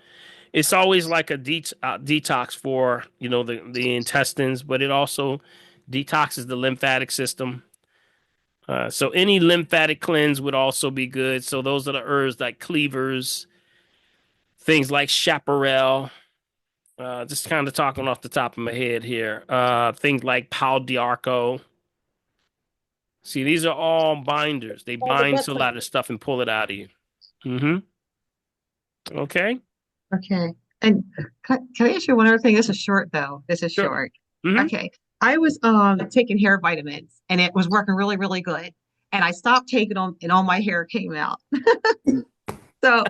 It's always like a detox for, the intestines, but it also detoxes the lymphatic system. So any lymphatic cleanse would also be good. So those are the herbs like cleavers, things like chaparral. Just kind of talking off the top of my head here. Things like pau d'arco. See, these are all binders. They bind to a lot of stuff and pull it out of you. Okay. Okay. And can I ask you one other thing? This is short though. This is short. Okay. I was taking hair vitamins and it was working really, really good. And I stopped taking them and all my hair came out. So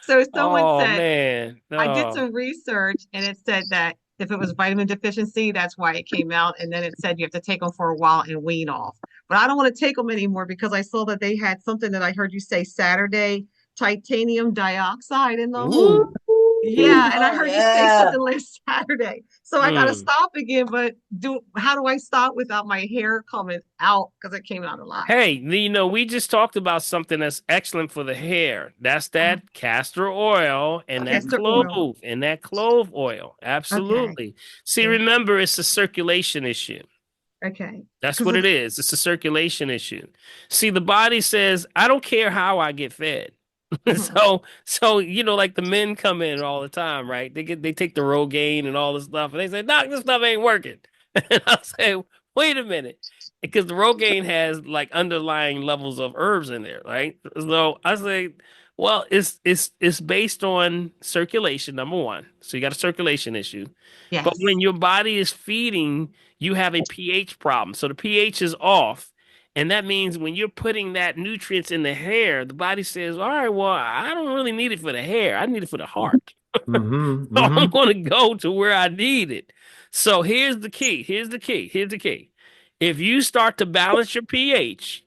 someone said, man. No. I did some research and it said that if it was vitamin deficiency, that's why it came out. And then it said you have to take them for a while and wean off. But I don't want to take them anymore because I saw that they had something that I heard you say Saturday, titanium dioxide in them. Ooh. Yeah, and I heard you say something last Saturday. So I gotta stop again, but how do I stop without my hair coming out? Because it came out a lot. Hey, we just talked about something that's excellent for the hair. That's that castor oil and that clove oil. Absolutely. Okay. See, remember, it's a circulation issue. Okay. That's what it is. It's a circulation issue. See, the body says, I don't care how I get fed. So like the men come in all the time, right? They take the Rogaine and all this stuff, and they say, Doc, this stuff ain't working. And I say, wait a minute, because the Rogaine has like underlying levels of herbs in there, right? So I say, well, it's based on circulation, number one. So you got a circulation issue. Yes. But when your body is feeding, you have a pH problem. So the pH is off. And that means when you're putting that nutrients in the hair, the body says, all right, well, I don't really need it for the hair. I need it for the heart. So I'm going to go to where I need it. So here's the key. If you start to balance your pH,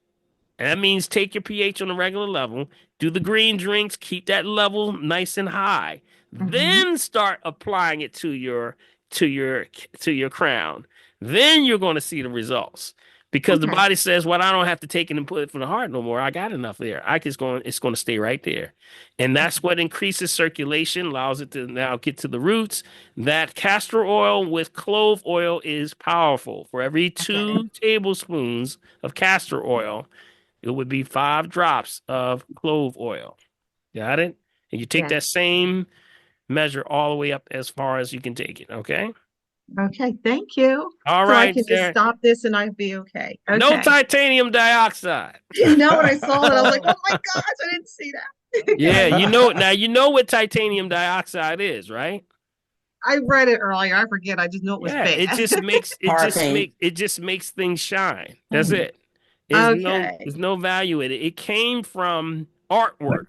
and that means take your pH on a regular level, do the green drinks, keep that level nice and high, then start applying it to your crown. Then you're going to see the results. Because the body says, well, I don't have to take it and put it for the heart no more. I got enough there. It's going to stay right there. And that's what increases circulation, allows it to now get to the roots. That castor oil with clove oil is powerful. For every 2 tablespoons of castor oil, it would be 5 drops of clove oil. Got it? And you take that same measure all the way up as far as you can take it. Okay? Okay, thank you. All so right, I can just stop this and I'd be okay. No titanium dioxide. You know, when I saw it, I was like, oh my gosh, I didn't see that. Yeah, you know what titanium dioxide is, right? I read it earlier. I forget. I just know it was bad. It just makes things shine. That's it. There's no value in it. It came from artwork.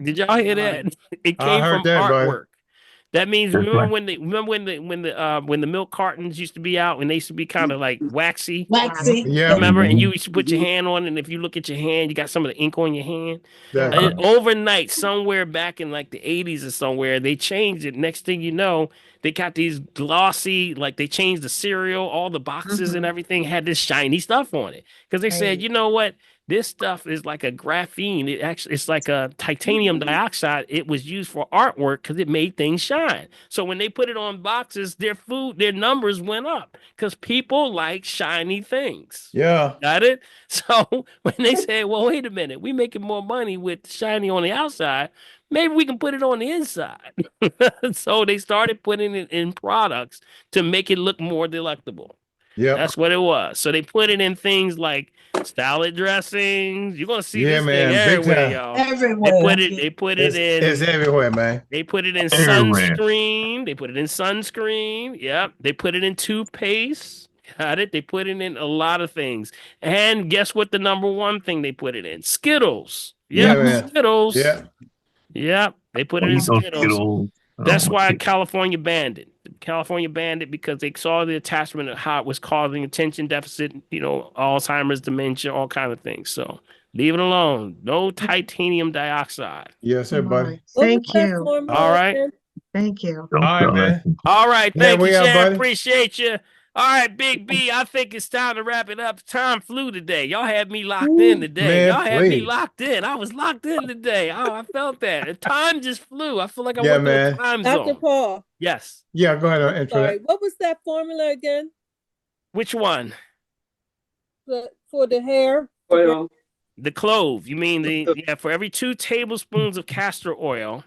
Did y'all hear that? It came from artwork. That means remember when the milk cartons used to be out and they used to be kind of like waxy. Waxy. Yeah. Remember, and you used to put your hand on it, and if you look at your hand, you got some of the ink on your hand. That's And right. overnight, somewhere back in like the 80s or somewhere, they changed it. Next thing you know, they got these glossy, like they changed the cereal, all the boxes and everything had this shiny stuff on it. Because they said, you know what? This stuff is like a graphene. It's like a titanium dioxide. It was used for artwork because it made things shine. So when they put it on boxes, their numbers went up because people like shiny things. Yeah. Got it? So when they say, well, wait a minute, we making more money with shiny on the outside, maybe we can put it on the inside. So they started putting it in products to make it look more delectable. Yeah. That's what it was. So they put it in things like salad dressings. You're gonna see Yeah, this man, thing big everywhere, time. y'all. Everywhere. They put it in. It's everywhere, man. They put it in Everywhere. sunscreen. They put it in sunscreen. Yep. They put it in toothpaste. Got it. They put it in a lot of things. And guess what? The number one thing they put it in? Skittles. Yeah, Yep. man. Skittles. Yeah. Yep. They put Oh, it in you don't Skittles. get old. That's Oh, my why goodness. California banned it. California banned it because they saw the attachment of how it was causing attention deficit, Alzheimer's, dementia, all kind of things. So leave it alone. No titanium dioxide. Yes, sir, buddy. Thank you. All right. Thank you. All right, man. All right. Yeah, Thank you, we are, Chad. buddy. Appreciate you. All right, Big B. I think it's time to wrap it up. Time flew today. Y'all had me locked in today. Man, Y'all had me please. locked in. I was locked in today. Oh, I felt that. The time just flew. I feel like I Yeah, went to a man. time Dr. zone. Paul, Yes. Yeah, go ahead and intro sorry, that. what was that formula again Which one? for the hair? The clove. You mean for every 2 tablespoons of castor oil,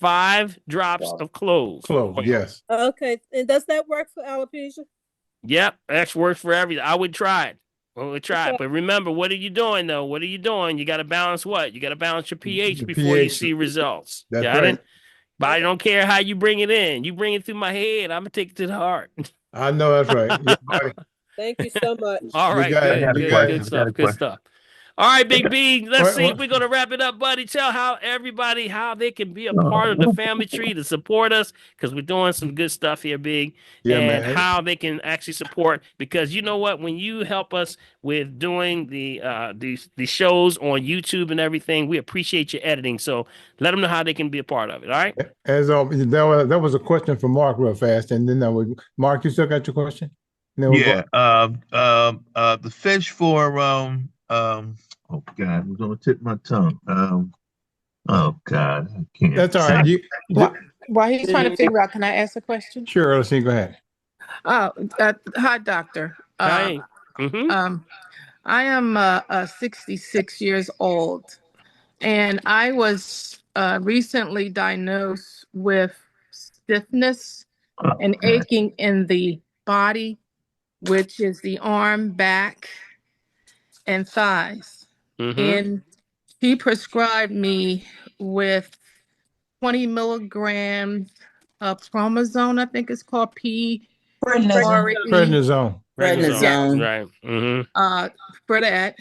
5 drops of clove. Clove, yes. Okay, and does that work for alopecia? Yep, that works for everything. I would try it. But remember, what are you doing though? What are you doing? You got to balance what? You got to balance your pH before you pH. see results. That's Got right. it? But I don't care how you bring it in. You bring it through my head, I'm gonna take it to the heart. I know that's right. Yeah, buddy. Thank you so much. All You right, got it. good, You good, got good it. stuff. Good stuff. All right, Big B. Let's see. What? We're gonna wrap it up, buddy. Tell everybody how they can be a part of the family tree to support us because we're doing some good stuff here, Big. Yeah, and man. how they can actually support. Because you know what, when you help us with doing the shows on YouTube and everything, we appreciate your editing. So let them know how they can be a part of it. All right. As that was a question for Mark real fast, and then Mark, you still got your question? Yeah. The fish for oh God, it was on the tip of my tongue. Oh God, I can't. That's all right. While he's trying to figure out, can I ask a question? Sure, let's see. Go ahead. Hi, doctor. Hi. I am 66 years old, and I was recently diagnosed with stiffness and aching in the body, which is the arm, back, and thighs. And she prescribed me with 20 milligrams of promazone, I think it's called Prednisone. Right. For that.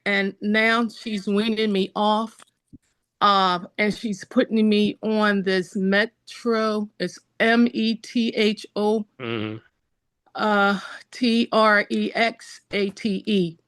And now she's weaning me off. And she's putting me on this Metro. It's METHO. TREXATE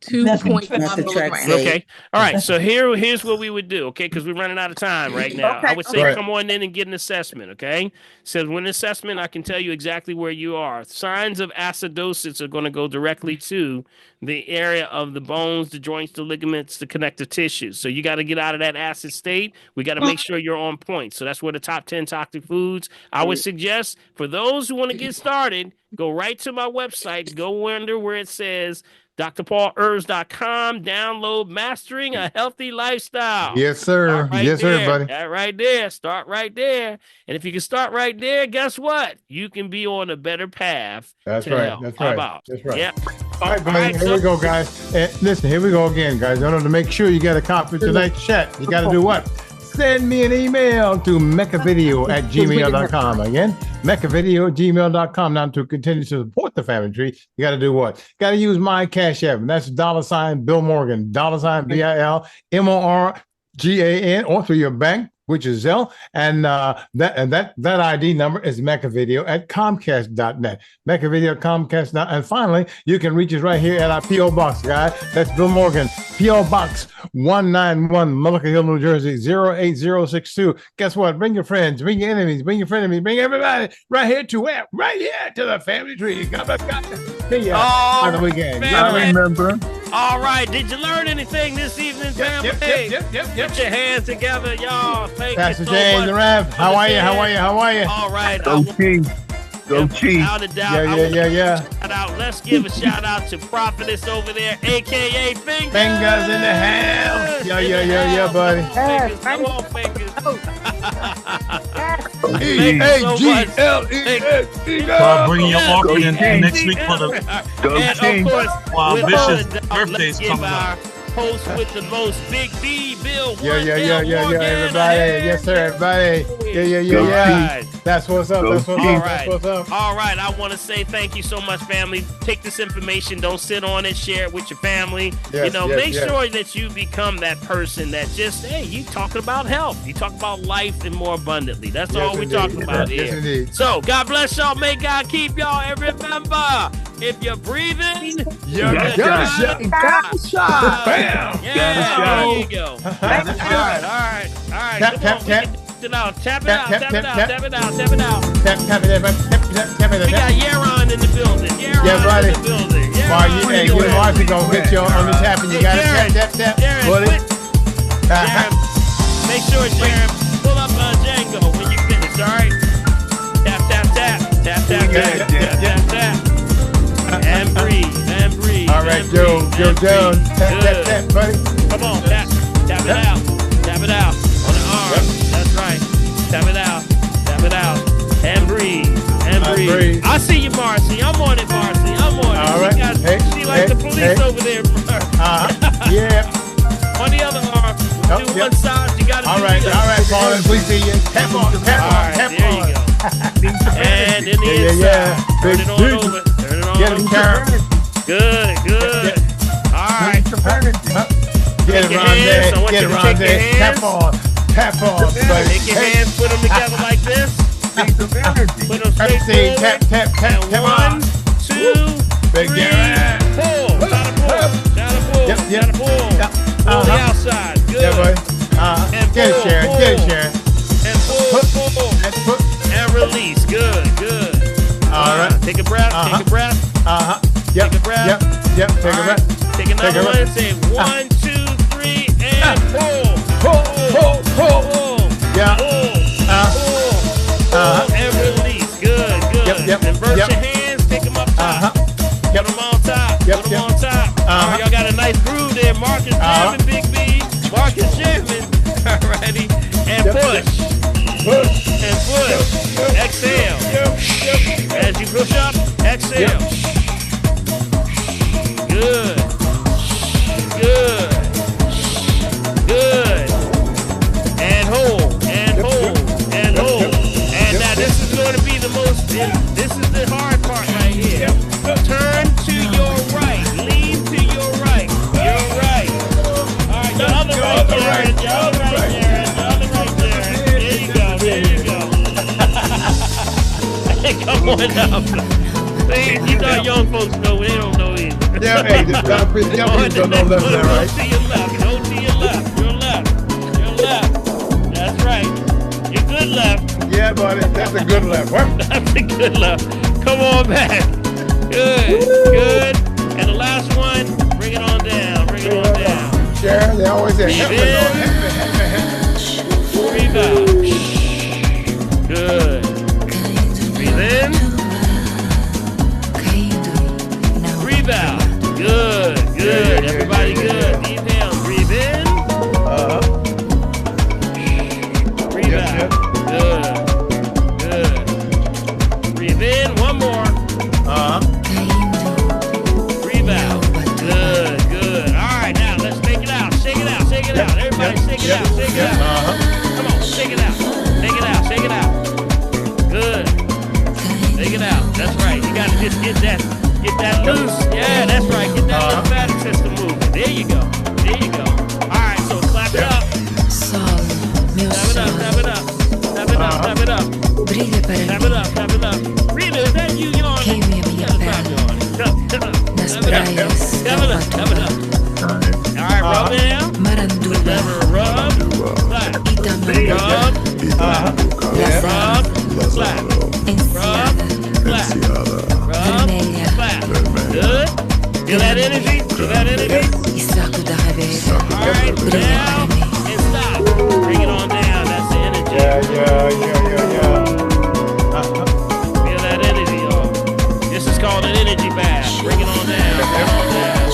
2.5 milligrams. Okay. All right. So here's what we would do. Okay, because we're running out of time right now. Okay. I would say Right. come on in and get an assessment. Okay. So when assessment, I can tell you exactly where you are. Signs of acidosis are going to go directly to the area of the bones, the joints, the ligaments, the connective tissues. So you got to get out of that acid state. We got to make sure you're on point. So that's where the top 10 toxic foods. I would suggest for those who want to get started, go right to my website, go under where it says drpaulherbs.com, download Mastering a Healthy Lifestyle. Yes, sir. Yes, sir, buddy. That right there. Start right there. And if you can start right there, guess what? You can be on a better path. That's to right. health. That's How right. about? That's right. Yep. All right, buddy. Here we go, guys. And listen, here we go again, guys. In order to make sure you get a copy of tonight's chat, you got to do what? Send me an email to mechavideo@gmail.com. Again, mechavideo@gmail.com. Now, to continue to support the family tree, you got to do what? Got to use my Cash App. And that's $Bill Morgan, $BILMorgan, or through your bank, which is Zelle, and that ID number is mechavideo@comcast.net. Mechavideo@comcast.net. And finally, you can reach us right here at our P.O. Box, guys. That's Bill Morgan, P.O. Box 191, Mullica Hill, New Jersey, 08062. Guess what? Bring your friends, bring your enemies, bring your frenemies, bring everybody right here to where? Right here to the family tree. God bless. See ya on the weekend. I remember. All right. Did you learn anything this evening, family? Yep. Put your hands together, y'all. Thank Pastor you so James much. and Rev, how are you? How are you? How are you? All right. Go Chiefs. Go Chiefs. Without a doubt. Yeah. Shout out. Let's give a shout out to Prophetess over there, aka Fingers. Fingers in the house. Yeah, buddy. Fingers. Come on, Fingers. E-A-G-L-E-S. Well, bringing your offering in next week for the And of course, while without Bishop's a doubt, birthday let's is give coming our up. host with the most, Big B, Bill. Yeah, everybody. Yes, sir, everybody. Yeah. That's what's up. That's what's up. All right. I want to say thank you so much, family. Take this information. Don't sit on it. Share it with your family. Yes, Make sure that you become that person that just, hey, you talking about health. You talk about life and more abundantly. That's all we're talking about here. Yes, indeed. So, God bless y'all. May God keep y'all. And remember, if you're breathing, you got a shot. Bam. Yeah, there you go. All right. Tap it out. Tap it out. We got Yaron in the building. Yeah, buddy. In the building. You and Marcy gonna hit you on the tap, and you got to tap. Buddy. Make sure, Jaron, pull up Django when you finish. All right. Tap. And breathe. All right, Joe Jones. Tap, buddy. Come on, tap it out on the arm. That's right. Tap it out. And breathe. I see you, Marcy. I'm on it, Marcy. All right. She like the police over there. Yeah. On the other arm. Do one side. You got to do All right, Paul. We see you. Tap on. There you go. And in the inside. Turn it on over. Get him, Karen. Good. All right. Get it around there. Tap on. Buddy. Take your hands, put them together like this. Put them straight forward. Tap. 1, 2, 3, pull. Gotta pull. Pull the outside. Good. Yeah, buddy. And get it, Sharon. And pull. And release. Good. All right. Take a breath. Yep. Take a breath. Take a breath. Take another one. Say 1, 2, 3, and pull. Yeah. Pull and release. Good. Yep. Invert your hands. Take them up top. Put them on top. Put them on top. Y'all got a nice groove there. Marcus jamming, Big B. Marcus jamming. Alrighty. And push. And push. Exhale. As you push up, exhale. Good. And hold. And now this is going to be the most, this is the hard part right here. Turn to your right. Lean to your right. Your right. All right, your other right, Jared. Your other right, Jared. There you go. Come on up. See, you know young folks know, they don't know either. Yeah, hey, this young people don't know left and right. Go to your left. Your left. That's right. Your good left. Yeah, buddy. That's a good left. That's a good left. Come on back. Good. And the last one, bring it on down. Sharon, they always say, breathe out. Good. Breathe in. Breathe out. Good. Everybody good. Inhale. Breathe in. Breathe out. Good. Breathe in. One more. Breathe out. Good. All right, now let's take it out. Shake it out. Everybody shake it out. Come on, shake it out. Good. Take it out. That's right. You gotta just get that loose. Yeah, that's right. Get that lymphatic system moving. There you go. All right, so clap it up. Clap it up. Clap it up. Rita, is that you yawning? Che mi Clap it up. All right, rub it out. Maranduba. Rub. Clap. Rub. Rub. Clap. Rub. Clap. Rub. Clap. Good. Feel that energy? Feel that energy? All right, now and stop. Bring it on down. That's the energy. Yeah. Feel that energy, y'all. This is called an energy bath. Bring it on down. Bring it on down.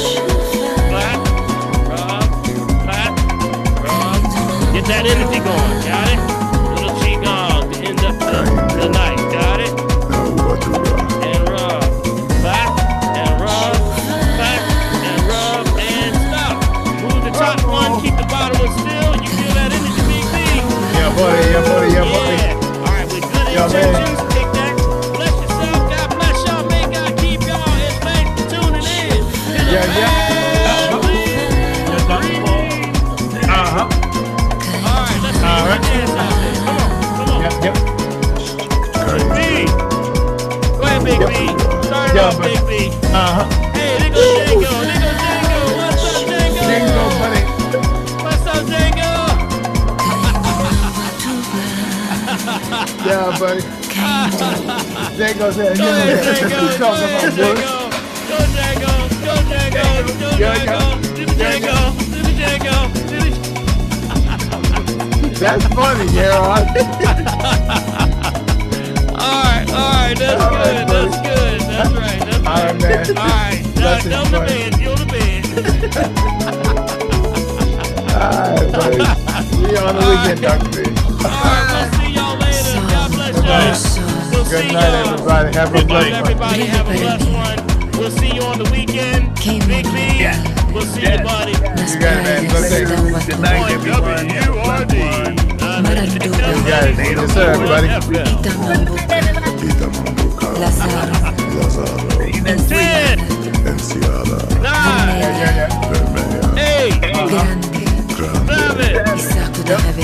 Clap. Rub. Clap. Rub. Get that energy going. Got it? Little qigong to end up the night. Got it? And rub. Clap. And rub. Clap. And rub. And stop. Move the top one. Keep the bottom one still. You feel that energy, big B? Yeah, buddy. All right, with good intentions, take that. Bless yourself. God bless y'all. May God keep y'all. And thanks for tuning in. Yeah. All right, let's see you dance out there. Come on. Yep. Big B. Go ahead, Big B. Start it off, Big B. Hey, there goes Django. What's up, Django? Django, buddy. What's up, Django? Yeah, buddy. Django said, Go ahead, Django. Go, Django. Do the Django. That's funny, Gerard. All right, that's good. That's right. All right, man. All right, now come to bed. You're on the bed. All right, buddy. See you on the weekend, Dr. B. All right, we'll see y'all later. God bless y'all. We'll Good see night, y'all. everybody. Have a blessed one. Everybody have a blessed one. We'll see you on the weekend. Big B. We'll see you, buddy. You got it, man. Good night, everyone. WRD. You got it. Yes, sir, everybody. 10, 9, 8, 7,